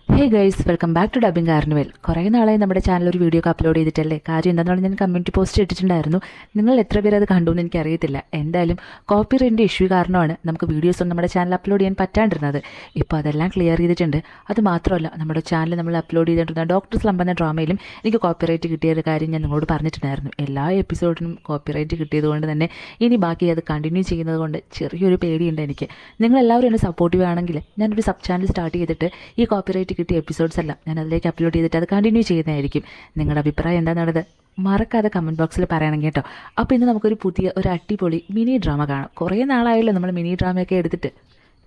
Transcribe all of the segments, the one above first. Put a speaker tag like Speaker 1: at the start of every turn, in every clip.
Speaker 1: Hey guys, welcome back to dubbing carnival. കുറേ നാളായി നമ്മുടെ ചാനൽ ഒരു വീഡിയോ ഒക്കെ അപ്ലോഡ് ചെയ്തിട്ടല്ലേ. കാര്യം എന്താണെന്ന് ഞാൻ കമ്മ്യൂണിറ്റി പോസ്റ്റ് ഇട്ടിട്ടുണ്ടായിരുന്നു. നിങ്ങൾ എത്ര പേര് അത് കണ്ടു എന്ന് എനിക്കറിയത്തില്ല. എന്തായാലും കോപ്പിറൈറ്റിൻ്റെ ഇഷ്യൂ കാരണമാണ് നമുക്ക് വീഡിയോസ് ഒന്നും നമ്മുടെ ചാനൽ അപ്ലോഡ് ചെയ്യാൻ പറ്റാണ്ടിരുന്നത്. ഇപ്പോൾ അതെല്ലാം ക്ലിയർ ചെയ്തിട്ടുണ്ട്. അത് മാത്രമല്ല, നമ്മുടെ ചാനൽ നമ്മൾ അപ്ലോഡ് ചെയ്തിട്ടുള്ള ഡോക്ടർ സ്ലംബ് എന്ന ഡ്രാമയിലും എനിക്ക് കോപ്പിറൈറ്റ് കിട്ടിയ ഒരു കാര്യം ഞാൻ നിങ്ങളോട് പറഞ്ഞിട്ടുണ്ടായിരുന്നു. എല്ലാ എപ്പിസോഡിനും കോപ്പിറൈറ്റ് കിട്ടിയതുകൊണ്ട് തന്നെ ഇനി ബാക്കി അത് കണ്ടിന്യൂ ചെയ്യുന്നത് കൊണ്ട് ചെറിയൊരു പേടിയുണ്ട് എനിക്ക്. നിങ്ങളെല്ലാവരും എന്നെ സപ്പോർട്ടീവ് ആണെങ്കിൽ ഞാനൊരു സബ് ചാനൽ സ്റ്റാർട്ട് ചെയ്തിട്ട് ഈ കോപ്പിറൈറ്റ് കിട്ടിയ എപ്പിസോഡ്സ് എല്ലാം ഞാൻ അതിലേക്ക് അപ്ലോഡ് ചെയ്തിട്ട് അത് കണ്ടിന്യൂ ചെയ്യുന്നതായിരിക്കും. നിങ്ങളുടെ അഭിപ്രായം എന്താണെന്നുള്ളത് മറക്കാതെ കമൻറ്റ് ബോക്സിൽ പറയണം കേട്ടോ. അപ്പോൾ ഇന്ന് നമുക്കൊരു ഒരു അടിപൊളി മിനി ഡ്രാമ കാണാം. കുറേ നാളായല്ലോ നമ്മൾ മിനി ഡ്രാമയൊക്കെ എടുത്തിട്ട്.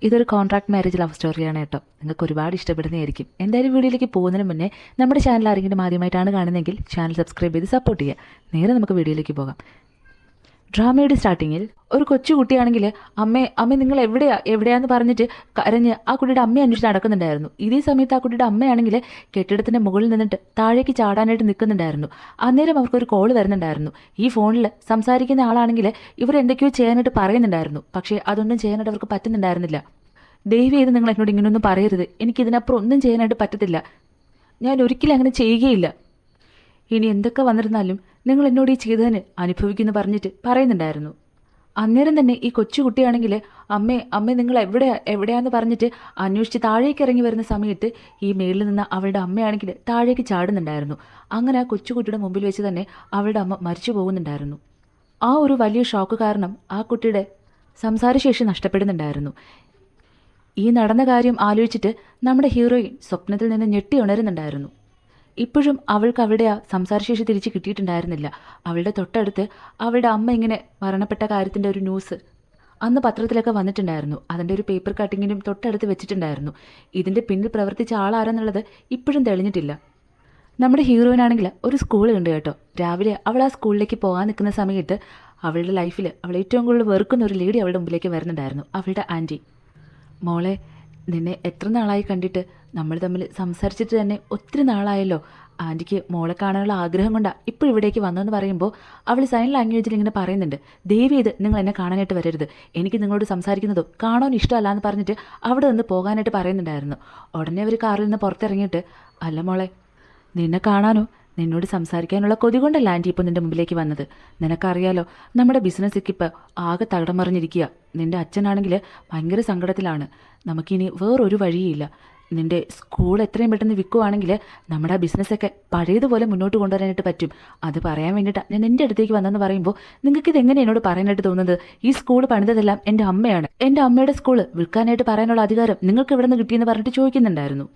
Speaker 1: ഇതൊരു കോൺട്രാക്ട് മാരേജ് ലവ് സ്റ്റോറിയാണ് കേട്ടോ. നിങ്ങൾക്ക് ഒരുപാട് ഇഷ്ടപ്പെടുന്നതായിരിക്കും. എന്തായാലും വീഡിയോയിലേക്ക് പോകുന്നതിന് മുന്നേ നമ്മുടെ ചാനൽ ആരെങ്കിലും ആദ്യമായിട്ടാണ് കാണുന്നതെങ്കിൽ ചാനൽ സബ്സ്ക്രൈബ് ചെയ്ത് സപ്പോർട്ട് ചെയ്യുക. നേരെ നമുക്ക് വീഡിയോയിലേക്ക് പോകാം. ഡ്രാമയുടെ സ്റ്റാർട്ടിങ്ങിൽ ഒരു കൊച്ചുകുട്ടിയാണെങ്കിൽ അമ്മ നിങ്ങൾ എവിടെയാന്ന് പറഞ്ഞിട്ട് കരഞ്ഞ് ആ കുട്ടിയുടെ അമ്മയെ അന്വേഷിച്ച് നടക്കുന്നുണ്ടായിരുന്നു. ഇതേ സമയത്ത് ആ കുട്ടിയുടെ അമ്മയാണെങ്കിൽ കെട്ടിടത്തിൻ്റെ മുകളിൽ നിന്നിട്ട് താഴേക്ക് ചാടാനായിട്ട് നിൽക്കുന്നുണ്ടായിരുന്നു. അന്നേരം അവർക്കൊരു കോൾ വരുന്നുണ്ടായിരുന്നു. ഈ ഫോണിൽ സംസാരിക്കുന്ന ആളാണെങ്കിൽ ഇവരെന്തൊക്കെയോ ചെയ്യാനായിട്ട് പറയുന്നുണ്ടായിരുന്നു. പക്ഷേ അതൊന്നും ചെയ്യാനായിട്ട് അവർക്ക് പറ്റുന്നുണ്ടായിരുന്നില്ല. ദയവ് ചെയ്ത് നിങ്ങൾ എന്നോട് ഇങ്ങനെയൊന്നും പറയരുത്. എനിക്കിതിനപ്പുറം ഒന്നും ചെയ്യാനായിട്ട് പറ്റത്തില്ല. ഞാൻ ഒരിക്കലും അങ്ങനെ ചെയ്യുകയില്ല. ഇനി എന്തൊക്കെ വന്നിരുന്നാലും നിങ്ങൾ എന്നോട് ഈ ചെയ്തതിന് അനുഭവിക്കുമെന്ന് പറഞ്ഞിട്ട് പറയുന്നുണ്ടായിരുന്നു. അന്നേരം തന്നെ ഈ കൊച്ചുകുട്ടിയാണെങ്കിൽ അമ്മേ നിങ്ങൾ എവിടെയാന്ന് പറഞ്ഞിട്ട് അന്വേഷിച്ച് താഴേക്ക് ഇറങ്ങി വരുന്ന സമയത്ത് ഈ മേളിൽ നിന്ന് അവളുടെ അമ്മയാണെങ്കിൽ താഴേക്ക് ചാടുന്നുണ്ടായിരുന്നു. അങ്ങനെ ആ കൊച്ചുകുട്ടിയുടെ മുമ്പിൽ വെച്ച് തന്നെ അവളുടെ അമ്മ മരിച്ചു പോകുന്നുണ്ടായിരുന്നു. ആ ഒരു വലിയ ഷോക്ക് കാരണം ആ കുട്ടിയുടെ സംസാരശേഷി നഷ്ടപ്പെടുന്നുണ്ടായിരുന്നു. ഈ നടന്ന കാര്യം ആലോചിച്ചിട്ട് നമ്മുടെ ഹീറോയിൻ സ്വപ്നത്തിൽ നിന്ന് ഞെട്ടി ഉണരുന്നുണ്ടായിരുന്നു. ഇപ്പോഴും അവൾക്ക് അവളുടെ ആ സംസാരശേഷി തിരിച്ച് കിട്ടിയിട്ടുണ്ടായിരുന്നില്ല. അവളുടെ തൊട്ടടുത്ത് അവളുടെ അമ്മ ഇങ്ങനെ മരണപ്പെട്ട കാര്യത്തിൻ്റെ ഒരു ന്യൂസ് അന്ന് പത്രത്തിലൊക്കെ വന്നിട്ടുണ്ടായിരുന്നു. അതിൻ്റെ ഒരു പേപ്പർ കട്ടിങ്ങിനും തൊട്ടടുത്ത് വെച്ചിട്ടുണ്ടായിരുന്നു. ഇതിൻ്റെ പിന്നിൽ പ്രവർത്തിച്ച ആളാരെന്നുള്ളത് ഇപ്പോഴും തെളിഞ്ഞിട്ടില്ല. നമ്മുടെ ഹീറോയിനാണെങ്കിൽ ഒരു സ്കൂൾ ഉണ്ട് കേട്ടോ. രാവിലെ അവൾ ആ സ്കൂളിലേക്ക് പോകാൻ നിൽക്കുന്ന സമയത്ത് അവളുടെ ലൈഫിൽ അവൾ ഏറ്റവും കൂടുതൽ വെറുക്കുന്ന ഒരു ലേഡി അവളുടെ മുമ്പിലേക്ക് വരുന്നുണ്ടായിരുന്നു. അവളുടെ ആൻറ്റി. മോളെ, നിന്നെ എത്ര നാളായി കണ്ടിട്ട്, നമ്മൾ തമ്മിൽ സംസാരിച്ചിട്ട് തന്നെ ഒത്തിരി നാളായല്ലോ. ആൻറ്റിക്ക് മോളെ കാണാനുള്ള ആഗ്രഹം കൊണ്ടാണ് ഇപ്പോൾ ഇവിടേക്ക് വന്നതെന്ന് പറയുമ്പോൾ അവൾ സൈൻ ലാംഗ്വേജിൽ ഇങ്ങനെ പറയുന്നുണ്ട്. ദയവ് ചെയ്ത് നിങ്ങൾ എന്നെ കാണാനായിട്ട് വരരുത്. എനിക്ക് നിങ്ങളോട് സംസാരിക്കുന്നതോ കാണാൻ ഇഷ്ടമല്ല എന്ന് പറഞ്ഞിട്ട് അവിടെ നിന്ന് പോകാനായിട്ട് പറയുന്നുണ്ടായിരുന്നു. ഉടനെ അവർ കാറിൽ നിന്ന് പുറത്തിറങ്ങിയിട്ട്, അല്ല മോളെ, നിന്നെ കാണാനോ നിന്നോട് സംസാരിക്കാനുള്ള കൊതി കൊണ്ടല്ല ആൻറ്റി ഇപ്പോൾ നിൻ്റെ മുമ്പിലേക്ക് വന്നത്. നിനക്കറിയാലോ, നമ്മുടെ ബിസിനസ്സൊക്കെ ഇപ്പോൾ ആകെ തകിടം മറിഞ്ഞിരിക്കുക. നിൻ്റെ അച്ഛനാണെങ്കിൽ ഭയങ്കര സങ്കടത്തിലാണ്. നമുക്കിനി വേറൊരു വഴിയില്ല. നിൻ്റെ സ്കൂൾ എത്രയും പെട്ടെന്ന് വിൽക്കുവാണെങ്കിൽ നമ്മുടെ ആ ബിസിനസ്സൊക്കെ പഴയതുപോലെ മുന്നോട്ട് കൊണ്ടുവരാനായിട്ട് പറ്റും. അത് പറയാൻ വേണ്ടിയിട്ടാണ് ഞാൻ എൻ്റെ അടുത്തേക്ക് വന്നതെന്ന് പറയുമ്പോൾ, നിങ്ങൾക്കിത് എങ്ങനെ എന്നോട് പറയാനായിട്ട് തോന്നുന്നത്? ഈ സ്കൂൾ പണിതതെല്ലാം എൻ്റെ അമ്മയാണ്. എൻ്റെ അമ്മയുടെ സ്കൂൾ വിൽക്കാനായിട്ട് പറയാനുള്ള അധികാരം നിങ്ങൾക്ക് എവിടെ നിന്ന് കിട്ടിയെന്ന് പറഞ്ഞിട്ട് ചോദിക്കുന്നുണ്ടായിരുന്നു.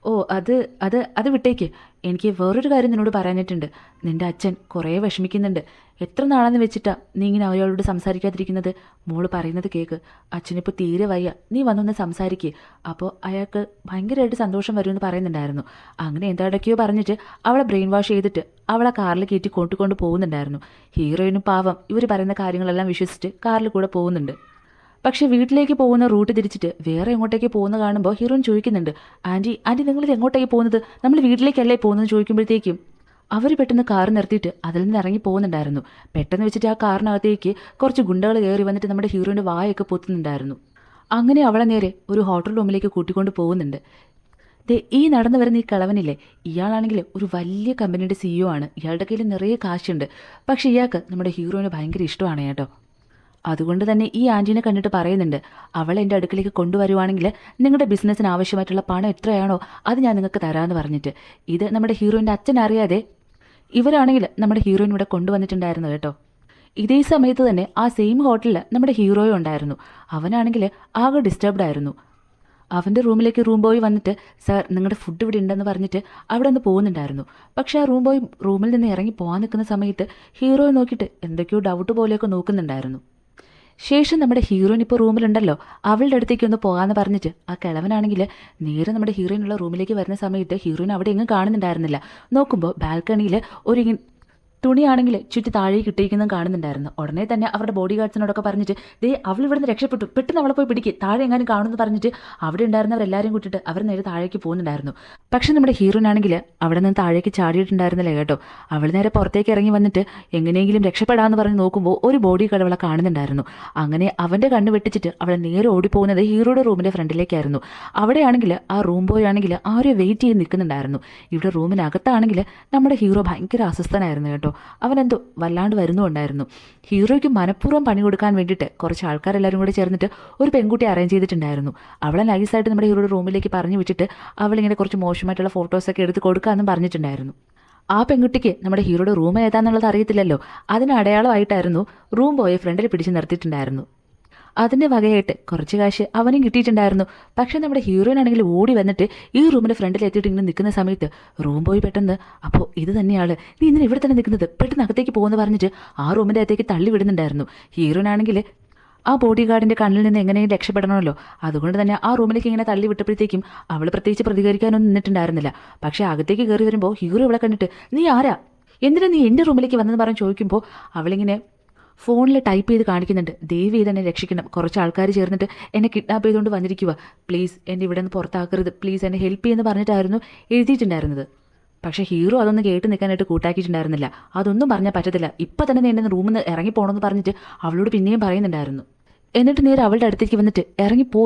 Speaker 1: ഓ, അത് വിട്ടേക്ക്. എനിക്ക് വേറൊരു കാര്യം നിന്നോട് പറയാനായിട്ടുണ്ട്. നിൻ്റെ അച്ഛൻ കുറേ വിഷമിക്കുന്നുണ്ട്. എത്ര നാളെന്ന് വെച്ചിട്ടാ നീ ഇങ്ങനെ അയാളോട് സംസാരിക്കാതിരിക്കുന്നത്? മോള് പറയുന്നത് കേൾക്ക്. അച്ഛനിപ്പോൾ തീരെ വയ്യ. നീ വന്നൊന്ന് സംസാരിക്കുക. അപ്പോൾ അയാൾക്ക് ഭയങ്കരമായിട്ട് സന്തോഷം വരുമെന്ന് പറയുന്നുണ്ടായിരുന്നു. അങ്ങനെ എന്താടൊക്കെയോ പറഞ്ഞിട്ട് അവളെ ബ്രെയിൻ വാഷ് ചെയ്തിട്ട് അവളെ കാറിൽ കയറ്റി കൊണ്ടുകൊണ്ട് പോകുന്നുണ്ടായിരുന്നു. ഹീറോയിനും പാവം ഇവർ പറയുന്ന കാര്യങ്ങളെല്ലാം വിശ്വസിച്ച് കാറിൽ കൂടെ പോകുന്നുണ്ട്. പക്ഷേ വീട്ടിലേക്ക് പോകുന്ന റൂട്ട് തിരിച്ചിട്ട് വേറെ എങ്ങോട്ടേക്ക് പോകുന്ന കാണുമ്പോൾ ഹീറോയിൻ ചോദിക്കുന്നുണ്ട്, ആൻറ്റി നിങ്ങളിത് എങ്ങോട്ടേക്ക് പോകുന്നത്? നമ്മൾ വീട്ടിലേക്കല്ലേ പോകുന്നത് ചോദിക്കുമ്പോഴത്തേക്കും അവർ പെട്ടെന്ന് കാർ നിർത്തിയിട്ട് അതിൽ നിന്ന് ഇറങ്ങി പോകുന്നുണ്ടായിരുന്നു. പെട്ടെന്ന് വെച്ചിട്ട് ആ കാറിനകത്തേക്ക് കുറച്ച് ഗുണ്ടകൾ കയറി വന്നിട്ട് നമ്മുടെ ഹീറോയിൻ്റെ വായൊക്കെ പൊത്തുന്നുണ്ടായിരുന്നു. അങ്ങനെ അവളെ നേരെ ഒരു ഹോട്ടൽ റൂമിലേക്ക് കൂട്ടിക്കൊണ്ട് പോകുന്നുണ്ട്. ഈ നടന്നു വരുന്ന ഈ കളവനില്ലേ, ഇയാളാണെങ്കിൽ ഒരു വലിയ കമ്പനിയുടെ CEO ആണ്. ഇയാളുടെ കയ്യിൽ നിറയെ കാശുണ്ട്. പക്ഷേ ഇയാൾക്ക് നമ്മുടെ ഹീറോയിന് ഭയങ്കര ഇഷ്ടമാണ് കേട്ടോ. അതുകൊണ്ട് തന്നെ ഈ ആൻറ്റീനെ കണ്ടിട്ട് പറയുന്നുണ്ട്, അവളെ എൻ്റെ അടുക്കലേക്ക് കൊണ്ടുവരുവാണെങ്കിൽ നിങ്ങളുടെ ബിസിനസ്സിന് ആവശ്യമായിട്ടുള്ള പണം എത്രയാണോ അത് ഞാൻ നിങ്ങൾക്ക് തരാമെന്ന് പറഞ്ഞിട്ട്. ഇത് നമ്മുടെ ഹീറോയിൻ്റെ അച്ഛൻ അറിയാതെ ഇവരാണെങ്കിൽ നമ്മുടെ ഹീറോയിൻ ഇവിടെ കൊണ്ടുവന്നിട്ടുണ്ടായിരുന്നു കേട്ടോ. ഇതേ സമയത്ത് തന്നെ ആ സെയിം ഹോട്ടലിൽ നമ്മുടെ ഹീറോയും ഉണ്ടായിരുന്നു. അവനാണെങ്കിൽ ആകെ ഡിസ്റ്റർബ്ഡ് ആയിരുന്നു. അവൻ്റെ റൂമിലേക്ക് റൂം ബോയ് വന്നിട്ട്, സാർ നിങ്ങളുടെ ഫുഡ് ഇവിടെ ഉണ്ടെന്ന് പറഞ്ഞിട്ട് അവിടെ നിന്ന് പോകുന്നുണ്ടായിരുന്നു. പക്ഷേ ആ റൂം ബോയ് റൂമിൽ നിന്ന് ഇറങ്ങി പോകാൻ നിൽക്കുന്ന സമയത്ത് ഹീറോയെ നോക്കിയിട്ട് എന്തൊക്കെയോ ഡൗട്ട് പോലെയൊക്കെ നോക്കുന്നുണ്ടായിരുന്നു. ശേഷം നമ്മുടെ ഹീറോയിൻ ഇപ്പോൾ റൂമിലുണ്ടല്ലോ, അവളുടെ അടുത്തേക്ക് ഒന്ന് പോകാമെന്ന് പറഞ്ഞിട്ട് ആ കിളവനാണെങ്കിൽ നേരെ നമ്മുടെ ഹീറോയിനുള്ള റൂമിലേക്ക് വരുന്ന സമയത്ത് ഹീറോയിൻ അവിടെ എങ്ങും കാണുന്നുണ്ടായിരുന്നില്ല. നോക്കുമ്പോൾ ബാൽക്കണിയിൽ തുണിയാണെങ്കിൽ ചുറ്റി താഴേക്ക് ഇട്ടിരിക്കുന്നതും കാണുന്നുണ്ടായിരുന്നു. ഉടനെ തന്നെ അവരുടെ ബോഡി ഗാർഡ്സിനോടൊക്കെ പറഞ്ഞിട്ട് ദേ അവൾ ഇവിടുന്ന് രക്ഷപ്പെട്ടു, പെട്ടെന്ന് അവളെ പോയി പിടിക്കുക, താഴെ എങ്ങാനും കാണുമെന്ന് പറഞ്ഞിട്ട് അവിടെ ഉണ്ടായിരുന്നവരെല്ലാവരും കൂട്ടിയിട്ട് അവർ നേരെ താഴേക്ക് പോകുന്നുണ്ടായിരുന്നു. പക്ഷെ നമ്മുടെ ഹീറോയിനാണെങ്കിൽ അവിടെ നിന്ന് താഴേക്ക് ചാടിയിട്ടുണ്ടായിരുന്നില്ല കേട്ടോ. അവൾ നേരെ പുറത്തേക്ക് ഇറങ്ങി വന്നിട്ട് എങ്ങനെയെങ്കിലും രക്ഷപ്പെടാമെന്ന് പറഞ്ഞ് നോക്കുമ്പോൾ ഒരു ബോഡി ഗാർഡ് അവളെ കാണുന്നുണ്ടായിരുന്നു. അങ്ങനെ അവൻ്റെ കണ്ണ് വെട്ടിച്ചിട്ട് അവളെ നേരെ ഓടിപ്പോകുന്നത് ഹീറോയുടെ റൂമിൻ്റെ ഫ്രണ്ടിലേക്കായിരുന്നു. അവിടെയാണെങ്കിൽ ആ റൂം ബോയ് ആണെങ്കിൽ ആരും വെയിറ്റ് ചെയ്ത് നിൽക്കുന്നുണ്ടായിരുന്നു. ഇവിടെ റൂമിനകത്താണെങ്കിൽ നമ്മുടെ ഹീറോ ഭയങ്കര അസ്വസ്ഥനായിരുന്നു കേട്ടോ. അവനെന്തോ വല്ലാണ്ട് വരുന്നുണ്ടായിരുന്നു. ഹീറോയ്ക്ക് മനഃപൂർവ്വം പണി കൊടുക്കാൻ വേണ്ടിയിട്ട് കുറച്ച് ആൾക്കാരെല്ലാവരും കൂടി ചേർന്നിട്ട് ഒരു പെൺകുട്ടി അറേഞ്ച് ചെയ്തിട്ടുണ്ടായിരുന്നു. അവളെ നൈസായിട്ട് നമ്മുടെ ഹീറോയുടെ റൂമിലേക്ക് പറഞ്ഞു വിട്ടിട്ട് അവളിങ്ങനെ കുറച്ച് മോശമായിട്ടുള്ള ഫോട്ടോസൊക്കെ എടുത്ത് കൊടുക്കാമെന്നും പറഞ്ഞിട്ടുണ്ടായിരുന്നു. ആ പെൺകുട്ടിക്ക് നമ്മുടെ ഹീറോയുടെ റൂം ഏതാണെന്നുള്ളത് അറിയത്തില്ലല്ലോ. അതിന് അടയാളമായിട്ടായിരുന്നു റൂം ബോയെ ഫ്രണ്ടിൽ പിടിച്ച് നിർത്തിയിട്ടുണ്ടായിരുന്നു. അതിൻ്റെ വകയായിട്ട് കുറച്ച് കാശ് അവനും കിട്ടിയിട്ടുണ്ടായിരുന്നു. പക്ഷേ നമ്മുടെ ഹീറോയിനാണെങ്കിൽ ഓടി വന്നിട്ട് ഈ റൂമിൻ്റെ ഫ്രണ്ടിൽ എത്തിയിട്ട് ഇങ്ങനെ നിൽക്കുന്ന സമയത്ത് റൂം ബോയ് പെട്ടെന്ന് അപ്പോൾ ഇത് തന്നെയാണ് നീ ഇങ്ങനെ ഇവിടെ തന്നെ നിൽക്കുന്നത്, പെട്ടെന്ന് അകത്തേക്ക് പോകുമെന്ന് പറഞ്ഞിട്ട് ആ റൂമിൻ്റെ അകത്തേക്ക് തള്ളി വിടുന്നുണ്ടായിരുന്നു. ഹീറോയിനാണെങ്കിൽ ആ ബോഡി ഗാർഡിൻ്റെ കണ്ണിൽ നിന്ന് എങ്ങനെയും രക്ഷപ്പെടണമല്ലോ. അതുകൊണ്ട് തന്നെ ആ റൂമിലേക്ക് ഇങ്ങനെ തള്ളി വിട്ടപ്പോഴത്തേക്കും അവൾ പ്രത്യേകിച്ച് പ്രതികരിക്കാനൊന്നും നിന്നിട്ടുണ്ടായിരുന്നില്ല. പക്ഷേ അകത്തേക്ക് കയറി വരുമ്പോൾ ഹീറോ ഇവളെ കണ്ടിട്ട് നീ ആരാ, എന്തിനാ നീ എൻ്റെ റൂമിലേക്ക് വന്നെന്ന് പറഞ്ഞ് ചോദിക്കുമ്പോൾ അവളിങ്ങനെ ഫോണിൽ ടൈപ്പ് ചെയ്ത് കാണിക്കുന്നുണ്ട്, ദേവി തന്നെ രക്ഷിക്കണം, കുറച്ച് ആൾക്കാർ ചേർന്നിട്ട് എന്നെ കിഡ്നാപ്പ് ചെയ്തുകൊണ്ട് വന്നിരിക്കുക, പ്ലീസ് എന്നെ ഇവിടെ നിന്ന് പുറത്താക്കരുത്, പ്ലീസ് എന്നെ ഹെൽപ്പ് ചെയ്യുമെന്ന് പറഞ്ഞിട്ടായിരുന്നു എഴുതിയിട്ടുണ്ടായിരുന്നത്. പക്ഷേ ഹീറോ അതൊന്നും കേട്ട് നിൽക്കാനായിട്ട് കൂട്ടാക്കിയിട്ടുണ്ടായിരുന്നില്ല. അതൊന്നും പറഞ്ഞാൽ പറ്റത്തില്ല, ഇപ്പം തന്നെ എന്നെ റൂമിൽ നിന്ന് ഇറങ്ങിപ്പോകണമെന്ന് പറഞ്ഞിട്ട് അവളോട് പിന്നെയും പറയുന്നുണ്ടായിരുന്നു. എന്നിട്ട് നേരെ അവളുടെ അടുത്തേക്ക് വന്നിട്ട് ഇറങ്ങിപ്പോ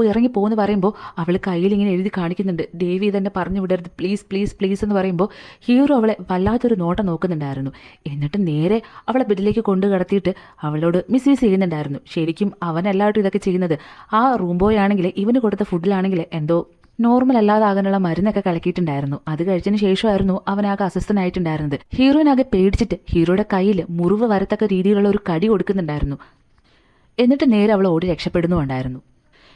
Speaker 1: എന്ന് പറയുമ്പോൾ അവൾ കയ്യിൽ ഇങ്ങനെ എഴുതി കാണിക്കുന്നുണ്ട്, ദേവി തന്നെ പറഞ്ഞു വിടരുത്, പ്ലീസ് പ്ലീസ് പ്ലീസ് എന്ന് പറയുമ്പോൾ ഹീറോ അവളെ വല്ലാത്തൊരു നോട്ടം നോക്കുന്നുണ്ടായിരുന്നു. എന്നിട്ട് നേരെ അവളെ ബെഡിലേക്ക് കൊണ്ടു കടത്തിയിട്ട് അവളോട് മിസ്യൂസ് ചെയ്യുന്നുണ്ടായിരുന്നു. ശരിക്കും അവനല്ലായിട്ടും ഇതൊക്കെ ചെയ്യുന്നത്. ആ റൂം ബോയ് ആണെങ്കിൽ ഇവന് കൊടുത്ത ഫുഡിലാണെങ്കിൽ എന്തോ നോർമൽ അല്ലാതാകാനുള്ള മരുന്നൊക്കെ കലക്കിയിട്ടുണ്ടായിരുന്നു. അത് കഴിച്ചതിന് ശേഷമായിരുന്നു അവനാകെ അസ്വസ്ഥനായിട്ടുണ്ടായിരുന്നത്. ഹീറോയിനാകെ പേടിച്ചിട്ട് ഹീറോയുടെ കയ്യിൽ മുറിവ് വരത്തക്ക രീതിയിലുള്ള ഒരു കടി കൊടുക്കുന്നുണ്ടായിരുന്നു. എന്നിട്ട് നേരെ അവൾ ഓടി രക്ഷപ്പെടുന്നുണ്ടായിരുന്നു.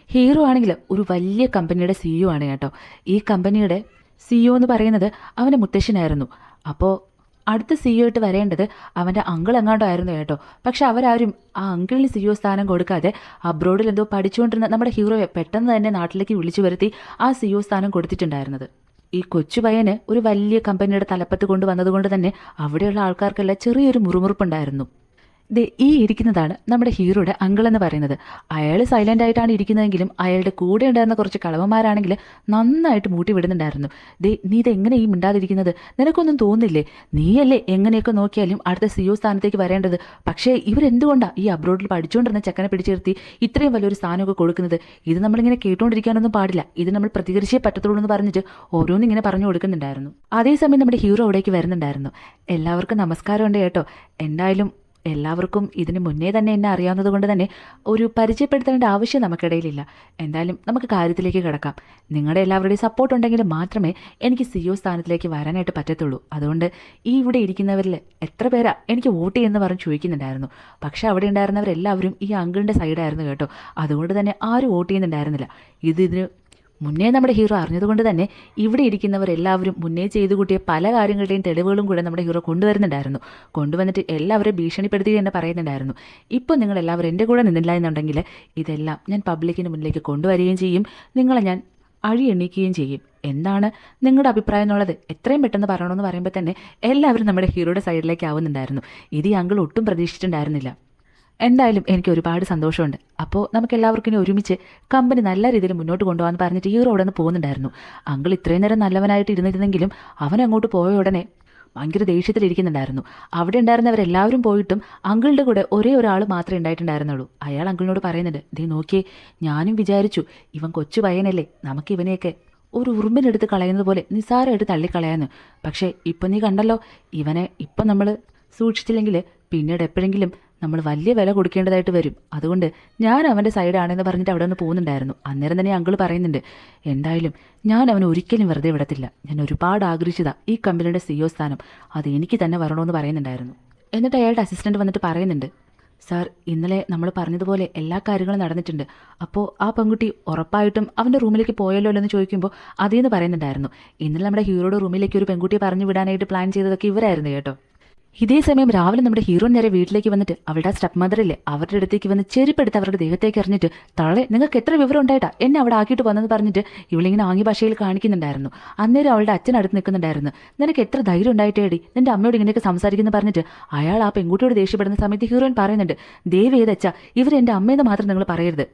Speaker 1: ഹീറോ ആണെങ്കിൽ ഒരു വലിയ കമ്പനിയുടെ CEO ആണ് കേട്ടോ. ഈ കമ്പനിയുടെ CEO എന്ന് പറയുന്നത് അവൻ്റെ മുത്തശ്ശനായിരുന്നു. അപ്പോൾ അടുത്ത CEO ആയിട്ട് വരേണ്ടത് അവൻ്റെ അങ്കിൾ എങ്ങാണ്ടോ ആയിരുന്നു കേട്ടോ. പക്ഷെ അവരാരും ആ അങ്കിളിന് CEO സ്ഥാനം കൊടുക്കാതെ അബ്രോഡിൽ എന്തോ പഠിച്ചുകൊണ്ടിരുന്ന നമ്മുടെ ഹീറോയെ പെട്ടെന്ന് തന്നെ നാട്ടിലേക്ക് വിളിച്ചു വരുത്തി ആ CEO സ്ഥാനം കൊടുത്തിട്ടുണ്ടായിരുന്നത്. ഈ കൊച്ചു പയ്യന് ഒരു വലിയ കമ്പനിയുടെ തലപ്പത്ത് കൊണ്ടുവന്നതുകൊണ്ട് തന്നെ അവിടെയുള്ള ആൾക്കാർക്കെല്ലാം ചെറിയൊരു മുറുമുറുപ്പുണ്ടായിരുന്നു. ഈ ഇരിക്കുന്നതാണ് നമ്മുടെ ഹീറോയുടെ അങ്കിൾ എന്ന് പറയുന്നത്. അയാൾ സൈലൻ്റ് ആയിട്ടാണ് ഇരിക്കുന്നതെങ്കിലും അയാളുടെ കൂടെ ഉണ്ടായിരുന്ന കുറച്ച് കളവന്മാരാണെങ്കിൽ നന്നായിട്ട് മൂട്ടി വിടുന്നുണ്ടായിരുന്നു. നീ ഇതെങ്ങനെ ഈ മിണ്ടാതിരിക്കുന്നത്, നിനക്കൊന്നും തോന്നില്ലേ, നീയല്ലേ എങ്ങനെയൊക്കെ നോക്കിയാലും അടുത്ത CEO സ്ഥാനത്തേക്ക് വരേണ്ടത്, പക്ഷേ ഇവരെന്തുകൊണ്ടാണ് ഈ അബ്രോഡിൽ പഠിച്ചുകൊണ്ടിരുന്ന ചെക്കനെ പിടിച്ചിരുത്തി ഇത്രയും വലിയൊരു സ്ഥാനമൊക്കെ കൊടുക്കുന്നത്, ഇത് നമ്മളിങ്ങനെ കേട്ടുകൊണ്ടിരിക്കാനൊന്നും പാടില്ല, ഇത് നമ്മൾ പ്രതികരിച്ചേ പറ്റത്തുള്ളൂ എന്ന് പറഞ്ഞിട്ട് ഓരോന്നിങ്ങനെ പറഞ്ഞു കൊടുക്കുന്നുണ്ടായിരുന്നു. അതേസമയം നമ്മുടെ ഹീറോ അവിടേക്ക് വരുന്നുണ്ടായിരുന്നു. എല്ലാവർക്കും നമസ്കാരമുണ്ട് കേട്ടോ. എന്തായാലും എല്ലാവർക്കും ഇതിന് മുന്നേ തന്നെ എന്നെ അറിയാവുന്നത് കൊണ്ട് തന്നെ ഒരു പരിചയപ്പെടുത്തേണ്ട ആവശ്യം നമുക്കിടയിലില്ല. എന്തായാലും നമുക്ക് കാര്യത്തിലേക്ക് കിടക്കാം. നിങ്ങളുടെ എല്ലാവരുടെയും സപ്പോർട്ട് ഉണ്ടെങ്കിൽ മാത്രമേ എനിക്ക് CEO സ്ഥാനത്തിലേക്ക് വരാനായിട്ട് പറ്റത്തുള്ളൂ. അതുകൊണ്ട് ഈ ഇവിടെ ഇരിക്കുന്നവരിൽ എത്ര പേരാ എനിക്ക് വോട്ട് ചെയ്യുമെന്ന് പറഞ്ഞ് ചോദിക്കുന്നുണ്ടായിരുന്നു. പക്ഷേ അവിടെ ഉണ്ടായിരുന്നവരെല്ലാവരും ഈ അങ്കിളിൻ്റെ സൈഡായിരുന്നു കേട്ടോ. അതുകൊണ്ട് തന്നെ ആരും വോട്ട് ചെയ്യുന്നുണ്ടായിരുന്നില്ല. ഇതിന് മുന്നേ നമ്മുടെ ഹീറോ അറിഞ്ഞതുകൊണ്ട് തന്നെ ഇവിടെ ഇരിക്കുന്നവരെല്ലാവരും മുന്നേ ചെയ്തു കൂട്ടിയ പല കാര്യങ്ങളുടെയും തെളിവുകളും കൂടെ നമ്മുടെ ഹീറോ കൊണ്ടുവരുന്നുണ്ടായിരുന്നു. കൊണ്ടുവന്നിട്ട് എല്ലാവരെയും ഭീഷണിപ്പെടുത്തി തന്നെ പറയുന്നുണ്ടായിരുന്നു. ഇപ്പോൾ നിങ്ങൾ എല്ലാവരും എൻ്റെ കൂടെ നിന്നില്ല എന്നുണ്ടെങ്കിൽ ഇതെല്ലാം ഞാൻ പബ്ലിക്കിന് മുന്നിലേക്ക് കൊണ്ടുവരികയും ചെയ്യും, നിങ്ങളെ ഞാൻ അഴിയെണ്ണിക്കുകയും ചെയ്യും. എന്താണ് നിങ്ങളുടെ അഭിപ്രായം എന്നുള്ളത് എത്രയും പെട്ടെന്ന് പറയണമെന്ന് പറയുമ്പോൾ തന്നെ എല്ലാവരും നമ്മുടെ ഹീറോയുടെ സൈഡിലേക്ക് ആവുന്നുണ്ടായിരുന്നു. ഇത് ഈ അങ്കിൾ ഒട്ടും പ്രതീക്ഷിച്ചിട്ടുണ്ടായിരുന്നില്ല. എന്തായാലും എനിക്ക് ഒരുപാട് സന്തോഷമുണ്ട്. അപ്പോൾ നമുക്ക് എല്ലാവർക്കും ഇനി ഒരുമിച്ച് കമ്പനി നല്ല രീതിയിൽ മുന്നോട്ട് കൊണ്ടുപോകാമെന്ന് പറഞ്ഞിട്ട് ഹീറോ അവിടെ നിന്ന് പോകുന്നുണ്ടായിരുന്നു. അങ്കിൾ ഇത്രയും നേരം നല്ലവനായിട്ട് ഇരുന്നിരുന്നെങ്കിലും അവൻ അങ്ങോട്ട് പോയ ഉടനെ ഭയങ്കര ദേഷ്യത്തിലിരിക്കുന്നുണ്ടായിരുന്നു. അവിടെ ഉണ്ടായിരുന്നവരെല്ലാവരും പോയിട്ടും അങ്കിളുടെ കൂടെ ഒരേ ഒരാൾ മാത്രമേ ഉണ്ടായിട്ടുണ്ടായിരുന്നുള്ളൂ. അയാൾ അങ്കിളിനോട് പറയുന്നുണ്ട്, ദേ നോക്കിയേ, ഞാനും വിചാരിച്ചു ഇവൻ കൊച്ചു പയ്യനല്ലേ, നമുക്ക് ഇവനെയൊക്കെ ഒരു ഉറുമ്പിനെടുത്ത് കളയുന്നത് പോലെ നിസ്സാരമായിട്ട് തള്ളിക്കളയാന്ന്. പക്ഷേ ഇപ്പം നീ കണ്ടല്ലോ, ഇവനെ ഇപ്പം നമ്മൾ സൂക്ഷിച്ചില്ലെങ്കിൽ പിന്നീട് എപ്പോഴെങ്കിലും നമ്മൾ വലിയ വില കൊടുക്കേണ്ടതായിട്ട് വരും. അതുകൊണ്ട് ഞാൻ അവൻ്റെ സൈഡാണെന്ന് പറഞ്ഞിട്ട് അവിടെ നിന്ന് പോകുന്നുണ്ടായിരുന്നു. അന്നേരം തന്നെ അങ്കിൾ പറയുന്നുണ്ട്, എന്തായാലും ഞാൻ അവനെ ഒരിക്കലും വെറുതെ വിടത്തില്ല, ഞാൻ ഒരുപാട് ആഗ്രഹിച്ചതാണ് ഈ കമ്പനിയുടെ CEO സ്ഥാനം, അത് എനിക്ക് തന്നെ വരണമെന്ന് പറയുന്നുണ്ടായിരുന്നു. എന്നിട്ട് അയാളുടെ അസിസ്റ്റൻറ്റ് വന്നിട്ട് പറയുന്നുണ്ട്, സാർ ഇന്നലെ നമ്മൾ പറഞ്ഞതുപോലെ എല്ലാ കാര്യങ്ങളും നടന്നിട്ടുണ്ട്. അപ്പോൾ ആ പെൺകുട്ടി ഉറപ്പായിട്ടും അവൻ്റെ റൂമിലേക്ക് പോയല്ലോ എന്ന് ചോദിക്കുമ്പോൾ അതേന്ന് പറയുന്നുണ്ടായിരുന്നു. ഇന്നലെ നമ്മുടെ ഹീറോയുടെ റൂമിലേക്ക് ഒരു പെൺകുട്ടിയെ പറഞ്ഞു വിടാനായിട്ട് പ്ലാൻ ചെയ്തതൊക്കെ ഇവരായിരുന്നു കേട്ടോ. ഇതേ സമയം രാവിലെ നമ്മുടെ ഹീറോ നേരെ വീട്ടിലേക്ക് വന്നിട്ട് അവളുടെ സ്റ്റെപ്പ് മദറില്ലേ അവരുടെ അടുത്തേക്ക് വന്ന് ചെരുപ്പെടുത്ത് അവരുടെ ദേഹത്തേക്ക് എറിഞ്ഞിട്ട് തള്ളെ നിങ്ങൾക്ക് എത്ര വിവരം ഉണ്ടായിട്ടാ എന്നെ അവിടെ ആക്കിയിട്ട് വന്നെന്ന് പറഞ്ഞിട്ട് ഇവളിങ്ങനെ ആംഗ്യ ഭാഷയിൽ കാണിക്കുന്നുണ്ടായിരുന്നു. അന്നേരം അവളുടെ അച്ഛൻ അടുത്ത് നിൽക്കുന്നുണ്ടായിരുന്നു. നിനക്ക് എത്ര ധൈര്യം ഉണ്ടായിട്ടേടി നിന്റെ അമ്മയോട് ഇങ്ങനെയൊക്കെ സംസാരിക്കുന്നു പറഞ്ഞിട്ട് അയാൾ ആ പെൺകുട്ടിയോട് ദേഷ്യപ്പെടുന്ന സമയത്ത് ഹീറോയിൻ പറയുന്നുണ്ട്, ദേവേദച്ച ഇവർ എൻ്റെ അമ്മയെന്ന് മാത്രം നിങ്ങൾ പറയരുത്,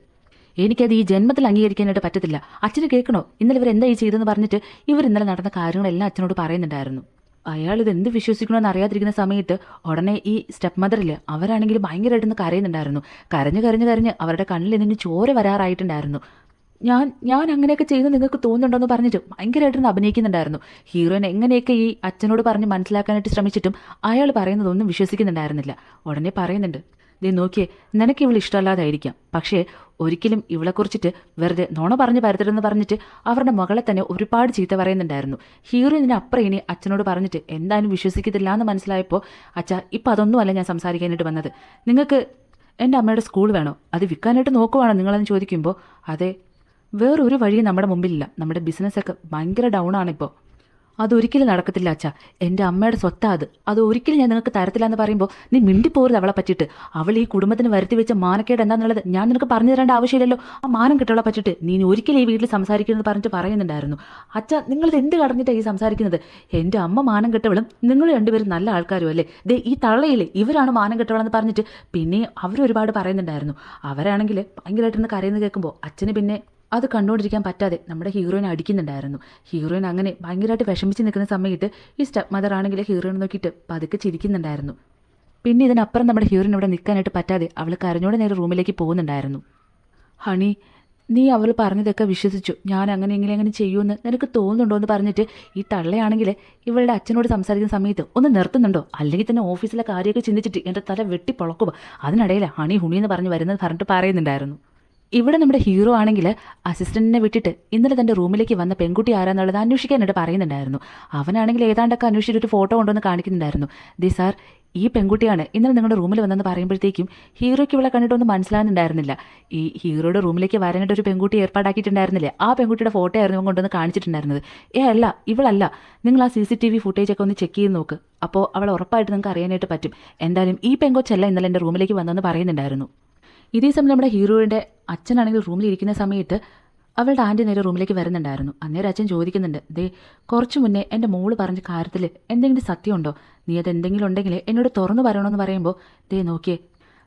Speaker 1: എനിക്കത് ഈ ജന്മത്തിൽ അംഗീകരിക്കാനായിട്ട് പറ്റത്തില്ല. അച്ഛന് കേൾക്കണോ ഇന്നലെ ഇവർ എന്താ ഈ ചെയ്തെന്ന് പറഞ്ഞിട്ട് ഇവർ ഇന്നലെ നടന്ന കാര്യങ്ങളെല്ലാം അച്ഛനോട് പറയുന്നുണ്ടായിരുന്നു. അയാൾ ഇത് എന്ത് വിശ്വസിക്കണമെന്ന് അറിയാതിരിക്കുന്ന സമയത്ത് ഉടനെ ഈ സ്റ്റെപ്പ് മദറില് അവരാണെങ്കിൽ ഭയങ്കരമായിട്ടൊന്ന് കരയുന്നുണ്ടായിരുന്നു. കരഞ്ഞ് കരഞ്ഞ് കരഞ്ഞ് അവരുടെ കണ്ണിൽ നിന്ന് ചോര വരാറായിട്ടുണ്ടായിരുന്നു. ഞാൻ അങ്ങനെയൊക്കെ ചെയ്യുന്നത് നിങ്ങൾക്ക് തോന്നുന്നുണ്ടോയെന്ന് പറഞ്ഞിട്ട് ഭയങ്കരമായിട്ടൊന്ന് അഭിനയിക്കുന്നുണ്ടായിരുന്നു. ഹീറോയിൻ എങ്ങനെയൊക്കെ ഈ അച്ഛനോട് പറഞ്ഞ് മനസ്സിലാക്കാനായിട്ട് ശ്രമിച്ചിട്ടും അയാൾ പറയുന്നതൊന്നും വിശ്വസിക്കുന്നുണ്ടായിരുന്നില്ല. ഉടനെ പറയുന്നുണ്ട്, ദേ നോക്കിയേ നിനക്ക് ഇവൾ ഇഷ്ടമല്ലാതായിരിക്കാം, പക്ഷേ ഒരിക്കലും ഇവളെക്കുറിച്ചിട്ട് വെറുതെ നുണ പറഞ്ഞ് പരത്തരുതെന്ന് പറഞ്ഞിട്ട് അവരുടെ മകളെ തന്നെ ഒരുപാട് ചീത്ത പറയുന്നുണ്ടായിരുന്നു. ഹീറോ ഇതിനപ്പുറം ഇനി അച്ഛനോട് പറഞ്ഞിട്ട് എന്തായാലും വിശ്വസിക്കത്തില്ല എന്ന് മനസ്സിലായപ്പോൾ അച്ഛാ ഇപ്പം അതൊന്നുമല്ല ഞാൻ സംസാരിക്കാനായിട്ട് വന്നത്, നിങ്ങൾക്ക് എൻ്റെ അമ്മയുടെ സ്കൂൾ വേണോ, അത് വിൽക്കാനായിട്ട് നോക്കുവാണോ നിങ്ങളെന്ന് ചോദിക്കുമ്പോൾ അതെ, വേറൊരു വഴിയും നമ്മുടെ മുമ്പിലില്ല, നമ്മുടെ ബിസിനസ്സൊക്കെ ഭയങ്കര ഡൗൺ ആണിപ്പോൾ, അതൊരിക്കലും നടക്കത്തില്ല അച്ഛാ, എൻ്റെ അമ്മയുടെ സ്വത്താ അത് ഒരിക്കലും ഞാൻ നിങ്ങൾക്ക് തരത്തില്ല എന്ന് പറയുമ്പോൾ നീ മിണ്ടിപ്പോരുത് അവളെ പറ്റിയിട്ട്, അവൾ ഈ കുടുംബത്തിന് വരുത്തി വെച്ച മാനക്കേട് എന്താണെന്നുള്ളത് ഞാൻ നിനക്ക് പറഞ്ഞു തരേണ്ട ആവശ്യമില്ലല്ലോ, ആ മാനം കെട്ടവളെ പറ്റിയിട്ട് നീ ഒരിക്കലും ഈ വീട്ടിൽ സംസാരിക്കുന്നത് പറഞ്ഞിട്ട് പറയുന്നുണ്ടായിരുന്നു. അച്ഛാ നിങ്ങളിത് എന്ത് കടഞ്ഞിട്ടാണ് ഈ സംസാരിക്കുന്നത്, എൻ്റെ അമ്മ മാനം കെട്ടവളും നിങ്ങൾ രണ്ടുപേരും നല്ല ആൾക്കാരും അല്ലേ, ദേ ഈ തള്ളയില്ലേ ഇവരാണ് മാനം കെട്ടവളെന്ന് പറഞ്ഞിട്ട് പിന്നെ അവരൊരുപാട് പറയുന്നുണ്ടായിരുന്നു. അവരാണെങ്കിൽ ഭയങ്കരമായിട്ടൊന്ന് കരയുന്നത് കേൾക്കുമ്പോൾ അച്ഛന് പിന്നെ അത് കണ്ടുകൊണ്ടിരിക്കാൻ പറ്റാതെ നമ്മുടെ ഹീറോയിനെ അടിക്കുന്നുണ്ടായിരുന്നു. ഹീറോയിൻ അങ്ങനെ ഭയങ്കരമായിട്ട് വിഷമിച്ച് നിൽക്കുന്ന സമയത്ത് ഈ സ്റ്റെപ്പ് മദർ ആണെങ്കിൽ ഹീറോയിനെ നോക്കിയിട്ട് പതുക്കെ ചിരിക്കുന്നുണ്ടായിരുന്നു. പിന്നെ ഇതിനപ്പുറം നമ്മുടെ ഹീറോയിൻ ഇവിടെ നിൽക്കാനായിട്ട് പറ്റാതെ അവൾ കരഞ്ഞോടെ നേരെ റൂമിലേക്ക് പോകുന്നുണ്ടായിരുന്നു. ഹണി നീ അവൾ പറഞ്ഞതൊക്കെ വിശ്വസിച്ചു, ഞാൻ അങ്ങനെ അങ്ങനെ ചെയ്യുമെന്ന് നിനക്ക് തോന്നുന്നുണ്ടോ എന്ന് പറഞ്ഞിട്ട് ഈ തള്ളയാണെങ്കിൽ ഇവളുടെ അച്ഛനോട് സംസാരിക്കുന്ന സമയത്ത് ഒന്ന് നിർത്തുന്നുണ്ടോ, അല്ലെങ്കിൽ തന്നെ ഓഫീസിലെ കാര്യമൊക്കെ ചിന്തിച്ചിട്ട് എൻ്റെ തല വെട്ടി പൊളക്കുക, അതിനിടയിൽ ഹണി ഹുണി എന്ന് പറഞ്ഞ് വരുന്നത് പറഞ്ഞിട്ട് പറയുന്നുണ്ടായിരുന്നു. ഇവിടെ നമ്മുടെ ഹീറോ ആണെങ്കിൽ അസിസ്റ്റന്റിനെ വിട്ടിട്ട് ഇന്നലെ തൻ്റെ റൂമിലേക്ക് വന്ന പെൺകുട്ടി ആരാന്നുള്ളത് അന്വേഷിക്കാനായിട്ട് പറയുന്നുണ്ടായിരുന്നു. അവനാണെങ്കിൽ ഏതാണ്ടൊക്കെ അന്വേഷിച്ചിട്ട് ഒരു ഫോട്ടോ കൊണ്ടുവന്ന് കാണിക്കുന്നുണ്ടായിരുന്നു. ദേ സാർ ഈ പെൺകുട്ടിയാണ് ഇന്നലെ നിങ്ങളുടെ റൂമിൽ വന്നെന്ന് പറയുമ്പോഴത്തേക്കും ഹീറോയ്ക്ക് ഇവളെ കണ്ടിട്ടൊന്നും മനസ്സിലാകുന്നുണ്ടായിരുന്നില്ല. ഈ ഹീറോയുടെ റൂമിലേക്ക് വരാനായിട്ട് ഒരു പെൺകുട്ടി ഏർപ്പാടാക്കിയിട്ടുണ്ടായിരുന്നില്ലേ, ആ പെൺകുട്ടിയുടെ ഫോട്ടോ ആയിരുന്നു കൊണ്ടുവന്ന് കാണിച്ചിട്ടുണ്ടായിരുന്നത്. അല്ല ഇവളല്ല, നിങ്ങൾ ആ CCTV ഫുട്ടേജൊക്കെ ഒന്ന് ചെക്ക് ചെയ്ത് നോക്ക്, അപ്പോൾ അവൾ ഉറപ്പായിട്ട് നിങ്ങൾക്ക് അറിയാനായിട്ട് പറ്റും. എന്തായാലും ഈ പെൺകൊച്ചല്ല ഇന്നലെ എൻ്റെ റൂമിലേക്ക് വന്നതെന്ന് പറയുന്നുണ്ടായിരുന്നു. ഇതേ സമയം നമ്മുടെ ഹീറോയുടെ അച്ഛനാണെങ്കിൽ റൂമിൽ ഇരിക്കുന്ന സമയത്ത് അവളുടെ ആൻറ്റി നേരെ റൂമിലേക്ക് വരുന്നുണ്ടായിരുന്നു. അന്നേരം അച്ഛൻ ചോദിക്കുന്നുണ്ട്, ദേ കുറച്ച് മുന്നേ എൻ്റെ മോള് പറഞ്ഞ കാര്യത്തിൽ എന്തെങ്കിലും സത്യമുണ്ടോ, നീ അത് എന്തെങ്കിലും ഉണ്ടെങ്കിൽ എന്നോട് തുറന്നു പറയണമെന്ന് പറയുമ്പോൾ ദേ നോക്കിയേ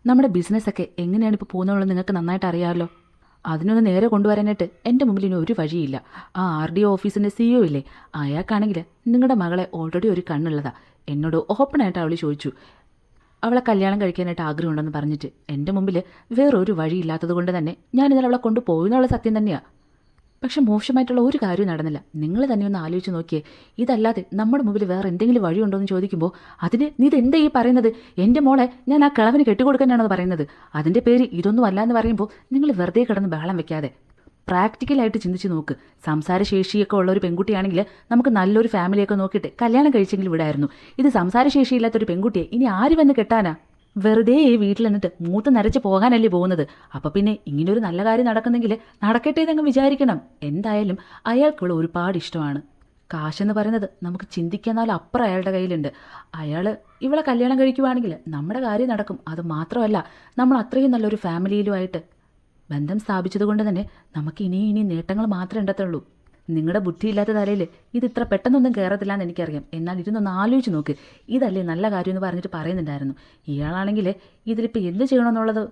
Speaker 1: നമ്മുടെ ബിസിനസ്സൊക്കെ എങ്ങനെയാണ് ഇപ്പോൾ പോകുന്നുള്ളത് നിങ്ങൾക്ക് നന്നായിട്ട് അറിയാമല്ലോ, അതിനൊന്ന് നേരെ കൊണ്ടുവരാനായിട്ട് എൻ്റെ മുമ്പിൽ ഇനി ഒരു വഴിയില്ല. ആ RDO ഓഫീസിൻ്റെ CEO ഇല്ലേ, അയാൾക്കാണെങ്കിൽ നിങ്ങളുടെ മകളെ ഓൾറെഡി ഒരു കണ്ണുള്ളതാ, എന്നോട് ഓപ്പണായിട്ട് അവൾ ചോദിച്ചു അവളെ കല്യാണം കഴിക്കാനായിട്ട് ആഗ്രഹമുണ്ടെന്ന് പറഞ്ഞിട്ട് എൻ്റെ മുമ്പിൽ വേറൊരു വഴിയില്ലാത്തത് കൊണ്ട് തന്നെ ഞാനിന്നലെ അവളെ കൊണ്ടുപോയി എന്നുള്ള സത്യം തന്നെയാണ്. പക്ഷെ മോശമായിട്ടുള്ള ഒരു കാര്യവും നടന്നില്ല. നിങ്ങൾ തന്നെ ഒന്ന് ആലോചിച്ച് നോക്കിയേ, ഇതല്ലാതെ നമ്മുടെ മുമ്പിൽ വേറെ എന്തെങ്കിലും വഴിയുണ്ടോ എന്ന് ചോദിക്കുമ്പോൾ അതിന് നീ ഇതെന്താ ഈ പറയുന്നത്, എൻ്റെ മോളെ ഞാൻ ആ കിളവിന് കെട്ടിക്കൊടുക്കാനാണോ പറയുന്നത്, അതിൻ്റെ പേര് ഇതൊന്നും അല്ല എന്ന് പറയുമ്പോൾ നിങ്ങൾ വെറുതെ കിടന്ന് ബഹളം വെക്കാതെ പ്രാക്ടിക്കലായിട്ട് ചിന്തിച്ച് നോക്ക്. സംസാരശേഷിയൊക്കെ ഉള്ള ഒരു പെൺകുട്ടിയാണെങ്കിൽ നമുക്ക് നല്ലൊരു ഫാമിലിയൊക്കെ നോക്കിയിട്ട് കല്യാണം കഴിച്ചെങ്കിൽ വിടായിരുന്നു. ഇത് സംസാരശേഷിയില്ലാത്തൊരു പെൺകുട്ടിയെ ഇനി ആര് വന്ന് കെട്ടാനാ, വെറുതെ ഈ വീട്ടിൽ നിന്നിട്ട് മൂത്ത് നരച്ച് പോകാനല്ലേ പോകുന്നത്. അപ്പം പിന്നെ ഇങ്ങനൊരു നല്ല കാര്യം നടക്കുന്നെങ്കിൽ നടക്കട്ടെ എന്നങ്ങ് വിചാരിക്കണം. എന്തായാലും അയാൾക്കുള്ള ഒരുപാട് ഇഷ്ടമാണ്. കാശെന്ന് പറയുന്നത് നമുക്ക് ചിന്തിക്കാനാൽ അപ്പുറം അയാളുടെ കയ്യിലുണ്ട്. അയാൾ ഇവളെ കല്യാണം കഴിക്കുവാണെങ്കിൽ നമ്മുടെ കാര്യം നടക്കും. അത് മാത്രമല്ല നമ്മൾ അത്രയും നല്ലൊരു ഫാമിലിയിലുമായിട്ട് ബന്ധം സ്ഥാപിച്ചതുകൊണ്ട് തന്നെ നമുക്ക് ഇനി നേട്ടങ്ങൾ മാത്രമേ ഉണ്ടത്തുള്ളൂ. നിങ്ങളുടെ ബുദ്ധിയില്ലാത്ത തലയിൽ ഇത് ഇത്ര പെട്ടെന്നൊന്നും കയറത്തില്ല എന്ന് എനിക്കറിയാം. എന്നാൽ ഇതൊന്ന് ആലോചിച്ച് നോക്ക്, ഇതല്ലേ നല്ല കാര്യം എന്ന് പറഞ്ഞിട്ട് പറയുന്നുണ്ടായിരുന്നു. ഇയാളാണെങ്കിൽ ഇതിലിപ്പോൾ എന്ത് ചെയ്യണമെന്നുള്ളത്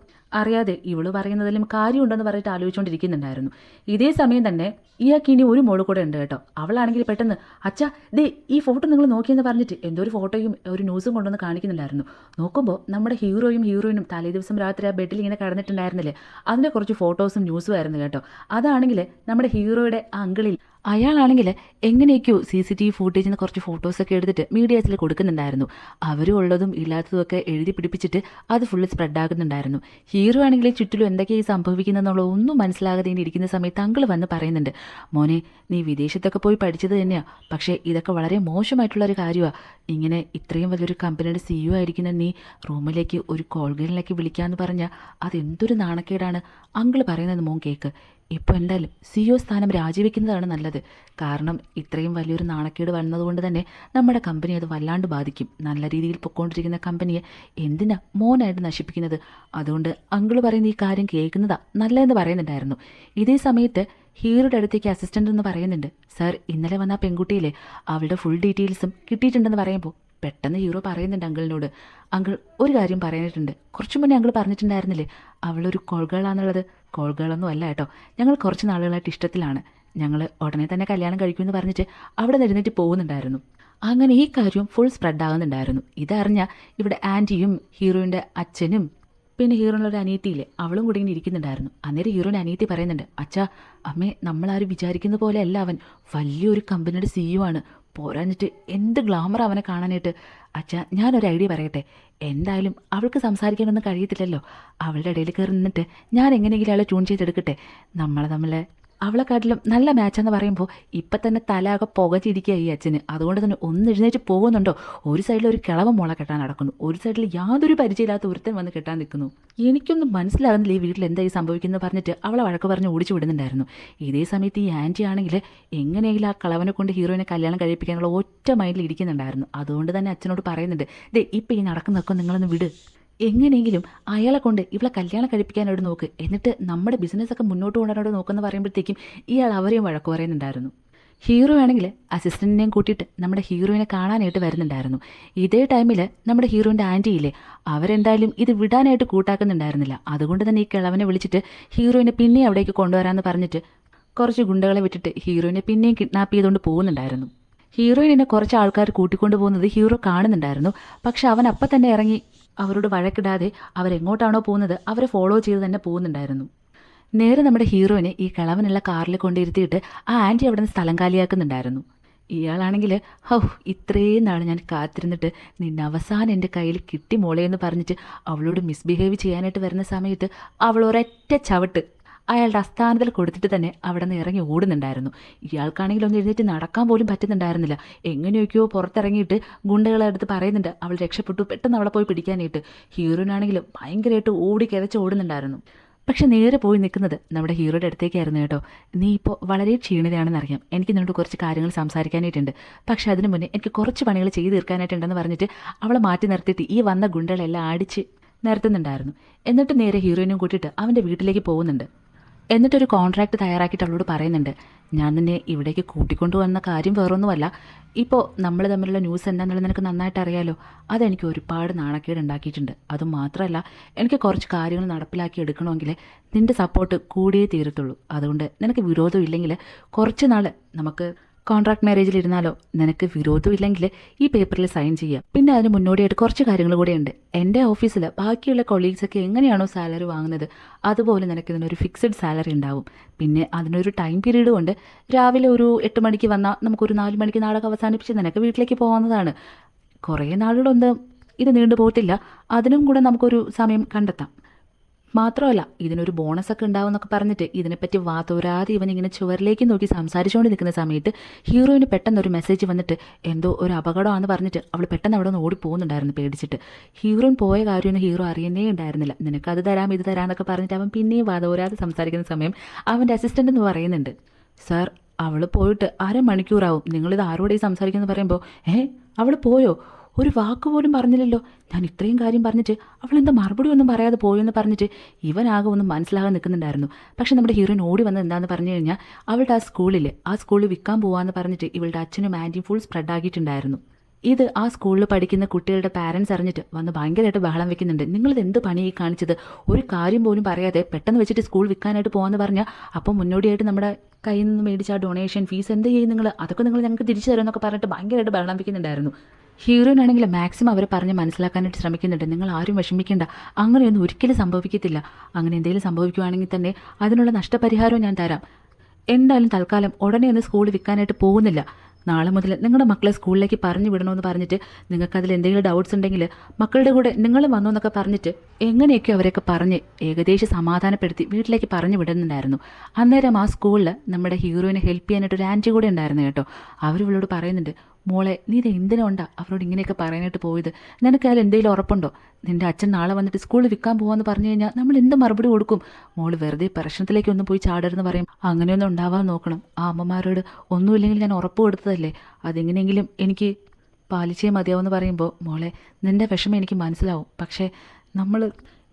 Speaker 1: അറിയാതെ ഇവള് പറയുന്നതിലും കാര്യമുണ്ടെന്ന് പറഞ്ഞിട്ട് ആലോചിച്ചുകൊണ്ടിരിക്കുന്നുണ്ടായിരുന്നു. ഇതേ സമയം തന്നെ ഇയാൾക്ക് ഇനി ഒരു മോള് കൂടെ ഉണ്ട് കേട്ടോ. അവളാണെങ്കിൽ പെട്ടെന്ന് അച്ഛാ ദേ ഈ ഫോട്ടോ നിങ്ങൾ നോക്കിയെന്ന് പറഞ്ഞിട്ട് എന്തോ ഒരു ഫോട്ടോയും ഒരു ന്യൂസും കൊണ്ടുവന്ന് കാണിക്കുന്നുണ്ടായിരുന്നു. നോക്കുമ്പോൾ നമ്മുടെ ഹീറോയിനും തലേ ദിവസം രാത്രി ആ ബെഡിൽ ഇങ്ങനെ കിടന്നിട്ടുണ്ടായിരുന്നില്ലേ, അതിൻ്റെ കുറച്ച് ഫോട്ടോസും ന്യൂസും ആയിരുന്നു കേട്ടോ. അതാണെങ്കിൽ നമ്മുടെ ഹീറോയുടെ അങ്കിളിൽ അയാളാണെങ്കിൽ എങ്ങനെയൊക്കെയോ CCTV ഫുട്ടേജിൽ നിന്ന് കുറച്ച് ഫോട്ടോസൊക്കെ എടുത്തിട്ട് മീഡിയാസിൽ കൊടുക്കുന്നുണ്ടായിരുന്നു. അവരും ഉള്ളതും ഇല്ലാത്തതുമൊക്കെ എഴുതി പിടിപ്പിച്ചിട്ട് അത് ഫുള്ള് സ്പ്രെഡാക്കുന്നുണ്ടായിരുന്നു. ഹീറോ ആണെങ്കിൽ ചുറ്റിലും എന്തൊക്കെയാണ് സംഭവിക്കുന്നതെന്നുള്ള ഒന്നും മനസ്സിലാകാതെ ഇങ്ങനെ ഇരിക്കുന്ന സമയത്ത് അങ്കിൾ വന്ന് പറയുന്നുണ്ട്, മോനെ നീ വിദേശത്തൊക്കെ പോയി പഠിച്ചത് തന്നെയാണ്, പക്ഷേ ഇതൊക്കെ വളരെ മോശമായിട്ടുള്ളൊരു കാര്യമാണ്. ഇങ്ങനെ ഇത്രയും വലിയൊരു കമ്പനിയുടെ CEO ആയിരിക്കുന്ന നീ റൂമിലേക്ക് ഒരു കോൾ ഗേളിലേക്ക് വിളിക്കാമെന്ന് പറഞ്ഞാൽ അതെന്തൊരു നാണക്കേടാണ്. അങ്കിൾ പറയുന്നത് മോൻ കേൾക്ക്. ഇപ്പോൾ എന്തായാലും CEO സ്ഥാനം രാജിവെക്കുന്നതാണ് നല്ലത്. കാരണം ഇത്രയും വലിയൊരു നാണക്കേട് വന്നതുകൊണ്ട് തന്നെ നമ്മുടെ കമ്പനി അത് വല്ലാണ്ട് ബാധിക്കും. നല്ല രീതിയിൽ പൊയ്ക്കൊണ്ടിരിക്കുന്ന കമ്പനിയെ എന്തിനാ മോനായിട്ട് നശിപ്പിക്കുന്നത്? അതുകൊണ്ട് അങ്കിൾ പറയുന്ന ഈ കാര്യം കേൾക്കുന്നതാ നല്ലതെന്ന് പറയുന്നുണ്ടായിരുന്നു. ഇതേ സമയത്ത് ഹീറോയുടെ അടുത്തേക്ക് അസിസ്റ്റൻ്റ് എന്ന് പറയുന്നുണ്ട്, സാർ ഇന്നലെ വന്ന ആ പെൺകുട്ടിയിലെ അവളുടെ ഫുൾ ഡീറ്റെയിൽസും കിട്ടിയിട്ടുണ്ടെന്ന് പറയുമ്പോൾ പെട്ടെന്ന് ഹീറോ പറയുന്നുണ്ട് അങ്കിളിനോട്, അങ്കിൾ ഒരു കാര്യം പറയാനായിട്ടുണ്ട്. കുറച്ചു മുന്നേ അങ്കിൾ പറഞ്ഞിട്ടുണ്ടായിരുന്നില്ലേ അവളൊരു കോൾ ഗേളാന്നുള്ളത്? കോൾ ഗേളൊന്നും അല്ല കേട്ടോ, ഞങ്ങൾ കുറച്ച് നാളുകളായിട്ട് ഇഷ്ടത്തിലാണ്. ഞങ്ങൾ ഉടനെ തന്നെ കല്യാണം കഴിക്കുമെന്ന് പറഞ്ഞിട്ട് അവിടെ നിന്ന് എഴുന്നേറ്റ് പോകുന്നുണ്ടായിരുന്നു. അങ്ങനെ ഈ കാര്യം ഫുൾ സ്പ്രെഡ് ആകുന്നുണ്ടായിരുന്നു. ഇതറിഞ്ഞ ഇവിടെ ആൻറ്റിയും ഹീറോയിൻ്റെ അച്ഛനും പിന്നെ ഹീറോയിലൊരു അനിയത്തിയില്ലേ അവളും കൂടി ഇങ്ങനെ ഇരിക്കുന്നുണ്ടായിരുന്നു. അന്നേരം ഹീറോയിൻ്റെ അനിയത്തി പറയുന്നുണ്ട്, അച്ഛാ അമ്മേ നമ്മളാരും വിചാരിക്കുന്ന പോലെ അല്ല അവൻ, വലിയൊരു കമ്പനിയുടെ CEO ആണ്. പോരാഞ്ഞിട്ട് എന്ത് ഗ്ലാമർ അവനെ കാണാനായിട്ട്. അച്ഛാ ഞാനൊരു ഐഡിയ പറയട്ടെ, എന്തായാലും അവൾക്ക് സംസാരിക്കാനൊന്നും കഴിയത്തില്ലല്ലോ. അവളുടെ ഇടയിൽ കയറി നിന്നിട്ട് ഞാൻ എങ്ങനെയെങ്കിലും അവളെ ട്യൂൺ ചെയ്തെടുക്കട്ടെ. നമ്മളെ അവളെക്കാട്ടിലും നല്ല മാച്ചാന്ന് പറയുമ്പോൾ ഇപ്പം തന്നെ തലയാകെ പുകച്ചിരിക്കുക ഈ അച്ഛന്. അതുകൊണ്ട് തന്നെ ഒന്ന് എഴുന്നേറ്റ് പോകുന്നുണ്ടോ? ഒരു സൈഡിൽ ഒരു കിളവ മോളെ കെട്ടാൻ നടക്കുന്നു, ഒരു സൈഡിൽ യാതൊരു പരിചയമില്ലാത്ത ഒരുത്തൻ വന്ന് കെട്ടാൻ നിൽക്കുന്നു. എനിക്കൊന്നും മനസ്സിലാകുന്നില്ല ഈ വീട്ടിൽ എന്തായി സംഭവിക്കുന്നത് പറഞ്ഞിട്ട് അവളെ വഴക്ക് പറഞ്ഞ് ഓടിച്ചു വിടുന്നുണ്ടായിരുന്നു. ഇതേ സമയത്ത് ഈ ആൻറ്റി ആണെങ്കിൽ എങ്ങനെയെങ്കിലും ആ കളവനെ കൊണ്ട് ഹീറോയിനെ കല്യാണം കഴിപ്പിക്കാനുള്ള ഒറ്റ മൈൻഡിൽ ഇരിക്കുന്നുണ്ടായിരുന്നു. അതുകൊണ്ട് തന്നെ അച്ഛനോട് പറയുന്നുണ്ട്, ദേ ഇപ്പം ഈ നടക്കുന്നതൊക്കെ നിങ്ങളൊന്ന് വിട്, എങ്ങനെയെങ്കിലും അയാളെ കൊണ്ട് ഇവളെ കല്യാണം കഴിപ്പിക്കാനോട് നോക്ക്, എന്നിട്ട് നമ്മുടെ ബിസിനസ്സൊക്കെ മുന്നോട്ട് കൊണ്ടുവരാനോട് നോക്കുമെന്ന് പറയുമ്പോഴത്തേക്കും ഇയാൾ അവരെയും വഴക്ക് പറയുന്നുണ്ടായിരുന്നു. ഹീറോ ആണെങ്കിൽ അസിസ്റ്റൻറ്റിനെയും കൂട്ടിയിട്ട് നമ്മുടെ ഹീറോയിനെ കാണാനായിട്ട് വരുന്നുണ്ടായിരുന്നു. ഇതേ ടൈമിൽ നമ്മുടെ ഹീറോയിൻ്റെ ആൻറ്റിയില്ലേ അവരെന്തായാലും ഇത് വിടാനായിട്ട് കൂട്ടാക്കുന്നുണ്ടായിരുന്നില്ല. അതുകൊണ്ട് തന്നെ ഈ കിളവനെ വിളിച്ചിട്ട് ഹീറോയിനെ പിന്നെയും അവിടേക്ക് കൊണ്ടുവരാമെന്ന് പറഞ്ഞിട്ട് കുറച്ച് ഗുണ്ടകളെ വിട്ടിട്ട് ഹീറോയിനെ പിന്നെയും കിഡ്നാപ്പ് ചെയ്തുകൊണ്ട് പോകുന്നുണ്ടായിരുന്നു. ഹീറോയിനെ കുറച്ച് ആൾക്കാർ കൂട്ടിക്കൊണ്ടു പോകുന്നത് ഹീറോ കാണുന്നുണ്ടായിരുന്നു. പക്ഷെ അവൻ അപ്പം തന്നെ ഇറങ്ങി അവരോട് വഴക്കിടാതെ അവരെങ്ങോട്ടാണോ പോകുന്നത് അവരെ ഫോളോ ചെയ്ത് തന്നെ പോകുന്നുണ്ടായിരുന്നു. നേരെ നമ്മുടെ ഹീറോയിനെ ഈ കിളവനുള്ള കാറിൽ കൊണ്ടിരുത്തിയിട്ട് ആ ആൻറ്റി അവിടെ നിന്ന് സ്ഥലം കാലിയാക്കുന്നുണ്ടായിരുന്നു. ഇയാളാണെങ്കിൽ ഇത്രയും നാൾ ഞാൻ കാത്തിരുന്നിട്ട് നിന്നെ അവസാനം എൻ്റെ കയ്യിൽ കിട്ടി മോളെ എന്ന് പറഞ്ഞിട്ട് അവളോട് മിസ്ബിഹേവ് ചെയ്യാനായിട്ട് വരുന്ന സമയത്ത് അവൾ ഒരൊറ്റ ചവിട്ട് അയാളുടെ അസ്ഥാനത്തിൽ കൊടുത്തിട്ട് തന്നെ അവിടെ നിന്ന് ഇറങ്ങി ഓടുന്നുണ്ടായിരുന്നു. ഇയാൾക്കാണെങ്കിൽ ഒന്ന് എഴുന്നേറ്റ് നടക്കാൻ പോലും പറ്റുന്നുണ്ടായിരുന്നില്ല. എങ്ങനെയൊക്കെയോ പുറത്തിറങ്ങിയിട്ട് ഗുണ്ടകളെ അടുത്ത് പറയുന്നുണ്ട് അവൾ രക്ഷപ്പെട്ടു, പെട്ടെന്ന് അവളെ പോയി പിടിക്കാനായിട്ട്. ഹീറോയിനാണെങ്കിൽ ഭയങ്കരമായിട്ട് ഓടി കിതച്ച് ഓടുന്നുണ്ടായിരുന്നു. പക്ഷെ നേരെ പോയി നിൽക്കുന്നത് നമ്മുടെ ഹീറോയുടെ അടുത്തേക്കായിരുന്നു കേട്ടോ. നീ ഇപ്പോൾ വളരെ ക്ഷീണിതയാണെന്നറിയാം, എനിക്ക് നിന്നോട് കുറച്ച് കാര്യങ്ങൾ സംസാരിക്കാനായിട്ടുണ്ട്. പക്ഷെ അതിന് മുന്നേ എനിക്ക് കുറച്ച് പണികൾ ചെയ്ത് തീർക്കാനായിട്ടുണ്ടെന്ന് പറഞ്ഞിട്ട് അവളെ മാറ്റി നിർത്തിയിട്ട് ഈ വന്ന ഗുണ്ടകളെല്ലാം അടിച്ച് നിർത്തുന്നുണ്ടായിരുന്നു. എന്നിട്ട് നേരെ ഹീറോയിനും കൂട്ടിയിട്ട് അവൻ്റെ വീട്ടിലേക്ക് പോകുന്നുണ്ട്. എന്നിട്ടൊരു കോൺട്രാക്റ്റ് തയ്യാറാക്കിയിട്ട് അവളോട് പറയുന്നുണ്ട്, ഞാൻ നിന്നെ ഇവിടേക്ക് കൂട്ടിക്കൊണ്ടു വന്ന കാര്യം വേറൊന്നുമല്ല, ഇപ്പോൾ നമ്മൾ തമ്മിലുള്ള ന്യൂസ് എന്താണെന്നുള്ളത് നിനക്ക് നന്നായിട്ട് അറിയാലോ. അതെനിക്ക് ഒരുപാട് നാണക്കേട് ഉണ്ടാക്കിയിട്ടുണ്ട്. അതുമാത്രമല്ല എനിക്ക് കുറച്ച് കാര്യങ്ങൾ നടപ്പിലാക്കി എടുക്കണമെങ്കിൽ നിൻ്റെ സപ്പോർട്ട് കൂടിയേ തീരത്തുള്ളൂ. അതുകൊണ്ട് നിനക്ക് വിരോധം ഇല്ലെങ്കിൽ കുറച്ച് നാൾ നമുക്ക് കോൺട്രാക്ട് മാരേജിൽ ഇരുന്നാലോ? നിനക്ക് വിരോധം ഇല്ലെങ്കിൽ ഈ പേപ്പറിൽ സൈൻ ചെയ്യാം. പിന്നെ അതിന് മുന്നോടിയായിട്ട് കുറച്ച് കാര്യങ്ങൾ കൂടെയുണ്ട്. എൻ്റെ ഓഫീസിൽ ബാക്കിയുള്ള കൊളീഗ്സൊക്കെ എങ്ങനെയാണോ സാലറി വാങ്ങുന്നത് അതുപോലെ നിനക്ക് ഇതിനൊരു ഫിക്സഡ് സാലറി ഉണ്ടാവും. പിന്നെ അതിനൊരു ടൈം പീരീഡ് കൊണ്ട് രാവിലെ ഒരു 8 മണിക്ക് വന്നാൽ നമുക്കൊരു 4 മണിക്ക് നാടകം അവസാനിപ്പിച്ച് നിനക്ക് വീട്ടിലേക്ക് പോകാവുന്നതാണ്. കുറേ നാളുകളൊന്നും ഇത് നീണ്ടു പോകത്തില്ല, അതിനും കൂടെ നമുക്കൊരു സമയം കണ്ടെത്താം. മാത്രമല്ല ഇതിനൊരു ബോണസൊക്കെ ഉണ്ടാവുമെന്നൊക്കെ പറഞ്ഞിട്ട് ഇതിനെപ്പറ്റി വാതോരാതെ ഇവനിങ്ങനെ ചുവരിലേക്ക് നോക്കി സംസാരിച്ചുകൊണ്ട് നിൽക്കുന്ന സമയത്ത് ഹീറോയിന് പെട്ടെന്നൊരു മെസ്സേജ് വന്നിട്ട് എന്തോ ഒരു അപകടമാണെന്ന് പറഞ്ഞിട്ട് അവൾ പെട്ടെന്ന് അവിടെ നിന്ന് ഓടിപ്പോകുന്നുണ്ടായിരുന്നു പേടിച്ചിട്ട്. ഹീറോയിൻ പോയ കാര്യമൊന്നും ഹീറോ അറിയുന്നേ ഉണ്ടായിരുന്നില്ല. നിനക്ക് അത് തരാം ഇത് തരാമെന്നൊക്കെ പറഞ്ഞിട്ട് അവൻ പിന്നെയും വാതോരാതെ സംസാരിക്കുന്ന സമയം അവൻ്റെ അസിസ്റ്റൻ്റ് എന്ന് പറയുന്നുണ്ട്, സാർ അവൾ പോയിട്ട് 1/2 മണിക്കൂറാവും, നിങ്ങളിത് ആരോടെയും സംസാരിക്കുമെന്ന് പറയുമ്പോൾ അവൾ പോയോ? ഒരു വാക്ക് പോലും പറഞ്ഞില്ലല്ലോ. ഞാൻ ഇത്രയും കാര്യം പറഞ്ഞിട്ട് അവളെന്താ മറുപടി ഒന്നും പറയാതെ പോയെന്ന് പറഞ്ഞിട്ട് ഇവനാകെ ഒന്നും മനസ്സിലാകാൻ നിൽക്കുന്നുണ്ടായിരുന്നു. പക്ഷെ നമ്മുടെ ഹീറോയിൻ ഓടി വന്നത് എന്താണെന്ന് പറഞ്ഞു കഴിഞ്ഞാൽ അവളുടെ ആ സ്കൂളിൽ വിൽക്കാൻ പോകാമെന്ന് പറഞ്ഞിട്ട് ഇവളുടെ അച്ഛനും ആൻറ്റിയും ഫുൾ സ്പ്രെഡ് ആക്കിയിട്ടുണ്ടായിരുന്നു. ഇത് ആ സ്കൂളിൽ പഠിക്കുന്ന കുട്ടികളുടെ പാരൻസ് അറിഞ്ഞിട്ട് വന്ന് ഭയങ്കരമായിട്ട് ബഹളം വെക്കുന്നുണ്ട്. നിങ്ങളിത് എന്ത് പണി കാണിച്ചത്? ഒരു കാര്യം പോലും പറയാതെ പെട്ടെന്ന് വെച്ചിട്ട് സ്കൂൾ വിൽക്കാനായിട്ട് പോകാമെന്ന് പറഞ്ഞാൽ അപ്പം മുന്നോടിയായിട്ട് നമ്മുടെ കയ്യിൽ നിന്ന് മേടിച്ച ഡൊണേഷൻ ഫീസ് എന്ത് ചെയ്യും നിങ്ങൾ? അതൊക്കെ നിങ്ങൾ ഞങ്ങൾക്ക് തിരിച്ചു തരുമെന്നൊക്കെ പറഞ്ഞിട്ട് ഭയങ്കരമായിട്ട് ബഹളം വെക്കുന്നുണ്ടായിരുന്നു. ഹീറോയിൻ ആണെങ്കിൽ മാക്സിമം അവരെ പറഞ്ഞ് മനസ്സിലാക്കാനായിട്ട് ശ്രമിക്കുന്നുണ്ട്. നിങ്ങൾ ആരും വിഷമിക്കേണ്ട, അങ്ങനെയൊന്നും ഒരിക്കലും സംഭവിക്കത്തില്ല. അങ്ങനെ എന്തെങ്കിലും സംഭവിക്കുകയാണെങ്കിൽ തന്നെ അതിനുള്ള നഷ്ടപരിഹാരവും ഞാൻ തരാം. എന്തായാലും തൽക്കാലം ഉടനെ ഒന്ന് സ്കൂളിൽ വിൽക്കാനായിട്ട് പോകുന്നില്ല. നാളെ മുതൽ നിങ്ങളുടെ മക്കളെ സ്കൂളിലേക്ക് പറഞ്ഞു വിടണമെന്ന് പറഞ്ഞിട്ട് നിങ്ങൾക്കതിൽ എന്തെങ്കിലും ഡൗട്ട്സ് ഉണ്ടെങ്കിൽ മക്കളുടെ കൂടെ നിങ്ങൾ വന്നു എന്നൊക്കെ പറഞ്ഞിട്ട് എങ്ങനെയൊക്കെ അവരെയൊക്കെ പറഞ്ഞ് ഏകദേശം സമാധാനപ്പെടുത്തി വീട്ടിലേക്ക് പറഞ്ഞു വിടുന്നുണ്ടായിരുന്നു. അന്നേരം ആ സ്കൂളിൽ നമ്മുടെ ഹീറോയിനെ ഹെൽപ്പ് ചെയ്യാനായിട്ട് ഒരു ആൻറ്റി കൂടെ ഉണ്ടായിരുന്നു കേട്ടോ. അവരിവളോട് പറയുന്നുണ്ട്, മോളെ നീ ഇത് എന്തിനുണ്ടാ അവരോട് ഇങ്ങനെയൊക്കെ പറയാനായിട്ട് പോയത്? നിനക്കതിൽ എന്തെങ്കിലും ഉറപ്പുണ്ടോ? നിന്റെ അച്ഛൻ നാളെ വന്നിട്ട് സ്കൂളിൽ വിൽക്കാൻ പോകാമെന്ന് പറഞ്ഞു കഴിഞ്ഞാൽ നമ്മൾ എന്ത് മറുപടി കൊടുക്കും? മോള് വെറുതെ പ്രശ്നത്തിലേക്കൊന്നും പോയി ചാടരുതെന്ന് പറയും. അങ്ങനെയൊന്നും ഉണ്ടാവാൻ നോക്കണം. ആ അമ്മമാരോട് ഒന്നുമില്ലെങ്കിൽ ഞാൻ ഉറപ്പ് കൊടുത്തതല്ലേ, അതെങ്ങനെയെങ്കിലും എനിക്ക് പാലിച്ചേ മതിയാവുമെന്ന് പറയുമ്പോൾ മോളെ നിൻ്റെ വിഷമം എനിക്ക് മനസ്സിലാവും. പക്ഷേ നമ്മൾ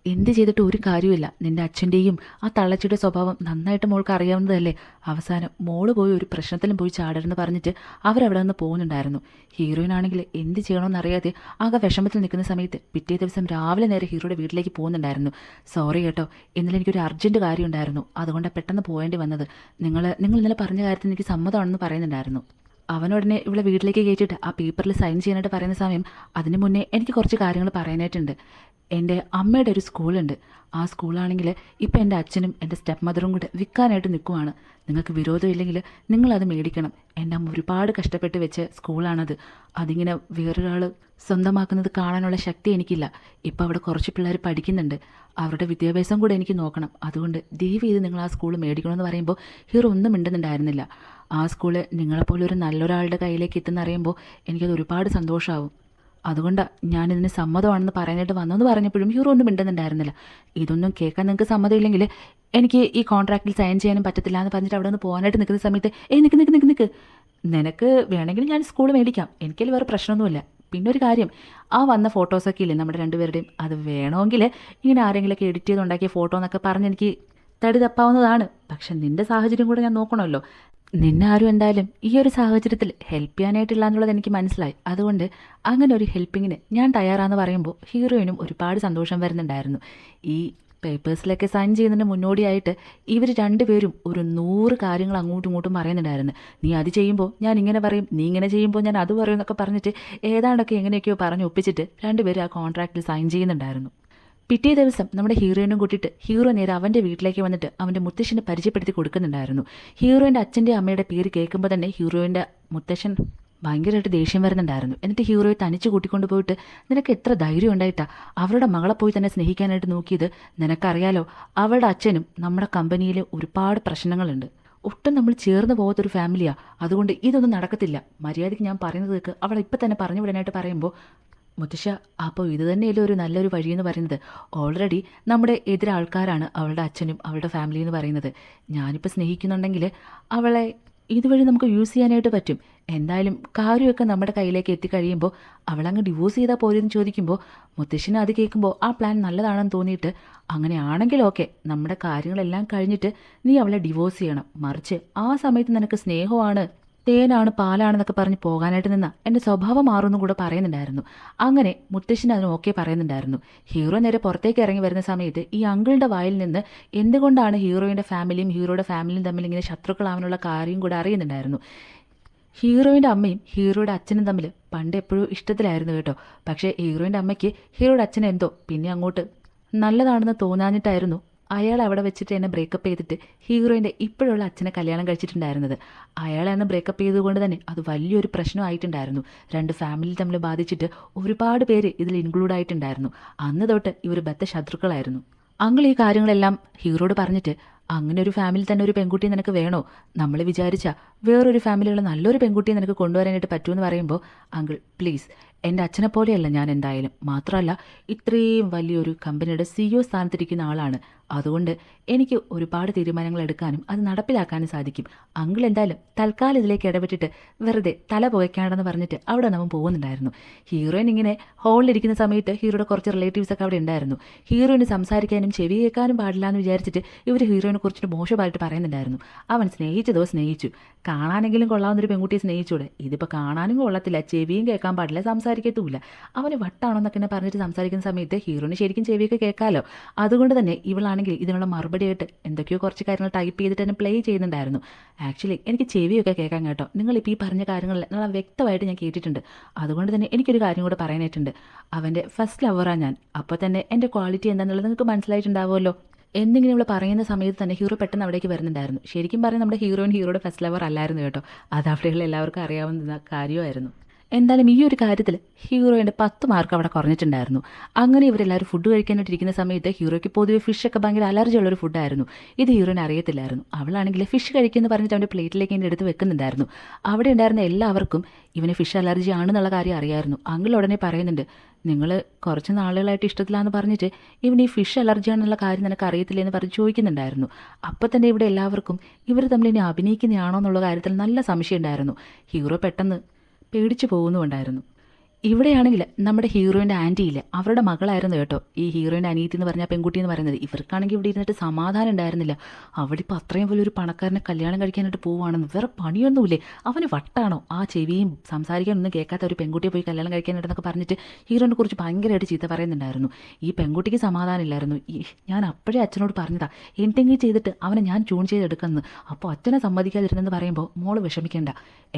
Speaker 1: എന്ത് ചെയ്തിട്ട് ഒരു കാര്യമില്ല. നിൻ്റെ അച്ഛൻ്റെയും ആ തള്ളച്ചിയുടെ സ്വഭാവം നന്നായിട്ട് മോൾക്ക് അറിയാവുന്നതല്ലേ. അവസാനം മോള് പോയി ഒരു പ്രശ്നത്തിലും പോയി ചാടരുതെന്ന് പറഞ്ഞിട്ട് അവരവിടെ നിന്ന് പോകുന്നുണ്ടായിരുന്നു. ഹീറോയിനാണെങ്കിൽ എന്ത് ചെയ്യണമെന്നറിയാതെ ആകെ വിഷമത്തിൽ നിൽക്കുന്ന സമയത്ത് പിറ്റേ ദിവസം രാവിലെ നേരെ ഹീറോയുടെ വീട്ടിലേക്ക് പോകുന്നുണ്ടായിരുന്നു. സോറി കേട്ടോ, ഇന്നലെ എനിക്കൊരു അർജൻറ്റ് കാര്യം ഉണ്ടായിരുന്നു, അതുകൊണ്ട് പെട്ടെന്ന് പോകേണ്ടി വന്നത്. നിങ്ങൾ ഇന്നലെ പറഞ്ഞ കാര്യത്തിന് എനിക്ക് സമ്മതമാണെന്ന് പറയുന്നുണ്ടായിരുന്നു. അവനുടനെ ഇവിടെ വീട്ടിലേക്ക് കയറ്റിയിട്ട് ആ പേപ്പറിൽ സൈൻ ചെയ്യാനായിട്ട് പറയുന്ന സമയം അതിന് മുന്നേ എനിക്ക് കുറച്ച് കാര്യങ്ങൾ പറയാനായിട്ടുണ്ട്. എൻ്റെ അമ്മയുടെ ഒരു സ്കൂളുണ്ട്. ആ സ്കൂളാണെങ്കിൽ ഇപ്പം എൻ്റെ അച്ഛനും എൻ്റെ സ്റ്റെപ്പ് മദറും കൂടെ വിൽക്കാനായിട്ട് നിൽക്കുവാണ്. നിങ്ങൾക്ക് വിരോധമില്ലെങ്കിൽ നിങ്ങളത് മേടിക്കണം. എൻ്റെ അമ്മ ഒരുപാട് കഷ്ടപ്പെട്ട് വെച്ച സ്കൂളാണത്. അതിങ്ങനെ വേറൊരാൾ സ്വന്തമാക്കുന്നത് കാണാനുള്ള ശക്തി എനിക്കില്ല. ഇപ്പം അവിടെ കുറച്ച് പിള്ളേർ പഠിക്കുന്നുണ്ട്. അവരുടെ വിദ്യാഭ്യാസം കൂടെ എനിക്ക് നോക്കണം. അതുകൊണ്ട് ദയവ് ചെയ്ത് നിങ്ങൾ ആ സ്കൂൾ മേടിക്കണമെന്ന് പറയുമ്പോൾ ഹീറോ ഒന്നും മിണ്ടുന്നുണ്ടായിരുന്നില്ല. ആ സ്കൂള് നിങ്ങളെപ്പോലെ ഒരു നല്ലൊരാളുടെ കയ്യിലേക്ക് എത്തുന്നറിയുമ്പോൾ എനിക്കത് ഒരുപാട് സന്തോഷമാവും. അതുകൊണ്ടാണ് ഞാനിതിന് സമ്മതമാണെന്ന് പറയാനായിട്ട് വന്നെന്ന് പറഞ്ഞപ്പോഴും ഹീറോ ഒന്നും മിണ്ടുന്നുണ്ടായിരുന്നില്ല. ഇതൊന്നും കേൾക്കാൻ നിങ്ങൾക്ക് സമ്മതമില്ലെങ്കിൽ എനിക്ക് ഈ കോൺട്രാക്റ്റിൽ സൈൻ ചെയ്യാനും പറ്റത്തില്ല എന്ന് പറഞ്ഞിട്ട് അവിടെ നിന്ന് പോകാനായിട്ട് നിൽക്കുന്ന സമയത്ത് നിൽക്ക് നിനക്ക് വേണമെങ്കിൽ ഞാൻ സ്കൂൾ മേടിക്കാം, എനിക്കതിൽ വേറെ പ്രശ്നമൊന്നുമില്ല. പിന്നെ ഒരു കാര്യം, ആ വന്ന ഫോട്ടോസൊക്കെ ഇല്ലേ നമ്മുടെ രണ്ടുപേരുടെയും, അത് വേണമെങ്കിൽ ഇങ്ങനെ ആരെങ്കിലുമൊക്കെ എഡിറ്റ് ചെയ്തുണ്ടാക്കിയ ഫോട്ടോ എന്നൊക്കെ പറഞ്ഞ് എനിക്ക് തടി തപ്പാവുന്നതാണ്. പക്ഷെ നിൻ്റെ സാഹചര്യം കൂടെ ഞാൻ നോക്കണമല്ലോ. നിന്നെ ആരും എന്തായാലും ഈ ഒരു സാഹചര്യത്തിൽ ഹെൽപ്പ് ചെയ്യാനായിട്ടില്ല എന്നുള്ളത് എനിക്ക് മനസ്സിലായി. അതുകൊണ്ട് അങ്ങനെ ഒരു ഹെൽപ്പിങ്ങിന് ഞാൻ തയ്യാറാന്ന് പറയുമ്പോൾ ഹീറോയിനും ഒരുപാട് സന്തോഷം വരുന്നുണ്ടായിരുന്നു. ഈ പേപ്പേഴ്സിലൊക്കെ സൈൻ ചെയ്യുന്നതിന് മുന്നോടിയായിട്ട് ഇവർ രണ്ടുപേരും ഒരു 100 കാര്യങ്ങൾ അങ്ങോട്ടും ഇങ്ങോട്ടും പറയുന്നുണ്ടായിരുന്നു. നീ അത് ചെയ്യുമ്പോൾ ഞാൻ ഇങ്ങനെ പറയും, നീ ഇങ്ങനെ ചെയ്യുമ്പോൾ ഞാൻ അത് പറയും എന്നൊക്കെ പറഞ്ഞിട്ട് ഏതാണ്ടൊക്കെ എങ്ങനെയൊക്കെയോ പറഞ്ഞ് ഒപ്പിച്ചിട്ട് രണ്ടുപേരും ആ കോൺട്രാക്റ്റിൽ സൈൻ ചെയ്യുന്നുണ്ടായിരുന്നു. പിറ്റേ ദിവസം നമ്മുടെ ഹീറോയിനും കൂട്ടിയിട്ട് ഹീറോ നേരെ അവൻ്റെ വീട്ടിലേക്ക് വന്നിട്ട് അവൻ്റെ മുത്തശ്ശനെ പരിചയപ്പെടുത്തി കൊടുക്കുന്നുണ്ടായിരുന്നു. ഹീറോയിൻ്റെ അച്ഛൻ്റെ അമ്മയുടെ പേര് കേൾക്കുമ്പോൾ തന്നെ ഹീറോയിൻ്റെ മുത്തശ്ശൻ ഭയങ്കരമായിട്ട് ദേഷ്യം വരുന്നുണ്ടായിരുന്നു. എന്നിട്ട് ഹീറോയെ തനിച്ച് കൂട്ടിക്കൊണ്ട് പോയിട്ട് നിനക്ക് എത്ര ധൈര്യം ഉണ്ടായിട്ടാ അവരുടെ മകളെ പോയി തന്നെ സ്നേഹിക്കാനായിട്ട് നോക്കിയത്? നിനക്കറിയാലോ അവളുടെ അച്ഛനും നമ്മുടെ കമ്പനിയിൽ ഒരുപാട് പ്രശ്നങ്ങളുണ്ട്. ഒട്ടും നമ്മൾ ചേർന്ന് പോകാത്തൊരു ഫാമിലിയാണ്. അതുകൊണ്ട് ഇതൊന്നും നടക്കത്തില്ല. മര്യാദയ്ക്ക് ഞാൻ പറയുന്നത് കേൾക്ക്. അവളെ ഇപ്പം തന്നെ പറഞ്ഞു വിടാനായിട്ട് പറയുമ്പോൾ മുത്തശ്ശ അപ്പോൾ ഇത് തന്നെയല്ലേ ഒരു നല്ലൊരു വഴിയെന്ന് പറയുന്നത്. ഓൾറെഡി നമ്മുടെ എതിരെ ആൾക്കാരാണ് അവളുടെ അച്ഛനും അവളുടെ ഫാമിലി എന്ന് പറയുന്നത്. ഞാനിപ്പോൾ സ്നേഹിക്കുന്നുണ്ടെങ്കിൽ അവളെ ഇതുവഴി നമുക്ക് യൂസ് ചെയ്യാനായിട്ട് പറ്റും. എന്തായാലും കാര്യമൊക്കെ നമ്മുടെ കയ്യിലേക്ക് എത്തിക്കഴിയുമ്പോൾ അവളങ്ങ് ഡിവോഴ്സ് ചെയ്താൽ പോരെന്ന് ചോദിക്കുമ്പോൾ മുത്തശ്ശിന് അത് കേൾക്കുമ്പോൾ ആ പ്ലാൻ നല്ലതാണെന്ന് തോന്നിയിട്ട് അങ്ങനെയാണെങ്കിൽ ഓക്കെ, നമ്മുടെ കാര്യങ്ങളെല്ലാം കഴിഞ്ഞിട്ട് നീ അവളെ ഡിവോഴ്സ് ചെയ്യണം. മറിച്ച് ആ സമയത്ത് നിനക്ക് സ്നേഹമാണ് തേനാണ് പാലാണെന്നൊക്കെ പറഞ്ഞ് പോകാനായിട്ട് നിന്ന എൻ്റെ സ്വഭാവം മാറുമെന്നും കൂടെ പറയുന്നുണ്ടായിരുന്നു. അങ്ങനെ മുത്തശ്ശിന് അതിന് ഓക്കെ പറയുന്നുണ്ടായിരുന്നു. ഹീറോ നേരെ പുറത്തേക്ക് ഇറങ്ങി വരുന്ന സമയത്ത് ഈ അങ്കിളുടെ വായിൽ നിന്ന് എന്തുകൊണ്ടാണ് ഹീറോയിൻ്റെ ഫാമിലിയും ഹീറോയുടെ ഫാമിലിയും തമ്മിൽ ഇങ്ങനെ ശത്രുക്കളാവാനുള്ള കാര്യം കൂടെ അറിയുന്നുണ്ടായിരുന്നു. ഹീറോയിൻ്റെ അമ്മയും ഹീറോയുടെ അച്ഛനും തമ്മിൽ പണ്ട് എപ്പോഴും ഇഷ്ടത്തിലായിരുന്നു കേട്ടോ. പക്ഷേ ഹീറോയിൻ്റെ അമ്മയ്ക്ക് ഹീറോയുടെ അച്ഛൻ എന്തോ പിന്നെ അങ്ങോട്ട് നല്ലതാണെന്ന് തോന്നാഞ്ഞിട്ടായിരുന്നു അയാൾ അവിടെ വെച്ചിട്ട് എന്നെ ബ്രേക്കപ്പ് ചെയ്തിട്ട് ഹീറോയിൻ്റെ ഇപ്പോഴുള്ള അച്ഛനെ കല്യാണം കഴിച്ചിട്ടുണ്ടായിരുന്നത്. അയാളെ അന്ന് ബ്രേക്കപ്പ് ചെയ്തുകൊണ്ട് തന്നെ അത് വലിയൊരു പ്രശ്നമായിട്ടുണ്ടായിരുന്നു. രണ്ട് ഫാമിലി തമ്മിൽ ബാധിച്ചിട്ട് ഒരുപാട് പേര് ഇതിൽ ഇൻക്ലൂഡ് ആയിട്ടുണ്ടായിരുന്നു. അന്ന് തൊട്ട് ഇവർ ബദ്ധ ശത്രുക്കളായിരുന്നു. അങ്കിൾ ഈ കാര്യങ്ങളെല്ലാം ഹീറോയോട് പറഞ്ഞിട്ട് അങ്ങനെ ഒരു ഫാമിലി തന്നെ ഒരു പെൺകുട്ടിയെ നിനക്ക് വേണോ? നമ്മൾ വിചാരിച്ചാൽ വേറൊരു ഫാമിലിയുള്ള നല്ലൊരു പെൺകുട്ടിയെ നിനക്ക് കൊണ്ടുവരാനായിട്ട് പറ്റുമെന്ന് പറയുമ്പോൾ അങ്കിൾ പ്ലീസ്, എൻ്റെ അച്ഛനെ പോലെയല്ല ഞാൻ എന്തായാലും. മാത്രമല്ല ഇത്രയും വലിയൊരു കമ്പനിയുടെ CEO സ്ഥാനത്തിരിക്കുന്ന ആളാണ്. അതുകൊണ്ട് എനിക്ക് ഒരുപാട് തീരുമാനങ്ങൾ എടുക്കാനും അത് നടപ്പിലാക്കാനും സാധിക്കും. അങ്കിൾ എന്തായാലും തൽക്കാലം ഇതിലേക്ക് ഇടപെട്ടിട്ട് വെറുതെ തല പുകയ്ക്കാണ്ടെന്ന് പറഞ്ഞിട്ട് അവിടെ നമ്മൾ പോകുന്നുണ്ടായിരുന്നു. ഹീറോയിൻ ഇങ്ങനെ ഹോളിലിരിക്കുന്ന സമയത്ത് ഹീറോയുടെ കുറച്ച് റിലേറ്റീവ്സൊക്കെ അവിടെ ഉണ്ടായിരുന്നു. ഹീറോയിന് സംസാരിക്കാനും ചെവി കേൾക്കാനും പാടില്ല എന്ന് വിചാരിച്ചിട്ട് ഇവർ ഹീറോയിനെ കുറിച്ചിട്ട് മോശമായിട്ട് പറയുന്നുണ്ടായിരുന്നു. അവൻ സ്നേഹിച്ചതോ സ്നേഹിച്ചു, കാണാനെങ്കിലും കൊള്ളാവുന്നൊരു പെൺകുട്ടിയെ സ്നേഹിച്ചൂടെ? ഇതിപ്പോൾ കാണാനും കൊള്ളത്തില്ല, ചെവിയും കേൾക്കാൻ പാടില്ല, സംസാരിക്കത്തുമില്ല. അവന് വട്ടാണോന്നൊക്കെ എന്നെ പറഞ്ഞിട്ട് സംസാരിക്കുന്ന സമയത്ത് ഹീറോയിന് ശരിക്കും ചെവിയൊക്കെ കേൾക്കാമല്ലോ. അതുകൊണ്ട് തന്നെ ഇവളാണെങ്കിൽ ഇതിനുള്ള മറുപടിയായിട്ട് എന്തൊക്കെയോ കുറച്ച് കാര്യങ്ങൾ ടൈപ്പ് ചെയ്തിട്ട് തന്നെ പ്ലേ ചെയ്യുന്നുണ്ടായിരുന്നു. ആക്ച്വലി എനിക്ക് ചെവിയൊക്കെ കേൾക്കാൻ കേട്ടോ. നിങ്ങളിപ്പോൾ ഈ പറഞ്ഞ കാര്യങ്ങളിൽ നല്ല വ്യക്തമായിട്ട് ഞാൻ കേട്ടിട്ടുണ്ട്. അതുകൊണ്ട് തന്നെ എനിക്കൊരു കാര്യം കൂടെ പറയാനായിട്ടുണ്ട്. അവൻ്റെ ഫസ്റ്റ് ലവറാണ് ഞാൻ. അപ്പോൾ തന്നെ എൻ്റെ ക്വാളിറ്റി എന്താണെന്നുള്ളത് നിങ്ങൾക്ക് മനസ്സിലായിട്ടുണ്ടാവുമല്ലോ. എന്തെങ്കിലും ഇവിടെ പറയുന്ന സമയത്ത് തന്നെ ഹീറോ പെട്ടെന്ന് അവിടേക്ക് വരുന്നുണ്ടായിരുന്നു. ശരിക്കും പറഞ്ഞാൽ നമ്മുടെ ഹീറോയുടെ ഫസ്റ്റ് ലവർ അല്ലായിരുന്നു കേട്ടോ. അത് അവിടെയുള്ള എല്ലാവർക്കും അറിയാവുന്ന കാര്യമായിരുന്നു. എന്തായാലും ഈ ഒരു കാര്യത്തിൽ ഹീറോയിൻ്റെ 10 മാർക്ക് അവിടെ കുറഞ്ഞിട്ടുണ്ടായിരുന്നു. അങ്ങനെ ഇവരെല്ലാവരും ഫുഡ് കഴിക്കാനായിട്ടിരിക്കുന്ന സമയത്ത് ഹീറോയ്ക്ക് പൊതുവെ ഫിഷൊക്കെ ഭയങ്കര അലർജി ഉള്ളൊരു ഫുഡായിരുന്നു. ഇത് ഹീറോയിന് അറിയത്തില്ലായിരുന്നു. അവളാണെങ്കിൽ ഫിഷ് കഴിക്കുമെന്ന് പറഞ്ഞിട്ട് അവൻ്റെ പ്ലേറ്റിലേക്ക് എൻ്റെ എടുത്ത് വെക്കുന്നുണ്ടായിരുന്നു. അവിടെ ഉണ്ടായിരുന്ന എല്ലാവർക്കും ഇവന് ഫിഷ് അലർജി ആണെന്നുള്ള കാര്യം അറിയായിരുന്നു. അങ്കിൾ ഉടനെ പറയുന്നുണ്ട്, നിങ്ങൾ കുറച്ച് നാളുകളായിട്ട് ഇഷ്ടത്തിലാന്ന് പറഞ്ഞിട്ട് ഇവന് ഈ ഫിഷ് അലർജിയാണെന്നുള്ള കാര്യം നിനക്ക് അറിയത്തില്ല എന്ന് പറഞ്ഞ് ചോദിക്കുന്നുണ്ടായിരുന്നു. അപ്പോൾ തന്നെ ഇവിടെ എല്ലാവർക്കും ഇവർ തമ്മിൽ ഇനി അഭിനയിക്കുന്നതാണോ എന്നുള്ള കാര്യത്തിൽ നല്ല സംശയം ഉണ്ടായിരുന്നു. ഹീറോ പെട്ടെന്ന് പേടിച്ചു പോകുന്നുണ്ടായിരുന്നു. ഇവിടെയാണെങ്കിൽ നമ്മുടെ ഹീറോയിൻ്റെ ആൻറ്റിയില്ലേ, അവരുടെ മകളായിരുന്നു കേട്ടോ ഈ ഹീറോയിൻ്റെ അനിയത്തി എന്ന് പറഞ്ഞാൽ പെൺകുട്ടി എന്ന് പറയുന്നത്. ഇവർക്കാണെങ്കിൽ ഇവിടെ ഇരുന്നിട്ട് സമാധാനം ഉണ്ടായിരുന്നില്ല. അവിടെ ഇപ്പോൾ അത്രയും വലിയൊരു പണക്കാരനെ കല്യാണം കഴിക്കാനായിട്ട് പോവുകയാണെന്ന്, വേറെ പണിയൊന്നുമില്ലേ, അവന് വട്ടാണോ ആ ചെവിയും സംസാരിക്കാനൊന്നും കേൾക്കാത്ത ഒരു പെൺകുട്ടിയെ പോയി കല്യാണം കഴിക്കാനായിട്ടെന്നൊക്കെ പറഞ്ഞിട്ട് ഹീറോയിനെ കുറിച്ച് ഭയങ്കരമായിട്ട് ചീത്ത പറയുന്നുണ്ടായിരുന്നു. ഈ പെൺകുട്ടിക്ക് സമാധാനം ഇല്ലായിരുന്നു. ഞാൻ അപ്പോഴേ അച്ഛനോട് പറഞ്ഞതാ എന്തെങ്കിലും ചെയ്തിട്ട് അവനെ ഞാൻ ട്യൂൺ ചെയ്തെടുക്കുന്നത്. അപ്പോൾ അച്ഛനെ സമ്മതിക്കാതിരുന്നെന്ന് പറയുമ്പോൾ മോള് വിഷമിക്കേണ്ട,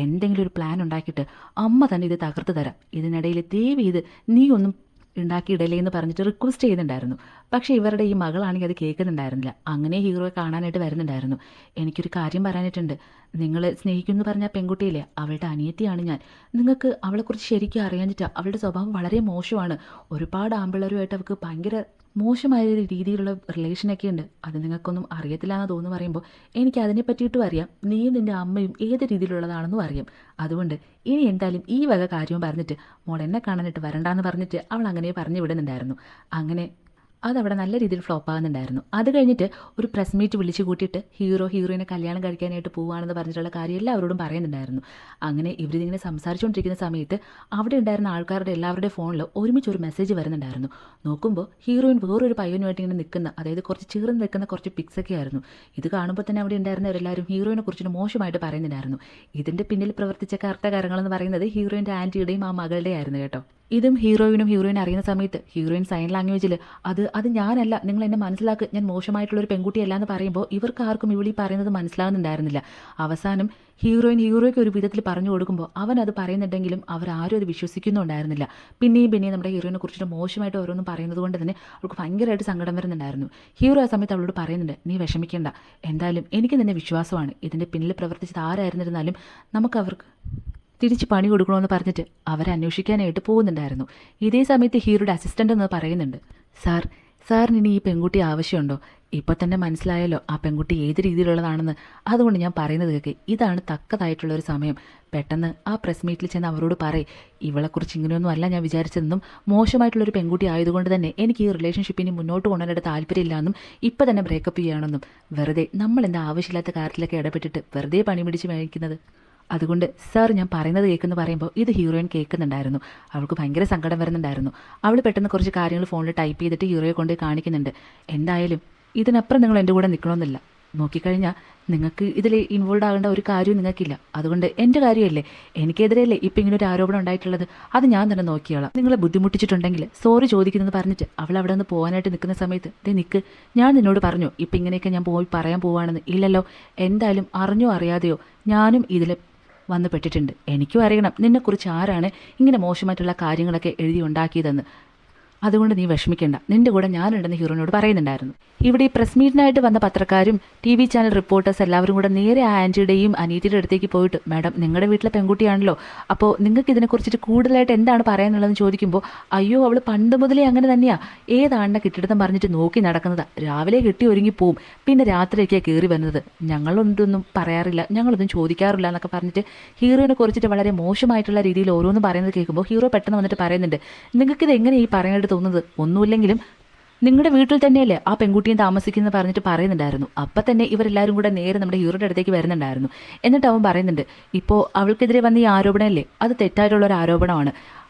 Speaker 1: എന്തെങ്കിലും ഒരു പ്ലാൻ ഉണ്ടാക്കിയിട്ട് അമ്മ തന്നെ ഇത് തകർത്ത് തരാം. ഇതിനിടയിൽ ദേവി ഇത് നീ ഒന്നും ഉണ്ടാക്കിയിടലേ എന്ന് പറഞ്ഞിട്ട് റിക്വസ്റ്റ് ചെയ്യുന്നുണ്ടായിരുന്നു. പക്ഷേ ഇവരുടെ ഈ മകളാണെങ്കിൽ അത് കേൾക്കുന്നുണ്ടായിരുന്നില്ല. അങ്ങനെ ഹീറോയെ കാണാനായിട്ട് വരുന്നുണ്ടായിരുന്നു. എനിക്കൊരു കാര്യം പറയാനായിട്ടുണ്ട്. നിങ്ങൾ സ്നേഹിക്കുമെന്ന് പറഞ്ഞ പെൺകുട്ടിയില്ലേ, അവളുടെ അനിയത്തിയാണ് ഞാൻ. നിങ്ങൾക്ക് അവളെക്കുറിച്ച് ശരിക്കും അറിയാഞ്ഞിട്ടാ. അവളുടെ സ്വഭാവം വളരെ മോശമാണ്. ഒരുപാട് ആമ്പിള്ളേരുമായിട്ട് അവൾക്ക് ഭയങ്കര മോശമായ രീതിയിലുള്ള റിലേഷനൊക്കെ ഉണ്ട്. അത് നിങ്ങൾക്കൊന്നും അറിയത്തില്ല എന്ന് തോന്നുന്നു പറയുമ്പോൾ എനിക്ക് അതിനെ പറ്റിയിട്ടും അറിയാം. നീയും നിൻ്റെ അമ്മയും ഏത് രീതിയിലുള്ളതാണെന്നും അറിയാം. അതുകൊണ്ട് ഇനി എന്തായാലും ഈ വക കാര്യവും പറഞ്ഞിട്ട് മോൾ എന്നെ കാണാനായിട്ട് വരണ്ടാന്ന് പറഞ്ഞിട്ട് അവൾ അങ്ങനെ പറഞ്ഞു വിടുന്നുണ്ടായിരുന്നു. അങ്ങനെ അതവിടെ നല്ല രീതിയിൽ ഫ്ലോപ്പ് ആകുന്നുണ്ടായിരുന്നു. അത് കഴിഞ്ഞിട്ട് ഒരു പ്രസ് മീറ്റ് വിളിച്ചു കൂട്ടിയിട്ട് ഹീറോയിനെ കല്യാണം കഴിക്കാനായിട്ട് പോവുകയാണെന്ന് പറഞ്ഞിട്ടുള്ള കാര്യം എല്ലാവരോടും പറയുന്നുണ്ടായിരുന്നു. അങ്ങനെ ഇവരിങ്ങനെ സംസാരിച്ചുകൊണ്ടിരിക്കുന്ന സമയത്ത് അവിടെ ഉണ്ടായിരുന്ന ആൾക്കാരുടെ എല്ലാവരുടെയും ഫോണിൽ ഒരുമിച്ച് ഒരു മെസ്സേജ് വരുന്നുണ്ടായിരുന്നു. നോക്കുമ്പോൾ ഹീറോയിൻ വേറൊരു പയ്യനുമായിട്ട് ഇങ്ങനെ നിൽക്കുന്ന, അതായത് കുറച്ച് ചേർന്ന് നിൽക്കുന്ന കുറച്ച് പിക്സൊക്കെ ആയിരുന്നു. ഇത് കാണുമ്പോൾ തന്നെ അവിടെ ഉണ്ടായിരുന്നവരെല്ലാവരും ഹീറോയിനെ കുറിച്ചിട്ട് മോശമായിട്ട് പറയുന്നുണ്ടായിരുന്നു. ഇതിൻ്റെ പിന്നിൽ പ്രവർത്തിച്ച കർത്തകാരങ്ങളെന്ന് പറയുന്നത് ഹീറോയിൻ്റെ ആൻറ്റിയുടെയും ആ മകളുടെ ആയിരുന്നു കേട്ടോ. ഇതും ഹീറോയിൻ അറിയുന്ന സമയത്ത് ഹീറോയിൻ സൈൻ ലാംഗ്വേജിൽ അത് ഞാനല്ല, നിങ്ങൾ എന്നെ മനസ്സിലാക്കുക, ഞാൻ മോശമായിട്ടുള്ളൊരു പെൺകുട്ടിയല്ല എന്ന് പറയുമ്പോൾ ഇവർക്ക് ആർക്കും ഇവിളി പറയുന്നത് മനസ്സിലാകുന്നുണ്ടായിരുന്നില്ല. അവസാനം ഹീറോയ്ക്ക് ഒരു വിധത്തിൽ പറഞ്ഞു കൊടുക്കുമ്പോൾ അവൻ അത് പറയുന്നുണ്ടെങ്കിലും അവരാരും അത് വിശ്വസിക്കുന്നുണ്ടായിരുന്നില്ല. പിന്നെയും നമ്മുടെ ഹീറോയിനെ കുറിച്ചിട്ട് മോശമായിട്ട് ഓരോന്നും പറയുന്നത് കൊണ്ട് തന്നെ അവൾക്ക് ഭയങ്കരമായിട്ട് സങ്കടം വരുന്നുണ്ടായിരുന്നു. ഹീറോ ആ സമയത്ത് അവളോട് പറയുന്നുണ്ട്, നീ വിഷമിക്കേണ്ട, എന്തായാലും എനിക്ക് നിന്നെ വിശ്വാസമാണ്. ഇതിൻ്റെ പിന്നിൽ പ്രവർത്തിച്ചത് ആരായിരുന്നിരുന്നാലും നമുക്കവർക്ക് തിരിച്ച് പണി കൊടുക്കണമെന്ന് പറഞ്ഞിട്ട് അവരെ അന്വേഷിക്കാനായിട്ട് പോകുന്നുണ്ടായിരുന്നു. ഇതേ സമയത്ത് ഹീറോയുടെ അസിസ്റ്റൻ്റ് എന്ന് പറയുന്നുണ്ട്, സാറിന് ഇനി ഈ പെൺകുട്ടി ആവശ്യമുണ്ടോ? ഇപ്പോൾ തന്നെ മനസ്സിലായല്ലോ ആ പെൺകുട്ടി ഏത് രീതിയിലുള്ളതാണെന്ന്. അതുകൊണ്ട് ഞാൻ പറയുന്നത് കേൾക്ക്, ഇതാണ് തക്കതായിട്ടുള്ളൊരു സമയം. പെട്ടെന്ന് ആ പ്രസ് മീറ്റിൽ ചെന്ന് അവരോട് പറയും, ഇവളെക്കുറിച്ച് ഇങ്ങനെയൊന്നും അല്ല ഞാൻ വിചാരിച്ചതെന്നും മോശമായിട്ടുള്ളൊരു പെൺകുട്ടി ആയതുകൊണ്ട് തന്നെ എനിക്ക് ഈ റിലേഷൻഷിപ്പിന് മുന്നോട്ട് കൊണ്ടുവരാനായിട്ട് താല്പര്യമില്ലാന്നും ഇപ്പം തന്നെ ബ്രേക്കപ്പ് ചെയ്യുകയാണെന്നും. വെറുതെ നമ്മൾ എന്താ ആവശ്യമില്ലാത്ത കാര്യത്തിലൊക്കെ ഇടപെട്ടിട്ട് വെറുതെ പണി പിടിച്ച് മേടിക്കുന്നത്. അതുകൊണ്ട് സാർ ഞാൻ പറയുന്നത് കേൾക്കുന്നു പറയുമ്പോൾ ഇത് ഹീറോയിൻ കേൾക്കുന്നുണ്ടായിരുന്നു. അവൾക്ക് ഭയങ്കര സങ്കടം വരുന്നുണ്ടായിരുന്നു. അവൾ പെട്ടെന്ന് കുറച്ച് കാര്യങ്ങൾ ഫോണിൽ ടൈപ്പ് ചെയ്തിട്ട് ഹീറോയെ കൊണ്ട് കാണിക്കുന്നുണ്ട്. എന്തായാലും ഇതിനപ്പുറം നിങ്ങൾ എൻ്റെ കൂടെ നിൽക്കണമെന്നില്ല. നോക്കിക്കഴിഞ്ഞാൽ നിങ്ങൾക്ക് ഇതിൽ ഇൻവോൾവ് ആകേണ്ട ഒരു കാര്യവും നിങ്ങൾക്കില്ല. അതുകൊണ്ട് എൻ്റെ കാര്യമല്ലേ, എനിക്കെതിരെയല്ലേ ഇപ്പം ഇങ്ങനെ ഒരു ആരോപണം ഉണ്ടായിട്ടുള്ളത്, അത് ഞാൻ തന്നെ നോക്കിയോളാം. നിങ്ങളെ ബുദ്ധിമുട്ടിച്ചിട്ടുണ്ടെങ്കിൽ സോറി ചോദിക്കുന്നത് പറഞ്ഞിട്ട് അവൾ അവിടെ നിന്ന് പോകാനായിട്ട് നിൽക്കുന്ന സമയത്ത് നിൽക്ക്, ഞാൻ നിന്നോട് പറഞ്ഞു ഇപ്പം ഇങ്ങനെയൊക്കെ ഞാൻ പോയി പറയാൻ പോവാണെന്ന്. ഇല്ലല്ലോ, എന്തായാലും അറിഞ്ഞോ അറിയാതെയോ ഞാനും ഇതിൽ വന്ന് പെട്ടിട്ടുണ്ട്. എനിക്കും അറിയണം നിന്നെക്കുറിച്ച് ആരാണ് ഇങ്ങനെ മോശമായിട്ടുള്ള കാര്യങ്ങളൊക്കെ എഴുതി ഉണ്ടാക്കിയതെന്ന്. അതുകൊണ്ട് നീ വിഷമിക്കേണ്ട, നിന്റെ കൂടെ ഞാനുണ്ടെന്ന് ഹീറോയിനോട് പറയുന്നുണ്ടായിരുന്നു. ഇവിടെ ഈ പ്രസ് മീറ്റിനായിട്ട് വന്ന പത്രക്കാരും TV ചാനൽ റിപ്പോർട്ടേഴ്സ് എല്ലാവരും കൂടെ നേരെ ആൻറ്റിയുടെയും അനീതിയുടെ അടുത്തേക്ക് പോയിട്ട്, മാഡം നിങ്ങളുടെ വീട്ടിലെ പെൺകുട്ടിയാണല്ലോ, അപ്പോൾ നിങ്ങൾക്ക് ഇതിനെക്കുറിച്ചിട്ട് കൂടുതലായിട്ട് എന്താണ് പറയാനുള്ളതെന്ന് ചോദിക്കുമ്പോൾ, അയ്യോ അവൾ പണ്ട് മുതലേ അങ്ങനെ തന്നെയാണ്, ഏതാണെന്ന കിട്ടിടത്തം പറഞ്ഞിട്ട് നോക്കി നടക്കുന്നത്, രാവിലെ കെട്ടി ഒരുങ്ങി പോവും, പിന്നെ രാത്രിയൊക്കെയാണ് കയറി വരുന്നത്, ഞങ്ങളൊന്നും പറയാറില്ല, ഞങ്ങളൊന്നും ചോദിക്കാറില്ല എന്നൊക്കെ പറഞ്ഞിട്ട് ഹീറോയിനെ കുറിച്ചിട്ട് വളരെ മോശമായിട്ടുള്ള രീതിയിൽ ഓരോന്നും പറയുന്നത് കേൾക്കുമ്പോൾ ഹീറോ പെട്ടെന്ന് വന്നിട്ട് പറയുന്നുണ്ട്, നിങ്ങൾക്കിത് എങ്ങനെ ഈ പറയാനായിട്ട് തോന്നുന്നത്? ഒന്നുമില്ലെങ്കിലും നിങ്ങളുടെ വീട്ടിൽ തന്നെയല്ലേ ആ പെൺകുട്ടിയും താമസിക്കുന്നത് പറഞ്ഞിട്ട് പറയുന്നുണ്ടായിരുന്നു. അപ്പം തന്നെ ഇവരെല്ലാവരും കൂടെ നേരെ നമ്മുടെ ഹീറോയുടെ അടുത്തേക്ക് വരുന്നുണ്ടായിരുന്നു. എന്നിട്ട് അവൻ പറയുന്നുണ്ട്, ഇപ്പോൾ അവൾക്കെതിരെ വന്ന ഈ ആരോപണമല്ലേ, അത് തെറ്റായിട്ടുള്ളൊരു ആരോപണമാണ്.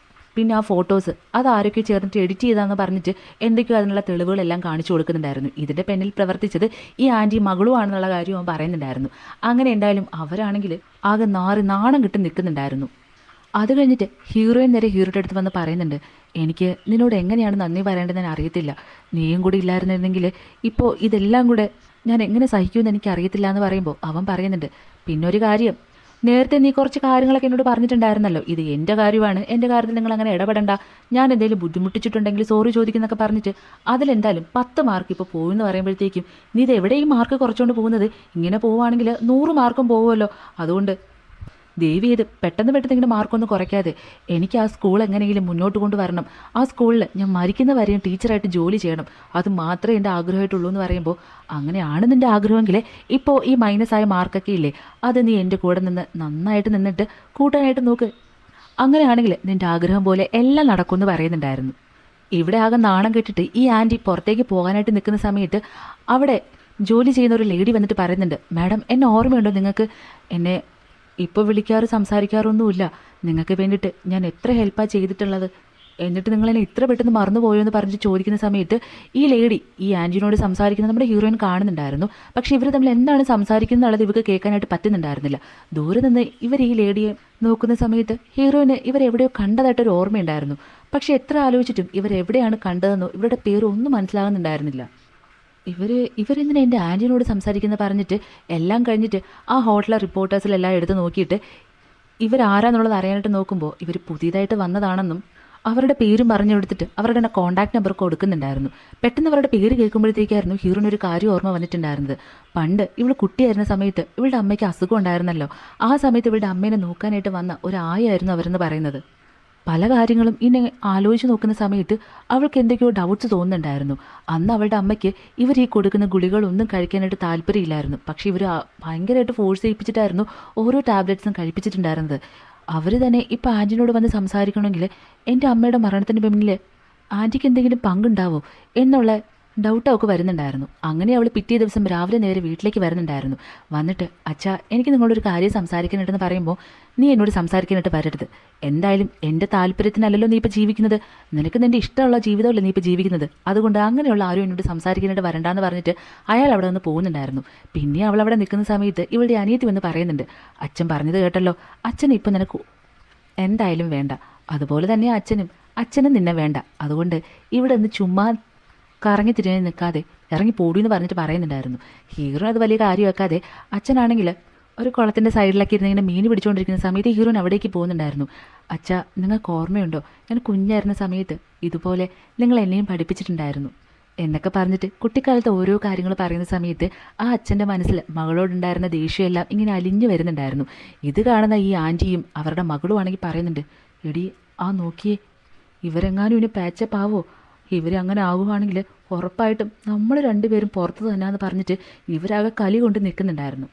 Speaker 1: പിന്നെ ആ ഫോട്ടോസ് അത് ആരൊക്കെ ചേർന്നിട്ട് എഡിറ്റ് ചെയ്താന്ന് പറഞ്ഞിട്ട് എന്തൊക്കെയോ അതിനുള്ള തെളിവുകളെല്ലാം കാണിച്ചു കൊടുക്കുന്നുണ്ടായിരുന്നു. ഇതിൻ്റെ പിന്നിൽ പ്രവർത്തിച്ചത് ഈ ആൻറ്റി മകളുമാണെന്നുള്ള കാര്യം അവൻ പറയുന്നുണ്ടായിരുന്നു. അങ്ങനെ എന്തായാലും അവരാണെങ്കിൽ ആകെ നാണം കിട്ടി നിൽക്കുന്നുണ്ടായിരുന്നു. അത് കഴിഞ്ഞിട്ട് ഹീറോയിൻ നേരെ ഹീറോയുടെ അടുത്ത് വന്ന് പറയുന്നുണ്ട്, എനിക്ക് നിന്നോട് എങ്ങനെയാണ് നന്ദി പറയേണ്ടതെന്ന് അറിയത്തില്ല, നീയും കൂടി ഇല്ലായിരുന്നെങ്കിൽ ഇപ്പോൾ ഇതെല്ലാം കൂടെ ഞാൻ എങ്ങനെ സഹിക്കുമെന്ന് എനിക്ക് അറിയത്തില്ല എന്ന് പറയുമ്പോൾ അവൻ പറയുന്നുണ്ട്, പിന്നൊരു കാര്യം, നേരത്തെ നീ കുറച്ച് കാര്യങ്ങളൊക്കെ എന്നോട് പറഞ്ഞിട്ടുണ്ടായിരുന്നല്ലോ, ഇത് എൻ്റെ കാര്യമാണ്, എൻ്റെ കാര്യത്തിൽ നിങ്ങൾ അങ്ങനെ ഇടപെടണ്ട, ഞാൻ എന്തെങ്കിലും ബുദ്ധിമുട്ടിച്ചിട്ടുണ്ടെങ്കിൽ സോറി ചോദിക്കുന്നൊക്കെ പറഞ്ഞിട്ട് അതിലെന്തായാലും 10 മാർക്ക് ഇപ്പോൾ പോകുമെന്ന് പറയുമ്പോഴത്തേക്കും നീ ഇത് എവിടെ ഈ മാർക്ക് കുറച്ചുകൊണ്ട് പോകുന്നത്? ഇങ്ങനെ പോവുകയാണെങ്കിൽ 100 മാർക്കും പോകുമല്ലോ. അതുകൊണ്ട് ദേവി ഇത് പെട്ടെന്ന് ഇങ്ങനെ മാർക്കൊന്നും കുറയ്ക്കാതെ എനിക്ക് ആ സ്കൂൾ എങ്ങനെയെങ്കിലും മുന്നോട്ട് കൊണ്ടുവരണം, ആ സ്കൂളിൽ ഞാൻ മരിക്കുന്ന വരെയും ടീച്ചറായിട്ട് ജോലി ചെയ്യണം, അത് മാത്രമേ എൻ്റെ ആഗ്രഹമായിട്ടുള്ളൂ എന്ന് പറയുമ്പോൾ, അങ്ങനെയാണ് നിൻ്റെ ആഗ്രഹമെങ്കിൽ ഇപ്പോൾ ഈ മൈനസായ മാർക്കൊക്കെ ഇല്ലേ, അത് നീ എൻ്റെ കൂടെ നിന്ന് നന്നായിട്ട് നിന്നിട്ട് കൂട്ടാനായിട്ട് നോക്ക്. അങ്ങനെയാണെങ്കിൽ നിൻ്റെ ആഗ്രഹം പോലെ എല്ലാം നടക്കുമെന്ന് പറയുന്നുണ്ടായിരുന്നു. ഇവിടെ ആകെ നാണം കെട്ടിട്ട് ഈ ആൻറ്റി പുറത്തേക്ക് പോകാനായിട്ട് നിൽക്കുന്ന സമയത്ത് അവിടെ ജോലി ചെയ്യുന്ന ഒരു ലേഡി വന്നിട്ട് പറയുന്നുണ്ട്, മാഡം എന്നെ ഓർമ്മയുണ്ടോ നിങ്ങൾക്ക്? എന്നെ ഇപ്പോൾ വിളിക്കാറ് സംസാരിക്കാറൊന്നുമില്ല, നിങ്ങൾക്ക് വേണ്ടിയിട്ട് ഞാൻ എത്ര ഹെൽപ്പാണ് ചെയ്തിട്ടുള്ളത്, എന്നിട്ട് നിങ്ങളെന്നെ ഇത്ര പെട്ടെന്ന് മറന്നുപോയോ എന്ന് പറഞ്ഞിട്ട് ചോദിക്കുന്ന സമയത്ത് ഈ ലേഡി ഈ ആൻറ്റിനോട് സംസാരിക്കുന്നത് നമ്മുടെ ഹീറോയിൻ കാണുന്നുണ്ടായിരുന്നു. പക്ഷേ ഇവർ തമ്മിൽ എന്താണ് സംസാരിക്കുന്നത് എന്നുള്ളത് ഇവർക്ക് കേൾക്കാനായിട്ട് പറ്റുന്നുണ്ടായിരുന്നില്ല. ദൂരെ നിന്ന് ഇവർ ഈ ലേഡിയെ നോക്കുന്ന സമയത്ത് ഹീറോയിന് ഇവരെവിടെയോ കണ്ടതായിട്ടൊരു ഓർമ്മയുണ്ടായിരുന്നു. പക്ഷേ എത്ര ആലോചിച്ചിട്ടും ഇവരെവിടെയാണ് കണ്ടതെന്നോ ഇവരുടെ പേരോ ഒന്നും മനസ്സിലാകുന്നുണ്ടായിരുന്നില്ല. ഇവരെന്തിനാ എൻ്റെ ആൻറ്റിനോട് സംസാരിക്കുന്നത് പറഞ്ഞിട്ട് എല്ലാം കഴിഞ്ഞിട്ട് ആ ഹോട്ടലിലെ റിപ്പോർട്ടേഴ്സിലെല്ലാം എടുത്ത് നോക്കിയിട്ട് ഇവരാരാന്നുള്ളത് അറിയാനായിട്ട് നോക്കുമ്പോൾ ഇവർ പുതിയതായിട്ട് വന്നതാണെന്നും അവരുടെ പേരും പറഞ്ഞു കൊടുത്തിട്ട് അവരുടെ കോൺടാക്ട് നമ്പർ കൊടുക്കുന്നുണ്ടായിരുന്നു. പെട്ടെന്ന് അവരുടെ പേര് കേൾക്കുമ്പോഴത്തേക്കായിരുന്നു ഹീറോയിന് ഒരു കാര്യം ഓർമ്മ വന്നിട്ടുണ്ടായിരുന്നത്. പണ്ട് ഇവൾ കുട്ടിയായിരുന്ന സമയത്ത് ഇവളുടെ അമ്മയ്ക്ക് അസുഖം ഉണ്ടായിരുന്നല്ലോ, ആ സമയത്ത് ഇവളുടെ അമ്മേനെ നോക്കാനായിട്ട് വന്ന ഒരു ആയായിരുന്നു അവരെന്ന് പറയുന്നത്. പല കാര്യങ്ങളും ഇനി ആലോചിച്ച് നോക്കുന്ന സമയത്ത് അവൾക്ക് എന്തൊക്കെയോ ഡൗട്ട്സ് തോന്നുന്നുണ്ടായിരുന്നു. അന്ന് അവളുടെ അമ്മയ്ക്ക് ഇവർ ഈ കൊടുക്കുന്ന ഗുളികളൊന്നും കഴിക്കാനായിട്ട് താല്പര്യമില്ലായിരുന്നു. പക്ഷേ ഇവർ ഭയങ്കരമായിട്ട് ഫോഴ്സ് ചെയ്യിപ്പിച്ചിട്ടായിരുന്നു ഓരോ ടാബ്ലറ്റ്സും കഴിപ്പിച്ചിട്ടുണ്ടായിരുന്നത്. അവർ തന്നെ ഇപ്പോൾ ആൻറ്റിനോട് വന്ന് സംസാരിക്കണമെങ്കിൽ എൻ്റെ അമ്മയുടെ മരണത്തിന് പിന്നിൽ ആൻറ്റിക്ക് എന്തെങ്കിലും പങ്കുണ്ടാവോ എന്നുള്ള ഡൗട്ട് അവൾക്ക് വരുന്നുണ്ടായിരുന്നു. അങ്ങനെ അവൾ പിറ്റേ ദിവസം രാവിലെ നേരെ വീട്ടിലേക്ക് വരുന്നുണ്ടായിരുന്നു. വന്നിട്ട്, അച്ഛാ എനിക്ക് നിങ്ങളൊരു കാര്യം സംസാരിക്കാനായിട്ടെന്ന് പറയുമ്പോൾ, നീ എന്നോട് സംസാരിക്കാനായിട്ട് വരരുത്, എന്തായാലും എൻ്റെ താല്പര്യത്തിനല്ലല്ലോ നീ ഇപ്പോൾ ജീവിക്കുന്നത്, നിനക്ക് നിൻ്റെ ഇഷ്ടമുള്ള ജീവിതമല്ലേ നീ ഇപ്പോൾ ജീവിക്കുന്നത്, അതുകൊണ്ട് അങ്ങനെയുള്ള ആരും എന്നോട് സംസാരിക്കാനായിട്ട് വരണ്ടാന്ന് പറഞ്ഞിട്ട് അയാൾ അവിടെ നിന്ന് പോകുന്നുണ്ടായിരുന്നു. പിന്നെ അവൾ അവിടെ നിൽക്കുന്ന സമയത്ത് ഇവളുടെ അനിയത്തി വന്ന് പറയുന്നുണ്ട്, അച്ഛൻ പറഞ്ഞത് കേട്ടല്ലോ, അച്ഛൻ ഇപ്പം നിനക്ക് എന്തായാലും വേണ്ട, അതുപോലെ തന്നെ അച്ഛനും നിന്നെ വേണ്ട, അതുകൊണ്ട് ഇവിടെ നിന്ന് ചുമ്മാ കറങ്ങി തിരിഞ്ഞ് നിൽക്കാതെ ഇറങ്ങി പോടിയെന്ന് പറഞ്ഞിട്ട് പറയുന്നുണ്ടായിരുന്നു. ഹീറോ അത് വലിയ കാര്യമാക്കാതെ അച്ഛനാണെങ്കിൽ ഒരു കുളത്തിൻ്റെ സൈഡിലൊക്കെ ഇരുന്ന് ഇങ്ങനെ മീൻ പിടിച്ചുകൊണ്ടിരിക്കുന്ന സമയത്ത് ഹീറോയിൻ അവിടേക്ക് പോകുന്നുണ്ടായിരുന്നു. അച്ഛാ നിങ്ങൾക്ക് ഓർമ്മയുണ്ടോ, ഞാൻ കുഞ്ഞായിരുന്ന സമയത്ത് ഇതുപോലെ നിങ്ങൾ എന്നെയും പഠിപ്പിച്ചിട്ടുണ്ടായിരുന്നു എന്നൊക്കെ പറഞ്ഞിട്ട് കുട്ടിക്കാലത്ത് ഓരോ കാര്യങ്ങൾ പറയുന്ന സമയത്ത് ആ അച്ഛൻ്റെ മനസ്സിൽ മകളോടുണ്ടായിരുന്ന ദേഷ്യമെല്ലാം ഇങ്ങനെ അലിഞ്ഞു വരുന്നുണ്ടായിരുന്നു. ഇത് കാണുന്ന ഈ ആൻറ്റിയും അവരുടെ മകളും ആണെങ്കിൽ പറയുന്നുണ്ട്, എടി ആ നോക്കിയേ, ഇവരെങ്ങാനും ഇനി പാച്ചപ്പ് ആവോ, ഇവരങ്ങനെ ആവുകയാണെങ്കിൽ ഉറപ്പായിട്ടും നമ്മൾ രണ്ടുപേരും പുറത്ത് തന്നെയാന്ന് പറഞ്ഞിട്ട് ഇവരാകെ കലി കൊണ്ട് നിൽക്കുന്നുണ്ടായിരുന്നു.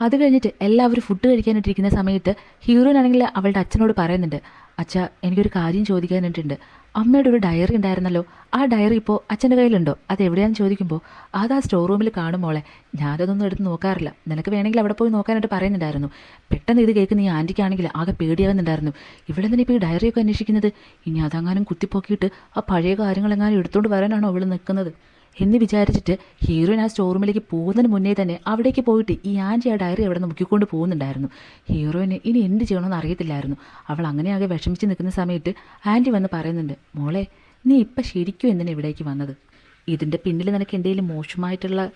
Speaker 1: അത് കഴിഞ്ഞിട്ട് എല്ലാവരും ഫുഡ് കഴിക്കാനായിട്ടിരിക്കുന്ന സമയത്ത് ഹീറോയിനാണെങ്കിൽ അവളുടെ അച്ഛനോട് പറയുന്നുണ്ട്, അച്ഛാ എനിക്കൊരു കാര്യം ചോദിക്കാനായിട്ടുണ്ട്, അമ്മയുടെ ഒരു ഡയറി ഉണ്ടായിരുന്നല്ലോ, ആ ഡയറി ഇപ്പോൾ അച്ഛൻ്റെ കയ്യിലുണ്ടോ, അതെവിടെയാണെന്ന് ചോദിക്കുമ്പോൾ, അതാ സ്റ്റോർ റൂമിൽ കാണും മോളെ, ഞാനതൊന്നും എടുത്ത് നോക്കാറില്ല, നിനക്ക് വേണമെങ്കിൽ അവിടെ പോയി നോക്കാനായിട്ട് പറയുന്നുണ്ടായിരുന്നു. പെട്ടെന്ന് ഇത് കേൾക്കുന്ന ഈ ആൻറ്റിക്കാണെങ്കിൽ ആകെ പേടിയാകുന്നുണ്ടായിരുന്നു. ഇവിടെ തന്നെ ഇപ്പോൾ ഈ ഡയറിയൊക്കെ അന്വേഷിക്കുന്നത്, ഇനി അതങ്ങാനും കുത്തിപ്പോക്കിയിട്ട് ആ പഴയ കാര്യങ്ങളെങ്ങാനും എടുത്തുകൊണ്ട് വരാനാണോ അവൾ നിൽക്കുന്നത് എന്ന് വിചാരിച്ചിട്ട് ഹീറോയിൻ ആ സ്റ്റോർ റൂമിലേക്ക് പോകുന്നതിന് മുന്നേ തന്നെ അവിടേക്ക് പോയിട്ട് ഈ ആൻറ്റി ആ ഡയറി അവിടെ നോക്കിക്കൊണ്ട് പോകുന്നുണ്ടായിരുന്നു. ഹീറോയിന് ഇനി എന്ത് ചെയ്യണമെന്ന് അറിയത്തില്ലായിരുന്നു. അവൾ അങ്ങനെയാകെ വിഷമിച്ച് നിൽക്കുന്ന സമയത്ത് ആൻറ്റി വന്ന് പറയുന്നുണ്ട്, മോളെ നീ ഇപ്പം ശരിക്കും എന്തിനാണ് ഇവിടേക്ക് വന്നത്, ഇതിൻ്റെ പിന്നിൽ നിനക്ക് എന്തെങ്കിലും മോശമായിട്ടുള്ള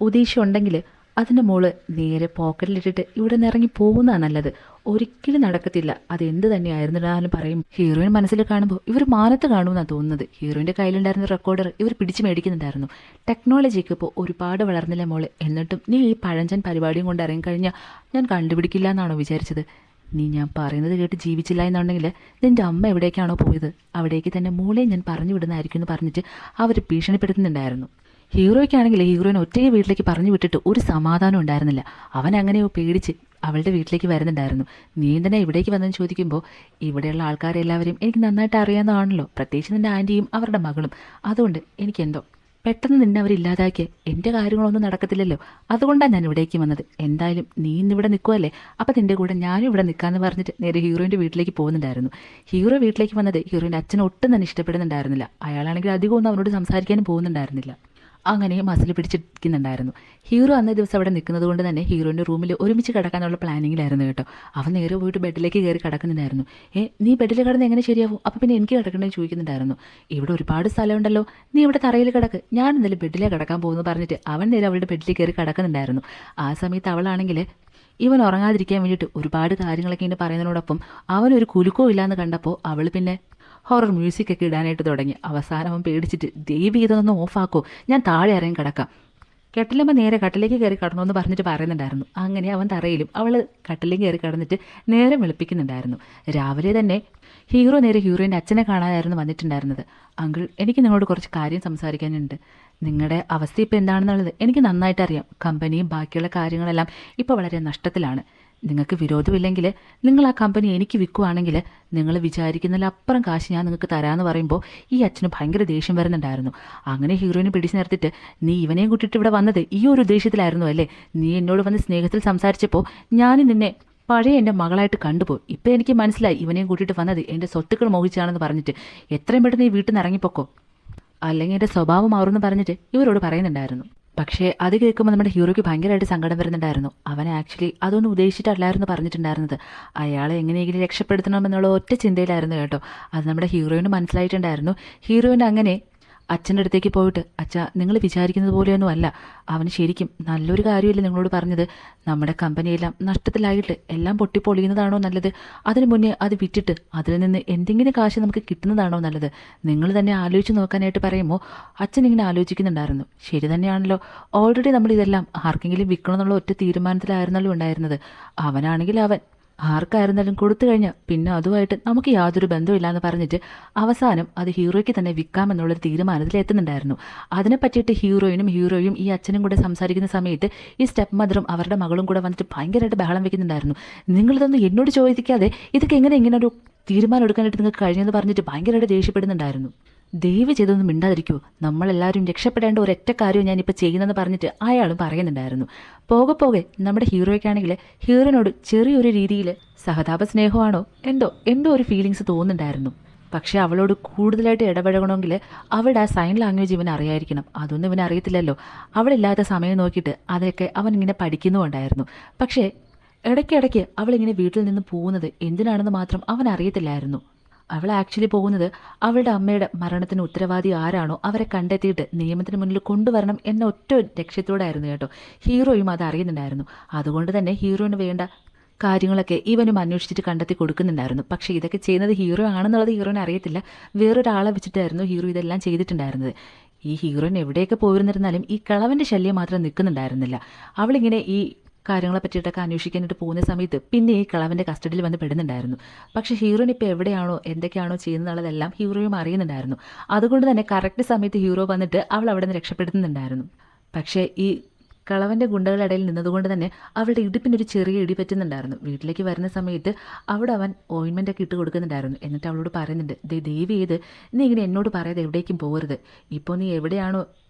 Speaker 1: ഉദ്ദേശം ഉണ്ടെങ്കിൽ അതിൻ്റെ മോള് നേരെ പോക്കറ്റിലിട്ടിട്ട് ഇവിടെ നിന്ന് ഇറങ്ങി പോകുന്നതാണ് നല്ലത്, ഒരിക്കലും നടക്കത്തില്ല, അതെന്ത് തന്നെയായിരുന്നില്ലാന്ന് പറയും. ഹീറോയിൻ മനസ്സിൽ കാണുമ്പോൾ ഇവർ മാനത്ത് കാണുമെന്നാണ് തോന്നുന്നത്. ഹീറോയിൻ്റെ കയ്യിലുണ്ടായിരുന്ന റെക്കോർഡർ ഇവർ പിടിച്ച് മേടിക്കുന്നുണ്ടായിരുന്നു. ടെക്നോളജിക്ക് ഇപ്പോൾ ഒരുപാട് വളർന്നില്ല മോളെ, എന്നിട്ടും നീ ഈ പഴഞ്ചൻ പരിപാടിയും കൊണ്ട് ഇറങ്ങിക്കഴിഞ്ഞാൽ ഞാൻ കണ്ടുപിടിക്കില്ല എന്നാണോ വിചാരിച്ചത്, നീ ഞാൻ പറയുന്നത് കേട്ട് ജീവിച്ചില്ല എന്നുണ്ടെങ്കിൽ നിൻ്റെ അമ്മ എവിടേക്കാണോ പോയത് അവിടേക്ക് തന്നെ മോളെ ഞാൻ പറഞ്ഞു വിടുന്നതായിരിക്കും എന്ന് പറഞ്ഞിട്ട് അവർ ഭീഷണിപ്പെടുത്തുന്നുണ്ടായിരുന്നു. ഹീറോയ്ക്കാണെങ്കിൽ ഹീറോയിനെ ഒറ്റയ്ക്ക് വീട്ടിലേക്ക് പറഞ്ഞു വിട്ടിട്ട് ഒരു സമാധാനം ഉണ്ടായിരുന്നില്ല. അവൻ അങ്ങനെയോ പേടിച്ച് അവളുടെ വീട്ടിലേക്ക് വരുന്നുണ്ടായിരുന്നു. നീ എന്തിനാ ഇവിടേക്ക് വന്നെന്ന് ചോദിക്കുമ്പോൾ, ഇവിടെയുള്ള ആൾക്കാരെ എല്ലാവരെയും എനിക്ക് നന്നായിട്ട് അറിയാവുന്നതാണല്ലോ, പ്രത്യേകിച്ച് നിൻ്റെ ആൻറ്റിയും അവരുടെ മകളും, അതുകൊണ്ട് എനിക്കെന്തോ പെട്ടെന്ന് നിന്നെ അവരില്ലാതാക്കിയ എൻ്റെ കാര്യങ്ങളൊന്നും നടക്കത്തില്ലല്ലോ, അതുകൊണ്ടാണ് ഞാൻ ഇവിടേക്ക് വന്നത്, എന്തായാലും നീ ഇന്നിവിടെ നിൽക്കുമല്ലേ, അപ്പം നിൻ്റെ കൂടെ ഞാനും ഇവിടെ നിൽക്കാമെന്ന് പറഞ്ഞിട്ട് നേരെ ഹീറോയിൻ്റെ വീട്ടിലേക്ക് പോകുന്നുണ്ടായിരുന്നു. ഹീറോ വീട്ടിലേക്ക് വന്നത് ഹീറോയിൻ്റെ അച്ഛനെ ഒട്ടും തന്നെ ഇഷ്ടപ്പെടുന്നുണ്ടായിരുന്നില്ല. അയാളാണെങ്കിൽ അധികമൊന്നും അവനോട് സംസാരിക്കാനും പോകുന്നുണ്ടായിരുന്നില്ല. അങ്ങനെ മസിൽ പിടിച്ചിരിക്കുന്നുണ്ടായിരുന്നു. ഹീറോ അന്നേ ദിവസം അവിടെ നിൽക്കുന്നത് കൊണ്ട് തന്നെ ഹീറോയിൻ്റെ റൂമിൽ ഒരുമിച്ച് കിടക്കാനുള്ള പ്ലാനിങ്ങിലായിരുന്നു കേട്ടോ. അവൻ നേരെ പോയിട്ട് ബെഡിലേക്ക് കയറി കിടക്കുന്നുണ്ടായിരുന്നു. നീ ബെഡിൽ കിടന്ന് എങ്ങനെ ശരിയാവും, അപ്പോൾ പിന്നെ എനിക്ക് കിടക്കണമെന്ന് ചോദിക്കുന്നുണ്ടായിരുന്നു. ഇവിടെ ഒരുപാട് സ്ഥലമുണ്ടല്ലോ, നീ ഇവിടെ തറയിൽ കിടക്ക്, ഞാൻ ഇന്നലെ ബെഡിലേ കിടക്കാൻ പോകുന്നു പറഞ്ഞിട്ട് അവൻ നേരെ അവളുടെ ബെഡിലേക്ക് കയറി കിടക്കുന്നുണ്ടായിരുന്നു. ആ സമയത്ത് അവളാണെങ്കിൽ ഇവൻ ഉറങ്ങാതിരിക്കാൻ വേണ്ടിയിട്ട് ഒരുപാട് കാര്യങ്ങളൊക്കെ ഇങ്ങനെ പറയുന്നതിനോടൊപ്പം അവനൊരു കുലുക്കോ ഇല്ലയെന്ന് കണ്ടപ്പോൾ അവൾ പിന്നെ ഹൊറർ മ്യൂസിക്കൊക്കെ ഇടാനായിട്ട് തുടങ്ങി. അവസാനം അവൻ പേടിച്ചിട്ട്, ദേവി ഇതൊന്ന് ഓഫാക്കോ, ഞാൻ താഴെ ഇറങ്ങി കിടക്കാം, കെട്ടിലമ്മ നേരെ കട്ടിലേക്ക് കയറി കടന്നു പറഞ്ഞിട്ട് പറയുന്നുണ്ടായിരുന്നു. അങ്ങനെ അവൻ തറയിലും അവൾ കട്ടിലേക്ക് കയറി കടന്നിട്ട് നേരെ വെളുപ്പിക്കുന്നുണ്ടായിരുന്നു. രാവിലെ തന്നെ ഹീറോ നേരെ ഹീറോയിൻ്റെ അച്ഛനെ കാണാനായിരുന്നു വന്നിട്ടുണ്ടായിരുന്നത്. അങ്കിൾ, എനിക്ക് നിങ്ങളോട് കുറച്ച് കാര്യം സംസാരിക്കാനുണ്ട്. നിങ്ങളുടെ അവസ്ഥ ഇപ്പോൾ എന്താണെന്നുള്ളത് എനിക്ക് നന്നായിട്ട് അറിയാം. കമ്പനിയും ബാക്കിയുള്ള കാര്യങ്ങളെല്ലാം ഇപ്പോൾ വളരെ നഷ്ടത്തിലാണ്. നിങ്ങൾക്ക് വിരോധമില്ലെങ്കിൽ നിങ്ങൾ ആ കമ്പനി എനിക്ക് വിൽക്കുവാണെങ്കിൽ നിങ്ങൾ വിചാരിക്കുന്നതിലപ്പുറം കാശ് ഞാൻ നിങ്ങൾക്ക് തരാമെന്ന് പറയുമ്പോൾ ഈ അച്ഛന് ഭയങ്കര ദേഷ്യം വരുന്നുണ്ടായിരുന്നു. അങ്ങനെ ഹീറോയിനെ പിടിച്ചു നിർത്തിയിട്ട്, നീ ഇവനെയും കൂട്ടിയിട്ട് ഇവിടെ വന്നത് ഈ ഒരു ഉദ്ദേശത്തിലായിരുന്നു അല്ലേ? നീ എന്നോട് വന്ന് സ്നേഹത്തിൽ സംസാരിച്ചപ്പോൾ ഞാൻ നിന്നെ പഴയ എൻ്റെ മകളായിട്ട് കണ്ടുപോയി. ഇപ്പം എനിക്ക് മനസ്സിലായി ഇവനെയും കൂട്ടിയിട്ട് വന്നത് എൻ്റെ സ്വത്തുക്കൾ മോഹിച്ചാണെന്ന് പറഞ്ഞിട്ട്. എത്രയും പെട്ടെന്ന് ഈ വീട്ടിൽ നിന്ന് ഇറങ്ങിപ്പോക്കോ, അല്ലെങ്കിൽ എൻ്റെ സ്വഭാവം മാറുമെന്ന് പറഞ്ഞിട്ട് ഇവരോട് പറയുന്നുണ്ടായിരുന്നു. പക്ഷേ അത് കേൾക്കുമ്പോൾ നമ്മുടെ ഹീറോയ്ക്ക് ഭയങ്കരമായിട്ട് സങ്കടം വരുന്നുണ്ടായിരുന്നു. അവൻ ആക്ച്വലി അതൊന്നും ഉദ്ദേശിച്ചിട്ടല്ലായിരുന്നു പറഞ്ഞിട്ടുണ്ടായിരുന്നത്. അയാളെ എങ്ങനെയെങ്കിലും രക്ഷപ്പെടുത്തണമെന്നുള്ള ഒറ്റ ചിന്തയിലായിരുന്നു കേട്ടോ. അത് നമ്മുടെ ഹീറോയിന് മനസ്സിലായിട്ടുണ്ടായിരുന്നു. ഹീറോയിൻ അങ്ങനെ അച്ഛൻ്റെ അടുത്തേക്ക് പോയിട്ട്, അച്ഛാ, നിങ്ങൾ വിചാരിക്കുന്നത് പോലെയൊന്നും അല്ല, അവന് ശരിക്കും നല്ലൊരു കാര്യമില്ല നിങ്ങളോട് പറഞ്ഞത്. നമ്മുടെ കമ്പനിയെല്ലാം നഷ്ടത്തിലായിട്ട് എല്ലാം പൊട്ടിപ്പൊളിയുന്നതാണോ നല്ലത്, അതിനു മുന്നേ അത് വിറ്റിട്ട് അതിൽ നിന്ന് എന്തെങ്കിലും കാശ് നമുക്ക് കിട്ടുന്നതാണോ നല്ലത്? നിങ്ങൾ തന്നെ ആലോചിച്ച് നോക്കാനായിട്ട് പറയുമ്പോൾ അച്ഛൻ ഇങ്ങനെ ആലോചിക്കുന്നുണ്ടായിരുന്നു. ശരി തന്നെയാണല്ലോ, ഓൾറെഡി നമ്മൾ ഇതെല്ലാം ആർക്കെങ്കിലും വിൽക്കണമെന്നുള്ള ഒറ്റ തീരുമാനത്തിലായിരുന്നല്ലോ ഉണ്ടായിരുന്നത്. അവനാണെങ്കിൽ അവൻ ആർക്കായിരുന്നാലും കൊടുത്തു കഴിഞ്ഞാൽ പിന്നെ അതുമായിട്ട് നമുക്ക് യാതൊരു ബന്ധമില്ലാന്ന് പറഞ്ഞിട്ട് അവസാനം അത് ഹീറോയ്ക്ക് തന്നെ വിൽക്കാമെന്നുള്ളൊരു തീരുമാനത്തിൽ എത്തുന്നുണ്ടായിരുന്നു. അതിനെ പറ്റിയിട്ട് ഹീറോയും ഈ അച്ഛനും കൂടെ സംസാരിക്കുന്ന സമയത്ത് ഈ സ്റ്റെപ്പ് മദറും അവരുടെ മകളും കൂടെ വന്നിട്ട് ഭയങ്കരമായിട്ട് ബഹളം വെക്കുന്നുണ്ടായിരുന്നു. നിങ്ങളിതൊന്നും എന്നോട് ചോദിക്കാതെ ഇതൊക്കെ ഇങ്ങനെ ഒരു തീരുമാനം എടുക്കാനായിട്ട് നിങ്ങൾക്ക് കഴിഞ്ഞെന്ന് പറഞ്ഞിട്ട് ഭയങ്കരമായിട്ട് ദേഷ്യപ്പെടുന്നുണ്ടായിരുന്നു. ദയവ് ചെയ്തൊന്നും മിണ്ടാതിരിക്കൂ, നമ്മളെല്ലാവരും രക്ഷപ്പെടേണ്ട ഒരൊറ്റ കാര്യം ഞാനിപ്പോൾ ചെയ്യുന്നതെന്ന് പറഞ്ഞിട്ട് അയാളും പറയുന്നുണ്ടായിരുന്നു. പോകെ പോകെ നമ്മുടെ ഹീറോയ്ക്കാണെങ്കിൽ ഹീറോയിനോട് ചെറിയൊരു രീതിയിൽ സഹതാപ സ്നേഹമാണോ എന്തോ ഒരു ഫീലിങ്സ് തോന്നുന്നുണ്ടായിരുന്നു. പക്ഷേ അവളോട് കൂടുതലായിട്ട് ഇടപഴകണമെങ്കിൽ അവളുടെ ആ സൈൻ ലാംഗ്വേജ് ഇവൻ അറിയായിരിക്കണം. അതൊന്നും ഇവൻ അറിയത്തില്ലല്ലോ. അവളില്ലാത്ത സമയം നോക്കിയിട്ട് അതൊക്കെ അവൻ ഇങ്ങനെ പഠിക്കുന്നുണ്ടായിരുന്നു. പക്ഷേ ഇടയ്ക്കിടയ്ക്ക് അവളിങ്ങനെ വീട്ടിൽ നിന്ന് പോകുന്നത് എന്തിനാണെന്ന് മാത്രം അവൻ അറിയത്തില്ലായിരുന്നു. അവൾ ആക്ച്വലി പോകുന്നത് അവളുടെ അമ്മയുടെ മരണത്തിന് ഉത്തരവാദി ആരാണോ അവരെ കണ്ടെത്തിയിട്ട് നിയമത്തിന് മുന്നിൽ കൊണ്ടുവരണം എന്ന ഒറ്റ ലക്ഷ്യത്തോടായിരുന്നു കേട്ടോ. ഹീറോയും അത് അറിയുന്നുണ്ടായിരുന്നു. അതുകൊണ്ട് തന്നെ ഹീറോയിന് വേണ്ട കാര്യങ്ങളൊക്കെ ഇവനും അന്വേഷിച്ചിട്ട് കണ്ടെത്തി കൊടുക്കുന്നുണ്ടായിരുന്നു. പക്ഷേ ഇതൊക്കെ ചെയ്യുന്നത് ഹീറോ ആണെന്നുള്ളത് ഹീറോയിന് അറിയത്തില്ല. വേറൊരാളെ വെച്ചിട്ടായിരുന്നു ഹീറോ ഇതെല്ലാം ചെയ്തിട്ടുണ്ടായിരുന്നത്. ഈ ഹീറോയിൻ എവിടെയൊക്കെ പോയിരുന്നിരുന്നാലും ഈ കളവൻ്റെ ശല്യം മാത്രം നിൽക്കുന്നുണ്ടായിരുന്നില്ല. അവളിങ്ങനെ ഈ കാര്യങ്ങളെ പറ്റിയിട്ടൊക്കെ അന്വേഷിക്കാനായിട്ട് പോകുന്ന സമയത്ത് പിന്നെ ഈ കളവൻ്റെ കസ്റ്റഡിയിൽ വന്ന് പെടുന്നുണ്ടായിരുന്നു. പക്ഷേ ഹീറോയിൻ ഇപ്പോൾ എവിടെയാണോ എന്തൊക്കെയാണോ ചെയ്യുന്നതെന്നുള്ളതെല്ലാം ഹീറോയും അറിയുന്നുണ്ടായിരുന്നു. അതുകൊണ്ട് തന്നെ കറക്റ്റ് സമയത്ത് ഹീറോ വന്നിട്ട് അവൾ അവിടെ നിന്ന് രക്ഷപ്പെടുത്തുന്നുണ്ടായിരുന്നു. പക്ഷേ ഈ കളവൻ്റെ ഗുണ്ടകളുടെ ഇടയിൽ നിന്നതുകൊണ്ട് തന്നെ അവളുടെ ഇടുപ്പിനൊരു ചെറിയ ഇടി പറ്റുന്നുണ്ടായിരുന്നു. വീട്ടിലേക്ക് വരുന്ന സമയത്ത് അവിടെ അവൻ ഓയിൻമെൻ്റ് ഒക്കെ ഇട്ട് കൊടുക്കുന്നുണ്ടായിരുന്നു. എന്നിട്ട് അവളോട് പറയുന്നുണ്ട്, ദയവ് ചെയ്ത് നീ ഇങ്ങനെ എന്നോട് പറയാതെ എവിടേക്കും പോകരുത്. ഇപ്പോൾ നീ എവിടെയാണോ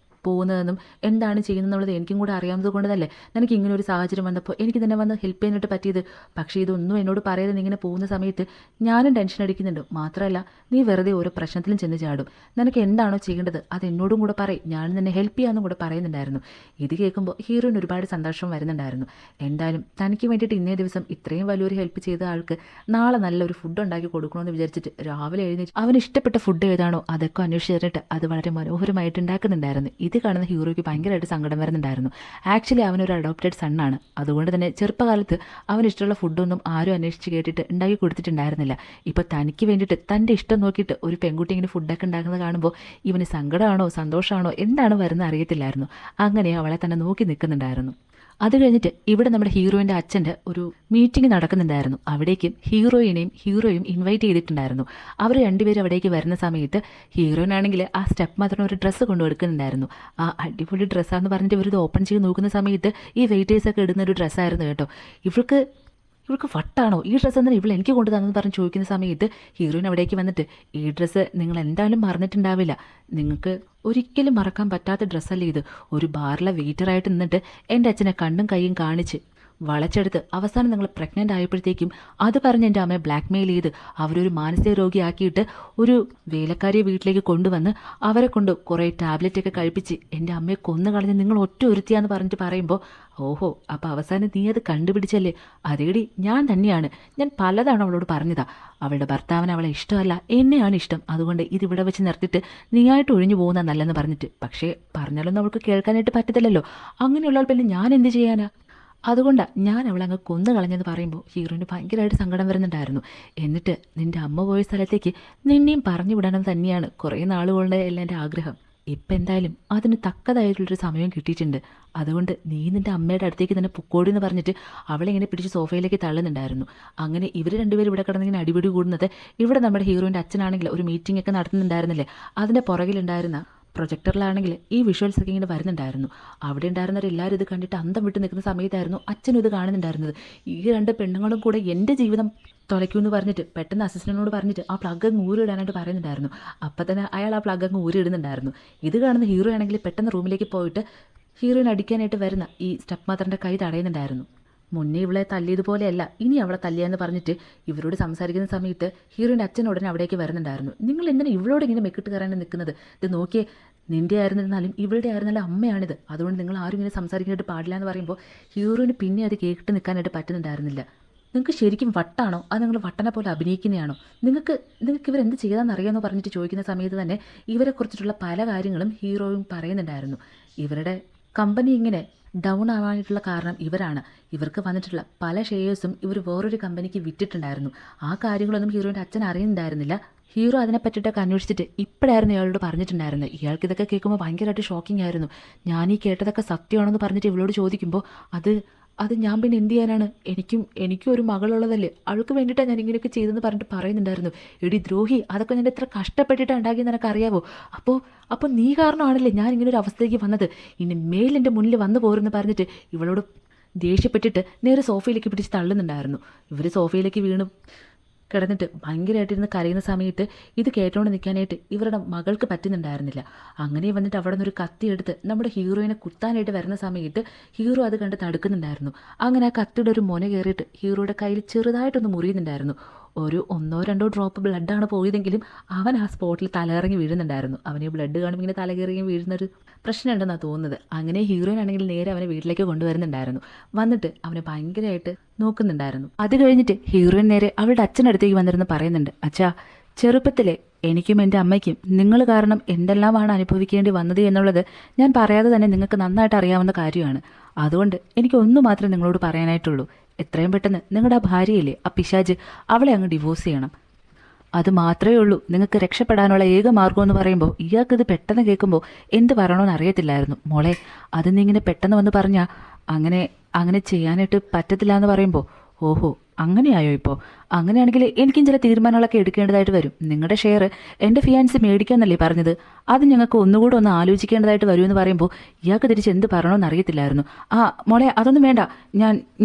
Speaker 1: പോകുന്നതെന്നും എന്താണ് ചെയ്യുന്നതെന്നുള്ളത് എനിക്കും കൂടെ അറിയാവുന്നത് കൊണ്ട് തന്നെ എനിക്ക് ഇങ്ങനെ ഒരു സാഹചര്യം വന്നപ്പോൾ എനിക്ക് തന്നെ വന്ന് ഹെൽപ്പ് ചെയ്യാനായിട്ട് പറ്റിയത്. പക്ഷേ ഇതൊന്നും എന്നോട് പറയാതെ നീ ഇങ്ങനെ പോകുന്ന സമയത്ത് ഞാനും ടെൻഷൻ അടിക്കുന്നുണ്ട്. മാത്രമല്ല നീ വെറുതെ ഓരോ പ്രശ്നത്തിലും ചെന്ന് ചാടും. നിനക്ക് എന്താണോ ചെയ്യേണ്ടത് അത് എന്നോടും കൂടെ പറയും, ഞാൻ നിന്നെ ഹെൽപ്പ് ചെയ്യാമെന്നും കൂടെ പറയുന്നുണ്ടായിരുന്നു. ഇത് കേൾക്കുമ്പോൾ ഹീറോയിന് ഒരുപാട് സന്തോഷം വരുന്നുണ്ടായിരുന്നു. എന്തായാലും തനിക്ക് വേണ്ടിയിട്ട് ഇന്നേ ദിവസം ഇത്രയും വലിയൊരു ഹെൽപ്പ് ചെയ്ത ആൾക്ക് നാളെ നല്ലൊരു ഫുഡ് ഉണ്ടാക്കി കൊടുക്കണമെന്ന് വിചാരിച്ചിട്ട് രാവിലെ എഴുന്നേറ്റ് അവന് ഇഷ്ടപ്പെട്ട ഫുഡ് ഏതാണോ അതൊക്കെ അന്വേഷിച്ച് തന്നിട്ട് അത് വളരെ മനോഹരമായിട്ട് ഉണ്ടാക്കുന്നുണ്ടായിരുന്നു. ഇത് കാണുന്ന ഹീറോയ്ക്ക് ഭയങ്കരമായിട്ട് സങ്കടം വരുന്നുണ്ടായിരുന്നു. ആക്ച്വലി അവനൊരു അഡോപ്റ്റഡ് സണ്ണാണ്. അതുകൊണ്ട് തന്നെ ചെറുപ്പകാലത്ത് അവനിഷ്ടമുള്ള ഫുഡൊന്നും ആരും അന്വേഷിച്ച് കേട്ടിട്ട് ഉണ്ടാക്കി കൊടുത്തിട്ടുണ്ടായിരുന്നില്ല. ഇപ്പോൾ തനിക്ക് വേണ്ടിയിട്ട് തൻ്റെ ഇഷ്ടം നോക്കിയിട്ട് ഒരു പെൺകുട്ടി ഇങ്ങനെ ഫുഡൊക്കെ ഉണ്ടാക്കുന്നത് കാണുമ്പോൾ ഇവന് സങ്കടമാണോ സന്തോഷമാണോ എന്താണ് വരുന്നത് അറിയത്തില്ലായിരുന്നു. അങ്ങനെ അവളെ തന്നെ നോക്കി നിൽക്കുന്നുണ്ടായിരുന്നു. അത് കഴിഞ്ഞിട്ട് ഇവിടെ നമ്മുടെ ഹീറോയിൻ്റെ അച്ഛൻ്റെ ഒരു മീറ്റിംഗ് നടക്കുന്നുണ്ടായിരുന്നു. അവിടേക്കും ഹീറോയും ഇൻവൈറ്റ് ചെയ്തിട്ടുണ്ടായിരുന്നു. അവർ രണ്ടുപേരും അവിടേക്ക് വരുന്ന സമയത്ത് ഹീറോയിനാണെങ്കിൽ ആ സ്റ്റെപ്പ് മദറിന് ഒരു ഡ്രസ്സ് കൊണ്ടു കൊടുക്കുന്നുണ്ടായിരുന്നു. ആ അടിപൊളി ഡ്രസ്സാന്ന് പറഞ്ഞിട്ട് ഇവരിത് ഓപ്പൺ ചെയ്ത് നോക്കുന്ന സമയത്ത് ഈ വെയിറ്റേഴ്സൊക്കെ ഇടുന്ന ഒരു ഡ്രസ്സായിരുന്നു കേട്ടോ. ഇവൾക്ക് വട്ടാണോ ഈ ഡ്രസ്സ് എന്നാൽ ഇവൾ എനിക്ക് കൊണ്ടു തന്നെന്ന് പറഞ്ഞ് ചോദിക്കുന്ന സമയത്ത് ഹീറോയിൻ അവിടേക്ക് വന്നിട്ട്, ഈ ഡ്രസ്സ് നിങ്ങൾ എന്തായാലും മറന്നിട്ടുണ്ടാവില്ല, നിങ്ങൾക്ക് ഒരിക്കലും മറക്കാൻ പറ്റാത്ത ഡ്രസ്സല്ലേ ഇത്. ഒരു ബാറിലെ വെയിറ്ററായിട്ട് നിന്നിട്ട് എൻ്റെ അച്ഛനെ കണ്ണും കൈയും കാണിച്ച് വളച്ചെടുത്ത് അവസാനം നിങ്ങൾ പ്രഗ്നൻ്റ് ആയപ്പോഴത്തേക്കും അത് പറഞ്ഞ് എൻ്റെ അമ്മയെ ബ്ലാക്ക് മെയിൽ ചെയ്ത് അവരൊരു മാനസിക രോഗിയാക്കിയിട്ട് ഒരു വേലക്കാരിയെ വീട്ടിലേക്ക് കൊണ്ടുവന്ന് അവരെ കൊണ്ട് കുറേ ടാബ്ലറ്റൊക്കെ കഴിപ്പിച്ച് എൻ്റെ അമ്മയെ കൊന്നു കളഞ്ഞ് നിങ്ങൾ ഒറ്റ ഒരുത്തിയാന്ന് പറഞ്ഞിട്ട് പറയുമ്പോൾ, ഓഹോ, അപ്പോൾ അവസാനം നീ അത് കണ്ടുപിടിച്ചല്ലേ? അതേടി, ഞാൻ തന്നെയാണ്. ഞാൻ പലതാണ് അവളോട് പറഞ്ഞതാ. അവളുടെ ഭർത്താവിന് അവളെ ഇഷ്ടമല്ല, എന്നെയാണ് ഇഷ്ടം. അതുകൊണ്ട് ഇതിവിടെ വെച്ച് നിർത്തിയിട്ട് നീയായിട്ട് ഒഴിഞ്ഞു പോകുന്ന നല്ലെന്ന് പറഞ്ഞിട്ട്. പക്ഷേ പറഞ്ഞാലൊന്നും അവൾക്ക് കേൾക്കാനായിട്ട് പറ്റത്തില്ലല്ലോ. അങ്ങനെയുള്ള പിന്നെ ഞാൻ എന്ത് ചെയ്യാനാ? അതുകൊണ്ടാണ് ഞാൻ അവളങ്ങ് കൊന്നു കളഞ്ഞെന്ന് പറയുമ്പോൾ ഹീറോയിന് ഭയങ്കരമായിട്ട് സങ്കടം വരുന്നുണ്ടായിരുന്നു. എന്നിട്ട് നിൻ്റെ അമ്മ പോയ സ്ഥലത്തേക്ക് നിന്നെയും പറഞ്ഞു വിടണം തന്നെയാണ് കുറേ നാളുകളുടെ എല്ലാം എൻ്റെ ആഗ്രഹം. ഇപ്പം എന്തായാലും അതിന് തക്കതായിട്ടുള്ളൊരു സമയം കിട്ടിയിട്ടുണ്ട്. അതുകൊണ്ട് നീ നിൻ്റെ അമ്മയുടെ അടുത്തേക്ക് തന്നെ പൊക്കോടി എന്ന് പറഞ്ഞിട്ട് അവളെ ഇങ്ങനെ പിടിച്ച് സോഫയിലേക്ക് തള്ളുന്നുണ്ടായിരുന്നു. അങ്ങനെ ഇവർ രണ്ടുപേരും ഇവിടെ കിടന്നിങ്ങനെ അടിപിടി കൂടുന്നത് ഇവിടെ നമ്മുടെ ഹീറോയിൻ്റെ അച്ഛനാണെങ്കിൽ ഒരു മീറ്റിംഗ് ഒക്കെ നടത്തുന്നുണ്ടായിരുന്നില്ലേ, അതിൻ്റെ പുറകിലുണ്ടായിരുന്ന പ്രൊജക്ടറിലാണെങ്കിൽ ഈ വിഷ്വൽസ് ഒക്കെ ഇങ്ങനെ വരുന്നുണ്ടായിരുന്നു. അവിടെ ഉണ്ടായിരുന്നവരെല്ലാവരും ഇത് കണ്ടിട്ട് അന്തം വിട്ട് നിൽക്കുന്ന സമയത്തായിരുന്നു അച്ഛനും ഇത് കാണുന്നുണ്ടായിരുന്നത്. ഈ രണ്ട് പെണ്ണുങ്ങളും കൂടെ എൻ്റെ ജീവിതം തുലയ്ക്കുമെന്ന് പറഞ്ഞിട്ട് പെട്ടെന്ന് അസിസ്റ്റന്റിനോട് പറഞ്ഞിട്ട് ആ പ്ലഗ് അങ്ങ് ഊരിടാനായിട്ട് പറയുന്നുണ്ടായിരുന്നു. അപ്പം തന്നെ അയാൾ ആ പ്ലഗ് അങ്ങ് ഊരിടുന്നുണ്ടായിരുന്നു. ഇത് കാണുന്ന ഹീറോ ആണെങ്കിൽ പെട്ടെന്ന് റൂമിലേക്ക് പോയിട്ട് ഹീറോയിൻ അടിക്കാനായിട്ട് വരുന്ന ഈ സ്റ്റെപ്പ് മദറിൻ്റെ കൈ തടയുന്നുണ്ടായിരുന്നു. മുന്നേ ഇവളെ തല്ലിയതുപോലെയല്ല ഇനി അവളെ തല്ലിയെന്ന് പറഞ്ഞിട്ട് ഇവരോട് സംസാരിക്കുന്ന സമയത്ത് ഹീറോയിൻ്റെ അച്ഛൻ ഉടനെ അവിടേക്ക് വരുന്നുണ്ടായിരുന്നു. നിങ്ങൾ എന്തിനാണ് ഇവളോട് ഇങ്ങനെ മെക്കിട്ട് കയറാൻ നിൽക്കുന്നത്? ഇത് നോക്കിയേ, നിൻ്റെ ആയിരുന്നിരുന്നാലും ഇവളുടെ ആയിരുന്നാലും അമ്മയാണിത്, അതുകൊണ്ട് നിങ്ങൾ ആരും ഇങ്ങനെ സംസാരിക്കാനായിട്ട് പാടില്ല എന്ന് പറയുമ്പോൾ ഹീറോയിന് പിന്നെ അത് കേട്ട് നിൽക്കാനായിട്ട് പറ്റുന്നുണ്ടായിരുന്നില്ല. നിങ്ങൾക്ക് ശരിക്കും വട്ടാണോ? അത് നിങ്ങൾ വട്ടനെ പോലെ അഭിനയിക്കുന്നതാണോ? നിങ്ങൾക്ക് ഇവരെന്ത് ചെയ്താന്ന് അറിയാമെന്ന് പറഞ്ഞിട്ട് ചോദിക്കുന്ന സമയത്ത് തന്നെ ഇവരെക്കുറിച്ചിട്ടുള്ള പല കാര്യങ്ങളും ഹീറോയും പറയുന്നുണ്ടായിരുന്നു. ഇവരുടെ കമ്പനി ഇങ്ങനെ ഡൗൺ ആവാനായിട്ടുള്ള കാരണം ഇവരാണ്. ഇവർക്ക് വന്നിട്ടുള്ള പല ഷെയർസും ഇവർ വേറൊരു കമ്പനിക്ക് വിറ്റിട്ടുണ്ടായിരുന്നു. ആ കാര്യങ്ങളൊന്നും ഹീറോയിൻ്റെ അച്ഛൻ അറിയുന്നുണ്ടായിരുന്നില്ല. ഹീറോ അതിനെ പറ്റിയിട്ടൊക്കെ അന്വേഷിച്ചിട്ട് ഇപ്പോഴായിരുന്നു ഇയാളോട് പറഞ്ഞിട്ടുണ്ടായിരുന്നത്. ഇയാൾക്ക് ഇതൊക്കെ കേൾക്കുമ്പോൾ ഭയങ്കരമായിട്ട് ഷോക്കിംഗ് ആയിരുന്നു. ഞാൻ ഈ കേട്ടതൊക്കെ സത്യമാണെന്ന് പറഞ്ഞിട്ട് ഇവളോട് ചോദിക്കുമ്പോൾ അത് ഞാൻ പിന്നെ എന്ത് ചെയ്യാനാണ്, എനിക്കും ഒരു മകളുള്ളതല്ലേ, അവൾക്ക് വേണ്ടിയിട്ടാണ് ഞാൻ ഇങ്ങനെയൊക്കെ ചെയ്തെന്ന് പറഞ്ഞിട്ട് പറയുന്നുണ്ടായിരുന്നു. എടി ദ്രോഹി, അതൊക്കെ ഞാൻ എത്ര കഷ്ടപ്പെട്ടിട്ടാണ് ഉണ്ടാക്കിയെന്ന് നിനക്കറിയാവോ? അപ്പോൾ നീ കാരണമാണല്ലേ ഞാൻ ഇങ്ങനെ ഒരു അവസ്ഥയ്ക്ക് വന്നത്. ഇനി മേലെൻ്റെ മുന്നിൽ വന്നു പോരെന്ന് പറഞ്ഞിട്ട് ഇവളോട് ദേഷ്യപ്പെട്ടിട്ട് നേരെ സോഫയിലേക്ക് പിടിച്ച് തള്ളുന്നുണ്ടായിരുന്നു. ഇവർ സോഫയിലേക്ക് വീണ് കിടന്നിട്ട് ഭയങ്കരമായിട്ടിരുന്ന് കരയുന്ന സമയത്ത് ഇത് കേട്ടോണ്ട് നിൽക്കാനായിട്ട് ഇവരുടെ മകൾക്ക് പറ്റുന്നുണ്ടായിരുന്നില്ല. അങ്ങനെ വന്നിട്ട് അവിടെ നിന്നൊരു കത്തിയെടുത്ത് നമ്മുടെ ഹീറോയിനെ കുത്താനായിട്ട് വരുന്ന സമയത്ത് ഹീറോ അത് കണ്ട് തടുക്കുന്നുണ്ടായിരുന്നു. അങ്ങനെ ആ കത്തിയുടെ ഒരു മുന കയറിയിട്ട് ഹീറോയുടെ കയ്യിൽ ചെറുതായിട്ടൊന്ന് മുറിയുന്നുണ്ടായിരുന്നു. ഒരു 1-2 ഡ്രോപ്പ് ബ്ലഡാണ് പോയതെങ്കിലും അവൻ ആ സ്പോട്ടിൽ തലയിറങ്ങി വീഴുന്നുണ്ടായിരുന്നു. അവന് ബ്ലഡ് കാണുമ്പോൾ ഇങ്ങനെ തലകയറിയും വീഴുന്നൊരു പ്രശ്നമുണ്ടെന്നാണ് തോന്നുന്നത്. അങ്ങനെ ഹീറോയിൻ ആണെങ്കിൽ നേരെ അവനെ വീട്ടിലേക്ക് കൊണ്ടുവരുന്നുണ്ടായിരുന്നു. വന്നിട്ട് അവനെ ഭയങ്കരമായിട്ട് നോക്കുന്നുണ്ടായിരുന്നു. അത് കഴിഞ്ഞിട്ട് ഹീറോയിൻ നേരെ അവളുടെ അച്ഛനടുത്തേക്ക് വന്നിരുന്ന് പറയുന്നുണ്ട്, അച്ഛാ, ചെറുപ്പത്തിലെ എനിക്കും എൻ്റെ അമ്മയ്ക്കും നിങ്ങൾ കാരണം എന്തെല്ലാമാണ് അനുഭവിക്കേണ്ടി വന്നത് എന്നുള്ളത് ഞാൻ പറയാതെ തന്നെ നിങ്ങൾക്ക് നന്നായിട്ട് അറിയാവുന്ന കാര്യമാണ്. അതുകൊണ്ട് എനിക്ക് ഒന്നു മാത്രമേ നിങ്ങളോട് പറയാനായിട്ടുള്ളൂ. എത്രയും പെട്ടെന്ന് നിങ്ങളുടെ ആ ഭാര്യയില്ലേ, ആ പിശാജ്, അവളെ അങ്ങ് ഡിവോഴ്സ് ചെയ്യണം. അത് മാത്രമേ ഉള്ളൂ നിങ്ങൾക്ക് രക്ഷപ്പെടാനുള്ള ഏക മാർഗം എന്ന് പറയുമ്പോൾ ഇയാൾക്കിത് പെട്ടെന്ന് കേൾക്കുമ്പോൾ എന്ത് പറയണമെന്ന് അറിയത്തില്ലായിരുന്നു. മോളെ, അത് നീ ഇങ്ങനെ പെട്ടെന്ന് വന്ന് പറഞ്ഞാൽ അങ്ങനെ ചെയ്യാനായിട്ട് പറ്റത്തില്ല എന്ന് പറയുമ്പോൾ, ഓഹോ അങ്ങനെയായോ? ഇപ്പോൾ അങ്ങനെയാണെങ്കിൽ എനിക്കും ചില തീരുമാനങ്ങളൊക്കെ എടുക്കേണ്ടതായിട്ട് വരും. നിങ്ങളുടെ ഷെയർ എൻ്റെ ഫിയാൻസി മേടിക്കാമെന്നല്ലേ പറഞ്ഞത്, അത് ഞങ്ങൾക്ക് ഒന്നുകൂടെ ഒന്ന് ആലോചിക്കേണ്ടതായിട്ട് വരുമെന്ന് പറയുമ്പോൾ ഇയാൾക്ക് തിരിച്ച് എന്ത് പറയണമെന്ന് അറിയത്തില്ലായിരുന്നു. ആ മോളെ, അതൊന്നും വേണ്ട,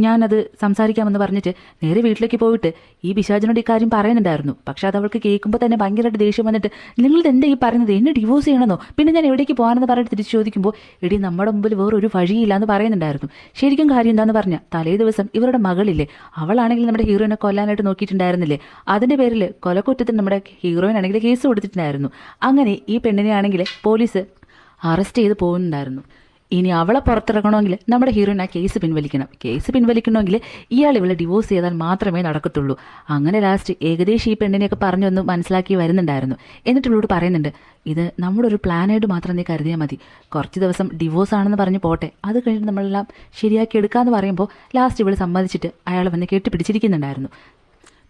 Speaker 1: ഞാനത് സംസാരിക്കാമെന്ന് പറഞ്ഞിട്ട് നേരെ വീട്ടിലേക്ക് പോയിട്ട് ഈ പിശാചിനോട് ഈ കാര്യം പറയുന്നുണ്ടായിരുന്നു. പക്ഷെ അത് അവൾക്ക് കേൾക്കുമ്പോൾ തന്നെ ഭയങ്കരമായിട്ട് ദേഷ്യം വന്നിട്ട്, നിങ്ങളിത് എന്താ ഈ പറയുന്നത്, എന്നെ ഡിവോഴ്സ് ചെയ്യണമെന്നോ, പിന്നെ ഞാൻ എവിടേക്ക് പോകാനെന്ന് പറഞ്ഞിട്ട് തിരിച്ച് ചോദിക്കുമ്പോൾ, എടി നമ്മുടെ മുമ്പിൽ വേറൊരു വഴിയില്ല എന്ന് പറയുന്നുണ്ടായിരുന്നു. ശരിക്കും കാര്യം എന്താണെന്ന് പറഞ്ഞാൽ തലേ ദിവസം ഇവരുടെ മകളില്ലേ, അവളാണെങ്കിൽ നമ്മുടെ ഹീറോയിനെ കൊല്ലാനായിട്ട് നോക്കിയിട്ടുണ്ടായിരുന്നില്ലേ, അതിൻ്റെ പേരിൽ കൊലക്കുറ്റത്തിന് നമ്മുടെ ഹീറോയിൻ ആണെങ്കിൽ കേസ് കൊടുത്തിട്ടുണ്ടായിരുന്നു. അങ്ങനെ ഈ പെണ്ണിനെ ആണെങ്കിൽ പോലീസ് അറസ്റ്റ് ചെയ്ത് പോകുന്നുണ്ടായിരുന്നു. ഇനി അവളെ പുറത്തിറങ്ങണമെങ്കിൽ നമ്മുടെ ഹീറോയിൻ ആ കേസ് പിൻവലിക്കണം. കേസ് പിൻവലിക്കണമെങ്കിൽ ഇയാൾ ഇവളെ ഡിവോഴ്സ് ചെയ്താൽ മാത്രമേ നടക്കത്തുള്ളൂ. അങ്ങനെ ലാസ്റ്റ് ഏകദേശം ഈ പെണ്ണിനെയൊക്കെ പറഞ്ഞൊന്ന് മനസ്സിലാക്കി വരുന്നുണ്ടായിരുന്നു. എന്നിട്ട് ഇവളോട് പറയുന്നുണ്ട്, ഇത് നമ്മുടെ ഒരു പ്ലാനായിട്ട് മാത്രം നീ കരുതിയാൽ മതി. കുറച്ച് ദിവസം ഡിവോഴ്സ് ആണെന്ന് പറഞ്ഞ് പോട്ടെ, അത് കഴിഞ്ഞിട്ട് നമ്മളെല്ലാം ശരിയാക്കി എടുക്കാമെന്ന് പറയുമ്പോൾ ലാസ്റ്റ് ഇവൾ സമ്മതിച്ചിട്ട് അയാൾ വന്ന് കെട്ടിപ്പിടിച്ചിരിക്കുന്നുണ്ടായിരുന്നു.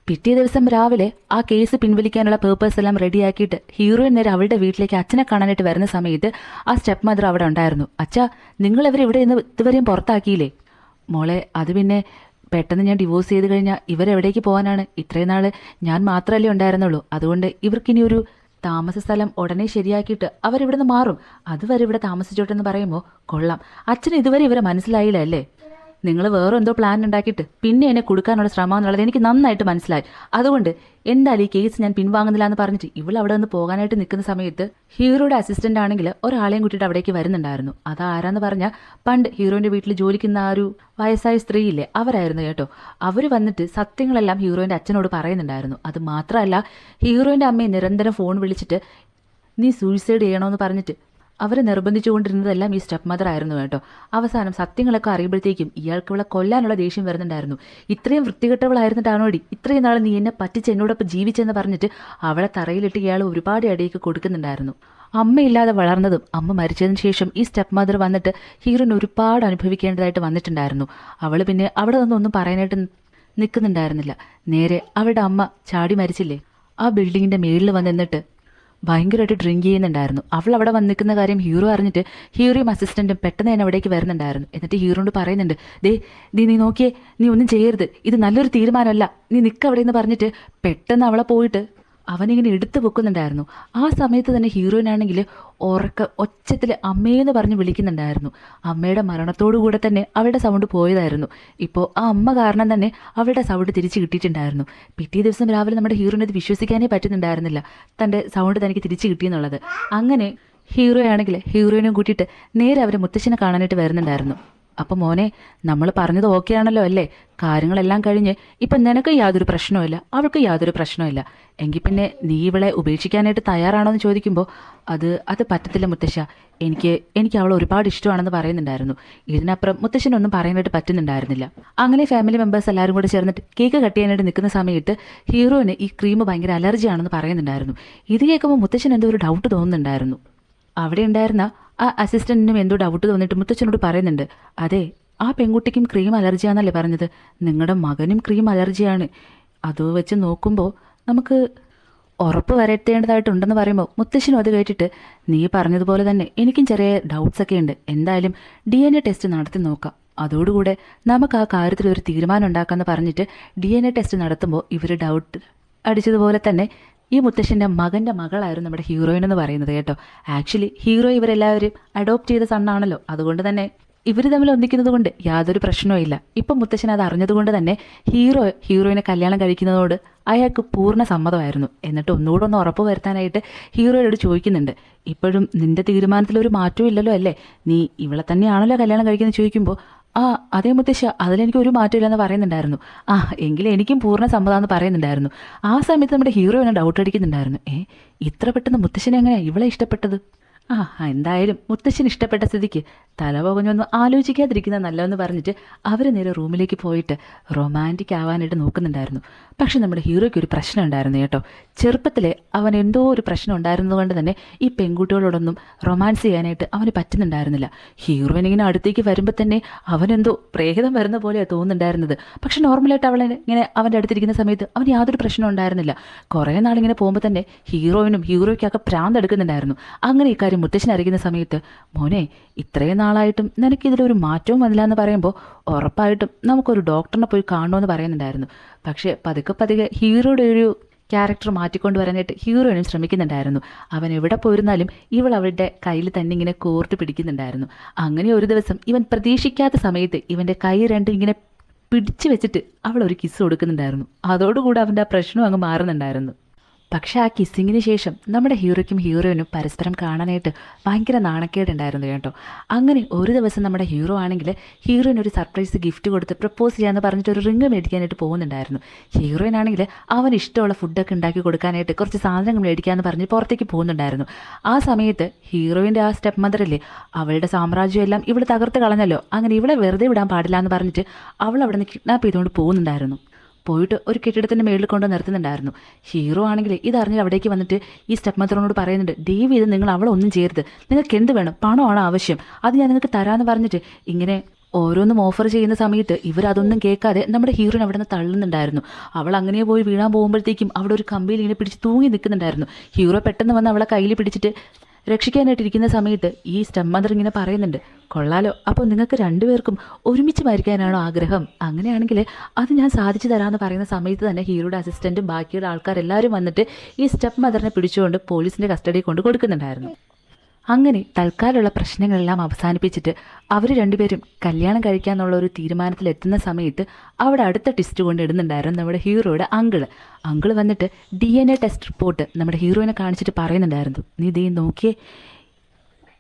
Speaker 1: പിറ്റേ ദിവസം രാവിലെ ആ കേസ് പിൻവലിക്കാനുള്ള പേപ്പേഴ്സ് എല്ലാം റെഡിയാക്കിയിട്ട് ഹീറോയിൻ നേരെ അവളുടെ വീട്ടിലേക്ക് അച്ഛനെ കാണാനായിട്ട് വരുന്ന സമയത്ത് ആ സ്റ്റെപ്പ് മദർ അവിടെ ഉണ്ടായിരുന്നു. അച്ഛാ, നിങ്ങളിവരെ നിന്ന് ഇതുവരെയും പുറത്താക്കിയില്ലേ? മോളെ, അത് പിന്നെ പെട്ടെന്ന് ഞാൻ ഡിവോഴ്സ് ചെയ്ത് കഴിഞ്ഞാൽ ഇവരെവിടേക്ക് പോകാനാണ്? ഇത്രയും നാൾ ഞാൻ മാത്രമല്ലേ ഉണ്ടായിരുന്നുള്ളൂ. അതുകൊണ്ട് ഇവർക്കിനി ഒരു താമസ സ്ഥലം ഉടനെ ശരിയാക്കിയിട്ട് അവരിവിടുന്ന് മാറും. അതുവരെ ഇവിടെ താമസിച്ചോട്ടെന്ന് പറയുമ്പോൾ, കൊള്ളാം, അച്ഛന് ഇതുവരെ ഇവരെ മനസ്സിലായില്ല അല്ലേ? നിങ്ങൾ വേറെ എന്തോ പ്ലാൻ ഉണ്ടാക്കിയിട്ട് പിന്നെ എന്നെ കൊടുക്കാനുള്ള ശ്രമം എന്നുള്ളത് എനിക്ക് നന്നായിട്ട് മനസ്സിലായി. അതുകൊണ്ട് എന്തായാലും ഈ കേസ് ഞാൻ പിൻവാങ്ങുന്നില്ല എന്ന് പറഞ്ഞിട്ട് ഇവൾ അവിടെ നിന്ന് പോകാനായിട്ട് നിൽക്കുന്ന സമയത്ത് ഹീറോയുടെ അസിസ്റ്റൻ്റ് ആണെങ്കിൽ ഒരാളെയും കൂട്ടിയിട്ട് അവിടേക്ക് വരുന്നുണ്ടായിരുന്നു. അതാരാന്ന് പറഞ്ഞാൽ പണ്ട് ഹീറോയിൻ്റെ വീട്ടിൽ ജോലിക്കുന്ന ആ ഒരു വയസ്സായ സ്ത്രീയില്ലേ, അവരായിരുന്നു കേട്ടോ. അവർ വന്നിട്ട് സത്യങ്ങളെല്ലാം ഹീറോയിൻ്റെ അച്ഛനോട് പറയുന്നുണ്ടായിരുന്നു. അത് മാത്രമല്ല, ഹീറോയിൻ്റെ അമ്മയെ നിരന്തരം ഫോൺ വിളിച്ചിട്ട് നീ സൂയിസൈഡ് ചെയ്യണമെന്ന് പറഞ്ഞിട്ട് അവരെ നിർബന്ധിച്ചുകൊണ്ടിരുന്നതെല്ലാം ഈ സ്റ്റെപ്പ് മദർ ആയിരുന്നു കേട്ടോ. അവസാനം സത്യങ്ങളൊക്കെ അറിയുമ്പോഴത്തേക്കും ഇയാൾക്ക് ഇവളെ കൊല്ലാനുള്ള ദേഷ്യം വരുന്നുണ്ടായിരുന്നു. ഇത്രയും വൃത്തികെട്ടവളായിരുന്നിട്ടാണോടി ഇത്രയും നാൾ നീ എന്നെ പറ്റിച്ച് എന്നോടൊപ്പം ജീവിച്ചെന്ന് പറഞ്ഞിട്ട് അവളെ തറയിലിട്ട് ഇയാൾ ഒരുപാട് അടിയൊക്കെ കൊടുക്കുന്നുണ്ടായിരുന്നു. അമ്മയില്ലാതെ വളർന്നതും അമ്മ മരിച്ചതിന് ശേഷം ഈ സ്റ്റെപ്പ് മദർ വന്നിട്ട് ഹീറോയിന് ഒരുപാട് അനുഭവിക്കേണ്ടതായിട്ട് വന്നിട്ടുണ്ടായിരുന്നു. അവൾ പിന്നെ അവിടെ നിന്നൊന്നും പറയാനായിട്ട് നിൽക്കുന്നുണ്ടായിരുന്നില്ല. നേരെ അവളുടെ അമ്മ ചാടി മരിച്ചില്ലേ, ആ ബിൽഡിങ്ങിൻ്റെ മേളിൽ വന്നിട്ട് ഭയങ്കരമായിട്ട് ഡ്രിങ്ക് ചെയ്യുന്നുണ്ടായിരുന്നു. അവൾ അവിടെ വന്ന് നിൽക്കുന്ന കാര്യം ഹീറോ അറിഞ്ഞിട്ട് ഹീറോയും അസിസ്റ്റൻറ്റും പെട്ടെന്ന് തന്നെ അവിടേക്ക് വരുന്നുണ്ടായിരുന്നു. എന്നിട്ട് ഹീറോയോട് പറയുന്നുണ്ട്, ദേ നീ നോക്കിയേ, നീ ഒന്നും ചെയ്യരുത്, ഇത് നല്ലൊരു തീരുമാനമല്ല, നീ നിൽക്കവിടെ എന്ന് പറഞ്ഞിട്ട് പെട്ടെന്ന് അവളെ പോയിട്ട് അവനിങ്ങനെ എടുത്തു വെക്കുന്നുണ്ടായിരുന്നു. ആ സമയത്ത് തന്നെ ഹീറോയിനാണെങ്കിൽ ഒച്ചത്തിൽ അമ്മയെന്ന് പറഞ്ഞ് വിളിക്കുന്നുണ്ടായിരുന്നു. അമ്മയുടെ മരണത്തോടു കൂടെ തന്നെ അവളുടെ സൗണ്ട് പോയതായിരുന്നു. ഇപ്പോൾ ആ അമ്മ കാരണം തന്നെ അവളുടെ സൗണ്ട് തിരിച്ച് കിട്ടിയിട്ടുണ്ടായിരുന്നു. പിറ്റേ ദിവസം രാവിലെ നമ്മുടെ ഹീറോയിന് അത് വിശ്വസിക്കാനേ പറ്റുന്നുണ്ടായിരുന്നില്ല, തൻ്റെ സൗണ്ട് തനിക്ക് തിരിച്ച് കിട്ടിയെന്നുള്ളത്. അങ്ങനെ ഹീറോയാണെങ്കിൽ ഹീറോയിനും കൂട്ടിയിട്ട് നേരെ അവരെ മുത്തശ്ശനെ കാണാനായിട്ട് വരുന്നുണ്ടായിരുന്നു. അപ്പം മോനെ, നമ്മൾ പറഞ്ഞത് ഓക്കെ ആണല്ലോ അല്ലേ? കാര്യങ്ങളെല്ലാം കഴിഞ്ഞ് ഇപ്പം നിനക്ക് യാതൊരു പ്രശ്നവുമില്ല, അവൾക്ക് യാതൊരു പ്രശ്നവുമില്ല. എങ്കിൽ പിന്നെ നീ ഇവളെ ഉപേക്ഷിക്കാനായിട്ട് തയ്യാറാണോ എന്ന് ചോദിക്കുമ്പോൾ അത് പറ്റത്തില്ല മുത്തശ്ശ, എനിക്ക് അവൾ ഒരുപാട് ഇഷ്ടമാണെന്ന് പറയുന്നുണ്ടായിരുന്നു. ഇതിനപ്പുറം മുത്തശ്ശനൊന്നും പറയാനായിട്ട് പറ്റുന്നുണ്ടായിരുന്നില്ല. അങ്ങനെ ഫാമിലി മെമ്പേഴ്സ് എല്ലാവരും കൂടെ ചേർന്നിട്ട് കേക്ക് കട്ട് ചെയ്യാനായിട്ട് നിൽക്കുന്ന സമയത്ത് ഹീറോയിന് ഈ ക്രീം ഭയങ്കര അലർജിയാണെന്ന് പറയുന്നുണ്ടായിരുന്നു. ഇത് കേൾക്കുമ്പോൾ മുത്തശ്ശൻ എന്തോ ഒരു ഡൗട്ട് തോന്നുന്നുണ്ടായിരുന്നു. അവിടെ ഉണ്ടായിരുന്ന ആ അസിസ്റ്റൻറ്റിനും എന്തോ ഡൗട്ട് തോന്നിയിട്ട് മുത്തച്ഛനോട് പറയുന്നുണ്ട്, അതെ, ആ പെൺകുട്ടിക്കും ക്രീം അലർജിയാണെന്നല്ലേ പറഞ്ഞത്, നിങ്ങളുടെ മകനും ക്രീം അലർജിയാണ്. അത് വെച്ച് നോക്കുമ്പോൾ നമുക്ക് ഉറപ്പ് വരുത്തേണ്ടതായിട്ടുണ്ടെന്ന് പറയുമ്പോൾ മുത്തശ്ശനും അത് കേട്ടിട്ട്, നീ പറഞ്ഞതുപോലെ തന്നെ എനിക്കും ചെറിയ ഡൗട്ട്സ് ഒക്കെ ഉണ്ട്, എന്തായാലും DNA ടെസ്റ്റ് നടത്തി നോക്കാം, അതോടുകൂടെ നമുക്ക് ആ കാര്യത്തിൽ ഒരു തീരുമാനം ഉണ്ടാക്കാമെന്ന് പറഞ്ഞിട്ട് DNA ടെസ്റ്റ് നടത്തുമ്പോൾ ഇവർ ഡൗട്ട് അടിച്ചതുപോലെ തന്നെ ഈ മുത്തശ്ശൻ്റെ മകൻ്റെ മകളായിരുന്നു നമ്മുടെ ഹീറോയിൻ എന്ന് പറയുന്നത് കേട്ടോ. ആക്ച്വലി ഹീറോ ഇവരെല്ലാവരും അഡോപ്റ്റ് ചെയ്ത സണ്ണാണല്ലോ, അതുകൊണ്ട് തന്നെ ഇവർ തമ്മിൽ ഒന്നിക്കുന്നത് കൊണ്ട് യാതൊരു പ്രശ്നവും ഇല്ല. ഇപ്പം മുത്തശ്ശൻ അത് അറിഞ്ഞതുകൊണ്ട് തന്നെ ഹീറോയിനെ കല്യാണം കഴിക്കുന്നതോട് അയാൾക്ക് പൂർണ്ണ സമ്മതമായിരുന്നു. എന്നിട്ട് ഒന്നുകൂടെ ഒന്ന് ഉറപ്പ് വരുത്താനായിട്ട് ഹീറോയോട് ചോദിക്കുന്നുണ്ട്, ഇപ്പോഴും നിന്റെ തീരുമാനത്തിൽ ഒരു മാറ്റവും ഇല്ലല്ലോ അല്ലേ, നീ ഇവളെ തന്നെയാണല്ലോ കല്യാണം കഴിക്കുന്നത് ചോദിക്കുമ്പോൾ, അതേ മുത്തശ്ശ, അതിലെനിക്ക് ഒരു മാറ്റമില്ലെന്ന് പറയുന്നുണ്ടായിരുന്നു. എങ്കിലും എനിക്കും പൂർണ്ണ സമ്മതമാണെന്ന് പറയുന്നുണ്ടായിരുന്നു. ആ സമയത്ത് നമ്മുടെ ഹീറോ എന്നെ ഡൗട്ട് അടിക്കുന്നുണ്ടായിരുന്നു, ഇത്ര പെട്ടെന്ന് മുത്തശ്ശനെ എങ്ങനെയാണ് ഇവളെ ഇഷ്ടപ്പെട്ടത്? എന്തായാലും മുത്തശ്ശന് ഇഷ്ടപ്പെട്ട സ്ഥിതിക്ക് തലപോകഞ്ഞൊന്നും ആലോചിക്കാതിരിക്കുന്ന നല്ലതെന്ന് പറഞ്ഞിട്ട് അവർ നേരെ റൂമിലേക്ക് പോയിട്ട് റൊമാൻറ്റിക് ആവാനായിട്ട് നോക്കുന്നുണ്ടായിരുന്നു. പക്ഷെ നമ്മുടെ ഹീറോയ്ക്ക് ഒരു പ്രശ്നം ഉണ്ടായിരുന്നു കേട്ടോ. ചെറുപ്പത്തിലെ അവൻ എന്തോ ഒരു പ്രശ്നം ഉണ്ടായിരുന്നതുകൊണ്ട് തന്നെ ഈ പെൺകുട്ടികളോടൊന്നും റൊമാൻസ് ചെയ്യാനായിട്ട് അവന് പറ്റുന്നുണ്ടായിരുന്നില്ല. ഹീറോയിൻ ഇങ്ങനെ അടുത്തേക്ക് വരുമ്പോൾ തന്നെ അവനെന്തോ പ്രേതം വരുന്ന പോലെയാണ് തോന്നുന്നുണ്ടായിരുന്നത്. പക്ഷെ നോർമലായിട്ട് അവളെ ഇങ്ങനെ അവൻ്റെ അടുത്തിരിക്കുന്ന സമയത്ത് അവന് യാതൊരു പ്രശ്നം ഉണ്ടായിരുന്നില്ല. കുറേ നാളിങ്ങനെ പോകുമ്പോൾ തന്നെ ഹീറോയിനും ഹീറോയ്ക്കൊക്കെ ഭ്രാന്തെടുക്കുന്നുണ്ടായിരുന്നു. അങ്ങനെ ഈ കാര്യം മുത്തശ്ശൻ അറിയിക്കുന്ന സമയത്ത്, മോനെ, ഇത്രയും നാളായിട്ടും നിനക്കിതിലൊരു മാറ്റവും വന്നില്ല എന്ന് പറയുമ്പോൾ ഉറപ്പായിട്ടും നമുക്കൊരു ഡോക്ടറിനെ പോയി കാണണമെന്ന് പറയുന്നുണ്ടായിരുന്നു. പക്ഷേ പതുക്കെ ഹീറോയുടെ ഒരു ക്യാരക്ടർ മാറ്റിക്കൊണ്ട് വരാനായിട്ട് ഹീറോയിനും ശ്രമിക്കുന്നുണ്ടായിരുന്നു. അവൻ എവിടെ പോയിരുന്നാലും ഇവൾ അവളുടെ കയ്യിൽ തന്നെ ഇങ്ങനെ കോർത്ത് പിടിക്കുന്നുണ്ടായിരുന്നു. അങ്ങനെ ഒരു ദിവസം ഇവൻ പ്രതീക്ഷിക്കാത്ത സമയത്ത് ഇവൻ്റെ കൈ രണ്ടും ഇങ്ങനെ പിടിച്ചു വെച്ചിട്ട് അവൾ ഒരു കിസ് കൊടുക്കുന്നുണ്ടായിരുന്നു. അതോടുകൂടി അവൻ്റെ ആ പ്രശ്നം അങ്ങ് മാറുന്നുണ്ടായിരുന്നു. പക്ഷെ ആ കിസ്സിങ്ങിന് ശേഷം നമ്മുടെ ഹീറോയ്ക്കും ഹീറോയിനും പരസ്പരം കാണാനായിട്ട് ഭയങ്കര നാണക്കേടുണ്ടായിരുന്നു കേട്ടോ. അങ്ങനെ ഒരു ദിവസം നമ്മുടെ ഹീറോ ആണെങ്കിൽ ഹീറോയിന് ഒരു സർപ്രൈസ് ഗിഫ്റ്റ് കൊടുത്ത് പ്രപ്പോസ് ചെയ്യാമെന്ന് പറഞ്ഞിട്ട് ഒരു റിങ് മേടിക്കാനായിട്ട് പോകുന്നുണ്ടായിരുന്നു. ഹീറോയിൻ ആണെങ്കിൽ അവന് ഇഷ്ടമുള്ള ഫുഡൊക്കെ ഉണ്ടാക്കി കൊടുക്കാനായിട്ട് കുറച്ച് സാധനങ്ങൾ മേടിക്കാമെന്ന് പറഞ്ഞ് പുറത്തേക്ക് പോകുന്നുണ്ടായിരുന്നു. ആ സമയത്ത് ഹീറോയിൻ്റെ ആ സ്റ്റെപ്പ് മദറല്ലേ, അവളുടെ സാമ്രാജ്യം എല്ലാം ഇവൾ തകർത്ത് കളഞ്ഞല്ലോ, അങ്ങനെ ഇവളെ വെറുതെ വിടാൻ പാടില്ല എന്ന് പറഞ്ഞിട്ട് അവൾ അവിടെ നിന്ന് കിഡ്നാപ്പ് ചെയ്തുകൊണ്ട് പോകുന്നുണ്ടായിരുന്നു. പോയിട്ട് ഒരു കെട്ടിടത്തിൻ്റെ മേളിൽ കൊണ്ട് നിർത്തുന്നുണ്ടായിരുന്നു. ഹീറോ ആണെങ്കിൽ ഇതറിഞ്ഞിട്ട് അവിടേക്ക് വന്നിട്ട് ഈ സ്റ്റെപ്പ് മദറിനോട് പറയുന്നുണ്ട്, ദയവ് ഇത് നിങ്ങൾ അവളെ ഒന്നും ചെയ്യരുത്, നിങ്ങൾക്ക് എന്ത് വേണം, പണമാണ് ആവശ്യം, അത് ഞാൻ നിങ്ങൾക്ക് തരാമെന്ന് പറഞ്ഞിട്ട് ഇങ്ങനെ ഓരോന്നും ഓഫർ ചെയ്യുന്ന സമയത്ത് ഇവരതൊന്നും കേൾക്കാതെ നമ്മുടെ ഹീറോയിൻ അവിടെ നിന്ന് തള്ളുന്നുണ്ടായിരുന്നു. അവൾ അങ്ങനെ പോയി വീഴാൻ പോകുമ്പോഴത്തേക്കും അവിടെ ഒരു കമ്പിയിൽ ഇങ്ങനെ പിടിച്ച് തൂങ്ങി നിൽക്കുന്നുണ്ടായിരുന്നു. ഹീറോ പെട്ടെന്ന് വന്ന് അവളെ കയ്യിൽ പിടിച്ചിട്ട് രക്ഷിക്കാനായിട്ടിരിക്കുന്ന സമയത്ത് ഈ സ്റ്റെപ്പ് മദർ ഇങ്ങനെ പറയുന്നുണ്ട്, കൊള്ളാലോ, അപ്പോൾ നിങ്ങൾക്ക് രണ്ടുപേർക്കും ഒരുമിച്ച് മരിക്കാനാണോ ആഗ്രഹം? അങ്ങനെയാണെങ്കിൽ അത് ഞാൻ സാധിച്ചു തരാമെന്ന് പറയുന്ന സമയത്ത് തന്നെ ഹീറോയുടെ അസിസ്റ്റൻറ്റും ബാക്കിയുള്ള ആൾക്കാരെല്ലാവരും വന്നിട്ട് ഈ സ്റ്റെപ്പ് മദറിനെ പിടിച്ചുകൊണ്ട് പോലീസിൻ്റെ കസ്റ്റഡിയിൽ കൊണ്ട് കൊടുക്കുന്നുണ്ടായിരുന്നു. അങ്ങനെ തൽക്കാലമുള്ള പ്രശ്നങ്ങളെല്ലാം അവസാനിപ്പിച്ചിട്ട് അവർ രണ്ടുപേരും കല്യാണം കഴിക്കാന്നുള്ള ഒരു തീരുമാനത്തിലെത്തുന്ന സമയത്ത് അവിടെ അടുത്ത ടെസ്റ്റ് കൊണ്ട് ഇടുന്നുണ്ടായിരുന്നു നമ്മുടെ ഹീറോയുടെ അങ്കിള് വന്നിട്ട് DNA ടെസ്റ്റ് റിപ്പോർട്ട് നമ്മുടെ ഹീറോയിനെ കാണിച്ചിട്ട് പറയുന്നുണ്ടായിരുന്നു, നീ ദേ നോക്കിയേ,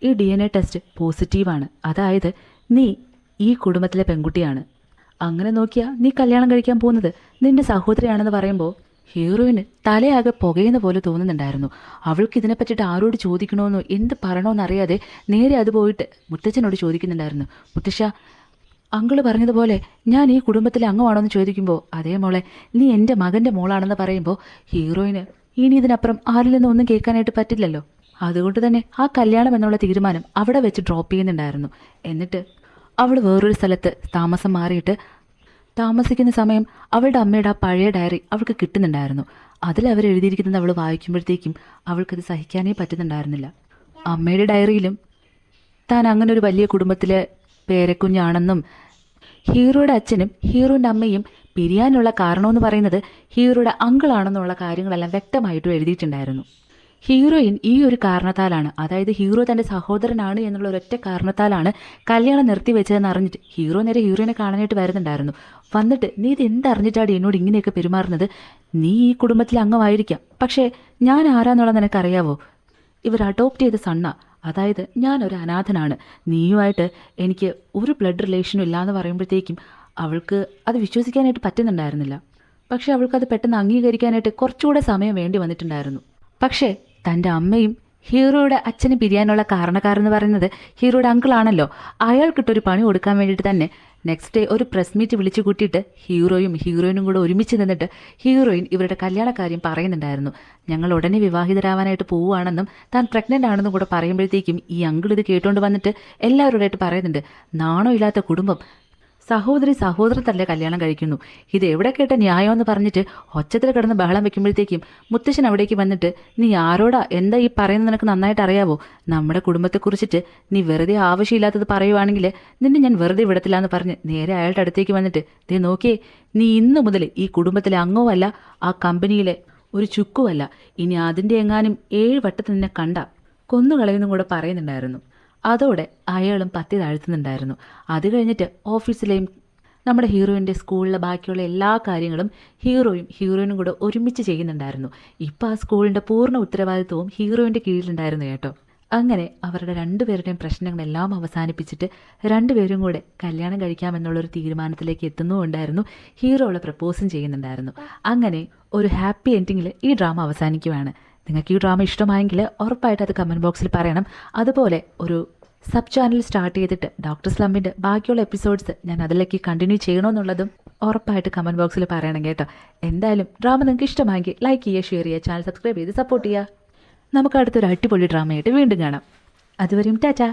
Speaker 1: ഈ DNA ടെസ്റ്റ് പോസിറ്റീവാണ്, അതായത് നീ ഈ കുടുംബത്തിലെ പെൺകുട്ടിയാണ്, അങ്ങനെ നോക്കിയാൽ നീ കല്യാണം കഴിക്കാൻ പോകുന്നത് നിൻ്റെ സഹോദരിയാണെന്ന് പറയുമ്പോൾ ഹീറോയിന് തലയാകെ പുകയുന്ന പോലെ തോന്നുന്നുണ്ടായിരുന്നു. അവൾക്ക് ഇതിനെ പറ്റിയിട്ട് ആരോട് ചോദിക്കണമെന്നോ എന്ത് പറയണമെന്ന് അറിയാതെ നേരെ അത് പോയിട്ട് മുത്തച്ഛനോട് ചോദിക്കുന്നുണ്ടായിരുന്നു, മുത്തശ്ശ, അങ്കിള് പറഞ്ഞതുപോലെ ഞാൻ ഈ കുടുംബത്തിലെ അംഗമാണോ എന്ന് ചോദിക്കുമ്പോൾ, അതേ മോളെ, നീ എൻ്റെ മകൻ്റെ മോളാണെന്ന് പറയുമ്പോൾ ഹീറോയിന് ഇനി ഇതിനപ്പുറം ആരിൽ നിന്നും ഒന്നും കേൾക്കാനായിട്ട് പറ്റില്ലല്ലോ. അതുകൊണ്ട് തന്നെ ആ കല്യാണം എന്നുള്ള തീരുമാനം അവിടെ വെച്ച് ഡ്രോപ്പ് ചെയ്യുന്നുണ്ടായിരുന്നു. എന്നിട്ട് അവൾ വേറൊരു സ്ഥലത്ത് താമസം മാറിയിട്ട് താമസിക്കുന്ന സമയം അവളുടെ അമ്മയുടെ ആ പഴയ ഡയറി അവൾക്ക് കിട്ടുന്നുണ്ടായിരുന്നു. അതിലവർ എഴുതിയിരിക്കുന്നത് അവൾ വായിക്കുമ്പോഴത്തേക്കും അവൾക്കത് സഹിക്കാനേ പറ്റുന്നുണ്ടായിരുന്നില്ല. അമ്മയുടെ ഡയറിയിലും താൻ അങ്ങനെ ഒരു വലിയ കുടുംബത്തിലെ പേരക്കുഞ്ഞാണെന്നും ഹീറോയുടെ അച്ഛനും ഹീറോൻ്റെ അമ്മയും പിരിയാനുള്ള കാരണമെന്ന് പറയുന്നത് ഹീറോയുടെ അങ്കിളാണെന്നുള്ള കാര്യങ്ങളെല്ലാം വ്യക്തമായിട്ടും എഴുതിയിട്ടുണ്ടായിരുന്നു. ഹീറോയിൻ ഈ ഒരു കാരണത്താലാണ്, അതായത് ഹീറോ തൻ്റെ സഹോദരനാണ് എന്നുള്ള ഒരൊറ്റ കാരണത്താലാണ് കല്യാണം നിർത്തിവെച്ചതെന്ന് അറിഞ്ഞിട്ട് ഹീറോ നേരെ ഹീറോയിനെ കാണാനായിട്ട് വരുന്നുണ്ടായിരുന്നു. വന്നിട്ട് നീ ഇത് എന്തറിഞ്ഞിട്ടാണ് എന്നോട് ഇങ്ങനെയൊക്കെ പെരുമാറുന്നത്? നീ ഈ കുടുംബത്തിലെ അംഗമായിരിക്കാം, പക്ഷേ ഞാൻ ആരാന്നുള്ളത് നിനക്കറിയാവോ? ഇവർ അഡോപ്റ്റ് ചെയ്ത സണ്ണ, അതായത് ഞാനൊരു അനാഥനാണ്, നീയുമായിട്ട് എനിക്ക് ഒരു ബ്ലഡ് റിലേഷനും ഇല്ലയെന്ന് പറയുമ്പോഴത്തേക്കും അവൾക്ക് അത് വിശ്വസിക്കാനായിട്ട് പറ്റുന്നുണ്ടായിരുന്നില്ല. പക്ഷേ അവൾക്കത് പെട്ടെന്ന് അംഗീകരിക്കാനായിട്ട് കുറച്ചുകൂടെ സമയം വേണ്ടി വന്നിട്ടുണ്ടായിരുന്നു. പക്ഷേ തൻ്റെ അമ്മയും ഹീറോയുടെ അച്ഛനും പിരിയാനുള്ള കാരണക്കാരെന്ന് പറയുന്നത് ഹീറോയുടെ അങ്കിളാണല്ലോ. അയാൾക്കിട്ടൊരു പണി കൊടുക്കാൻ വേണ്ടിയിട്ട് തന്നെ നെക്സ്റ്റ് ഡേ ഒരു പ്രസ് മീറ്റ് വിളിച്ചു കൂട്ടിയിട്ട് ഹീറോയും ഹീറോയിനും കൂടെ ഒരുമിച്ച് നിന്നിട്ട് ഹീറോയിൻ ഇവരുടെ കല്യാണക്കാര്യം പറയുന്നുണ്ടായിരുന്നു. ഞങ്ങൾ ഉടനെ വിവാഹിതരാവാനായിട്ട് പോവുകയാണെന്നും താൻ പ്രഗ്നൻ്റ് ആണെന്നും കൂടെ പറയുമ്പോഴത്തേക്കും ഈ അങ്കിൾ ഇത് കേട്ടുകൊണ്ട് വന്നിട്ട് എല്ലാവരോടായിട്ട് പറയുന്നുണ്ട്, നാണോ ഇല്ലാത്ത കുടുംബം, സഹോദരി സഹോദരത്തല്ലേ കല്യാണം കഴിക്കുന്നു, ഇത് എവിടെ കേട്ട ന്യായമെന്ന് പറഞ്ഞിട്ട് ഒച്ചത്തിൽ കിടന്ന് ബഹളം വെക്കുമ്പോഴത്തേക്കും മുത്തശ്ശൻ അവിടേക്ക് വന്നിട്ട്, നീ ആരോടാ എന്താ ഈ പറയുന്നത്, നിനക്ക് നന്നായിട്ട് അറിയാവോ? നമ്മുടെ കുടുംബത്തെക്കുറിച്ചിട്ട് നീ വെറുതെ ആവശ്യമില്ലാത്തത് പറയുവാണെങ്കിൽ നിന്നെ ഞാൻ വെറുതെ വിടത്തില്ല എന്ന് പറഞ്ഞ് നേരെ അയാളുടെ അടുത്തേക്ക് വന്നിട്ട്, ദേ നോക്കിയേ, നീ ഇന്നു മുതൽ ഈ കുടുംബത്തിലെ അംഗവുമല്ല, ആ കമ്പനിയിലെ ഒരു ചുക്കുമല്ല, ഇനി അതിൻ്റെ എങ്ങാനും 7 വട്ടത്തിൽ നിന്നെ കണ്ട കൊന്നുകളയുന്നും കൂടെ പറയുന്നുണ്ടായിരുന്നു. അതോടെ അയാളും പത്തി താഴ്ത്തുന്നുണ്ടായിരുന്നു. അത് കഴിഞ്ഞിട്ട് ഓഫീസിലെയും നമ്മുടെ ഹീറോയിൻ്റെ സ്കൂളിലെ ബാക്കിയുള്ള എല്ലാ കാര്യങ്ങളും ഹീറോയും ഹീറോയിനും കൂടെ ഒരുമിച്ച് ചെയ്യുന്നുണ്ടായിരുന്നു. ഇപ്പോൾ ആ സ്കൂളിൻ്റെ പൂർണ്ണ ഉത്തരവാദിത്വവും ഹീറോയിൻ്റെ കീഴിലുണ്ടായിരുന്നു കേട്ടോ. അങ്ങനെ അവരുടെ രണ്ടുപേരുടെയും പ്രശ്നങ്ങളെല്ലാം അവസാനിപ്പിച്ചിട്ട് രണ്ടുപേരും കൂടെ കല്യാണം കഴിക്കാമെന്നുള്ളൊരു തീരുമാനത്തിലേക്ക് എത്തുന്നുണ്ടായിരുന്നു. ഹീറോളെ പ്രപ്പോസും ചെയ്യുന്നുണ്ടായിരുന്നു. അങ്ങനെ ഒരു ഹാപ്പി എൻഡിങ്ങിൽ ഈ ഡ്രാമ അവസാനിക്കുവാണ്. നിങ്ങൾക്ക് ഈ ഡ്രാമ ഇഷ്ടമായെങ്കിൽ ഉറപ്പായിട്ട് അത് കമൻറ്റ് ബോക്സിൽ പറയണം. അതുപോലെ ഒരു സബ് ചാനൽ സ്റ്റാർട്ട് ചെയ്തിട്ട് ഡോക്ടർ സ്ലംബിൻ്റെ ബാക്കിയുള്ള എപ്പിസോഡ്സ് ഞാൻ അതിലേക്ക് കണ്ടിന്യൂ ചെയ്യണമെന്നുള്ളതും ഉറപ്പായിട്ട് കമൻറ്റ് ബോക്സിൽ പറയണം കേട്ടോ. എന്തായാലും ഡ്രാമ നിങ്ങൾക്ക് ഇഷ്ടമായെങ്കിൽ ലൈക്ക് ചെയ്യുക, ഷെയർ ചെയ്യുക, ചാനൽ സബ്സ്ക്രൈബ് ചെയ്ത് സപ്പോർട്ട് ചെയ്യുക. നമുക്ക് അടുത്തൊരു അടിപൊളി ഡ്രാമയായിട്ട് വീണ്ടും കാണാം. അതുവരെയും ടാറ്റാ.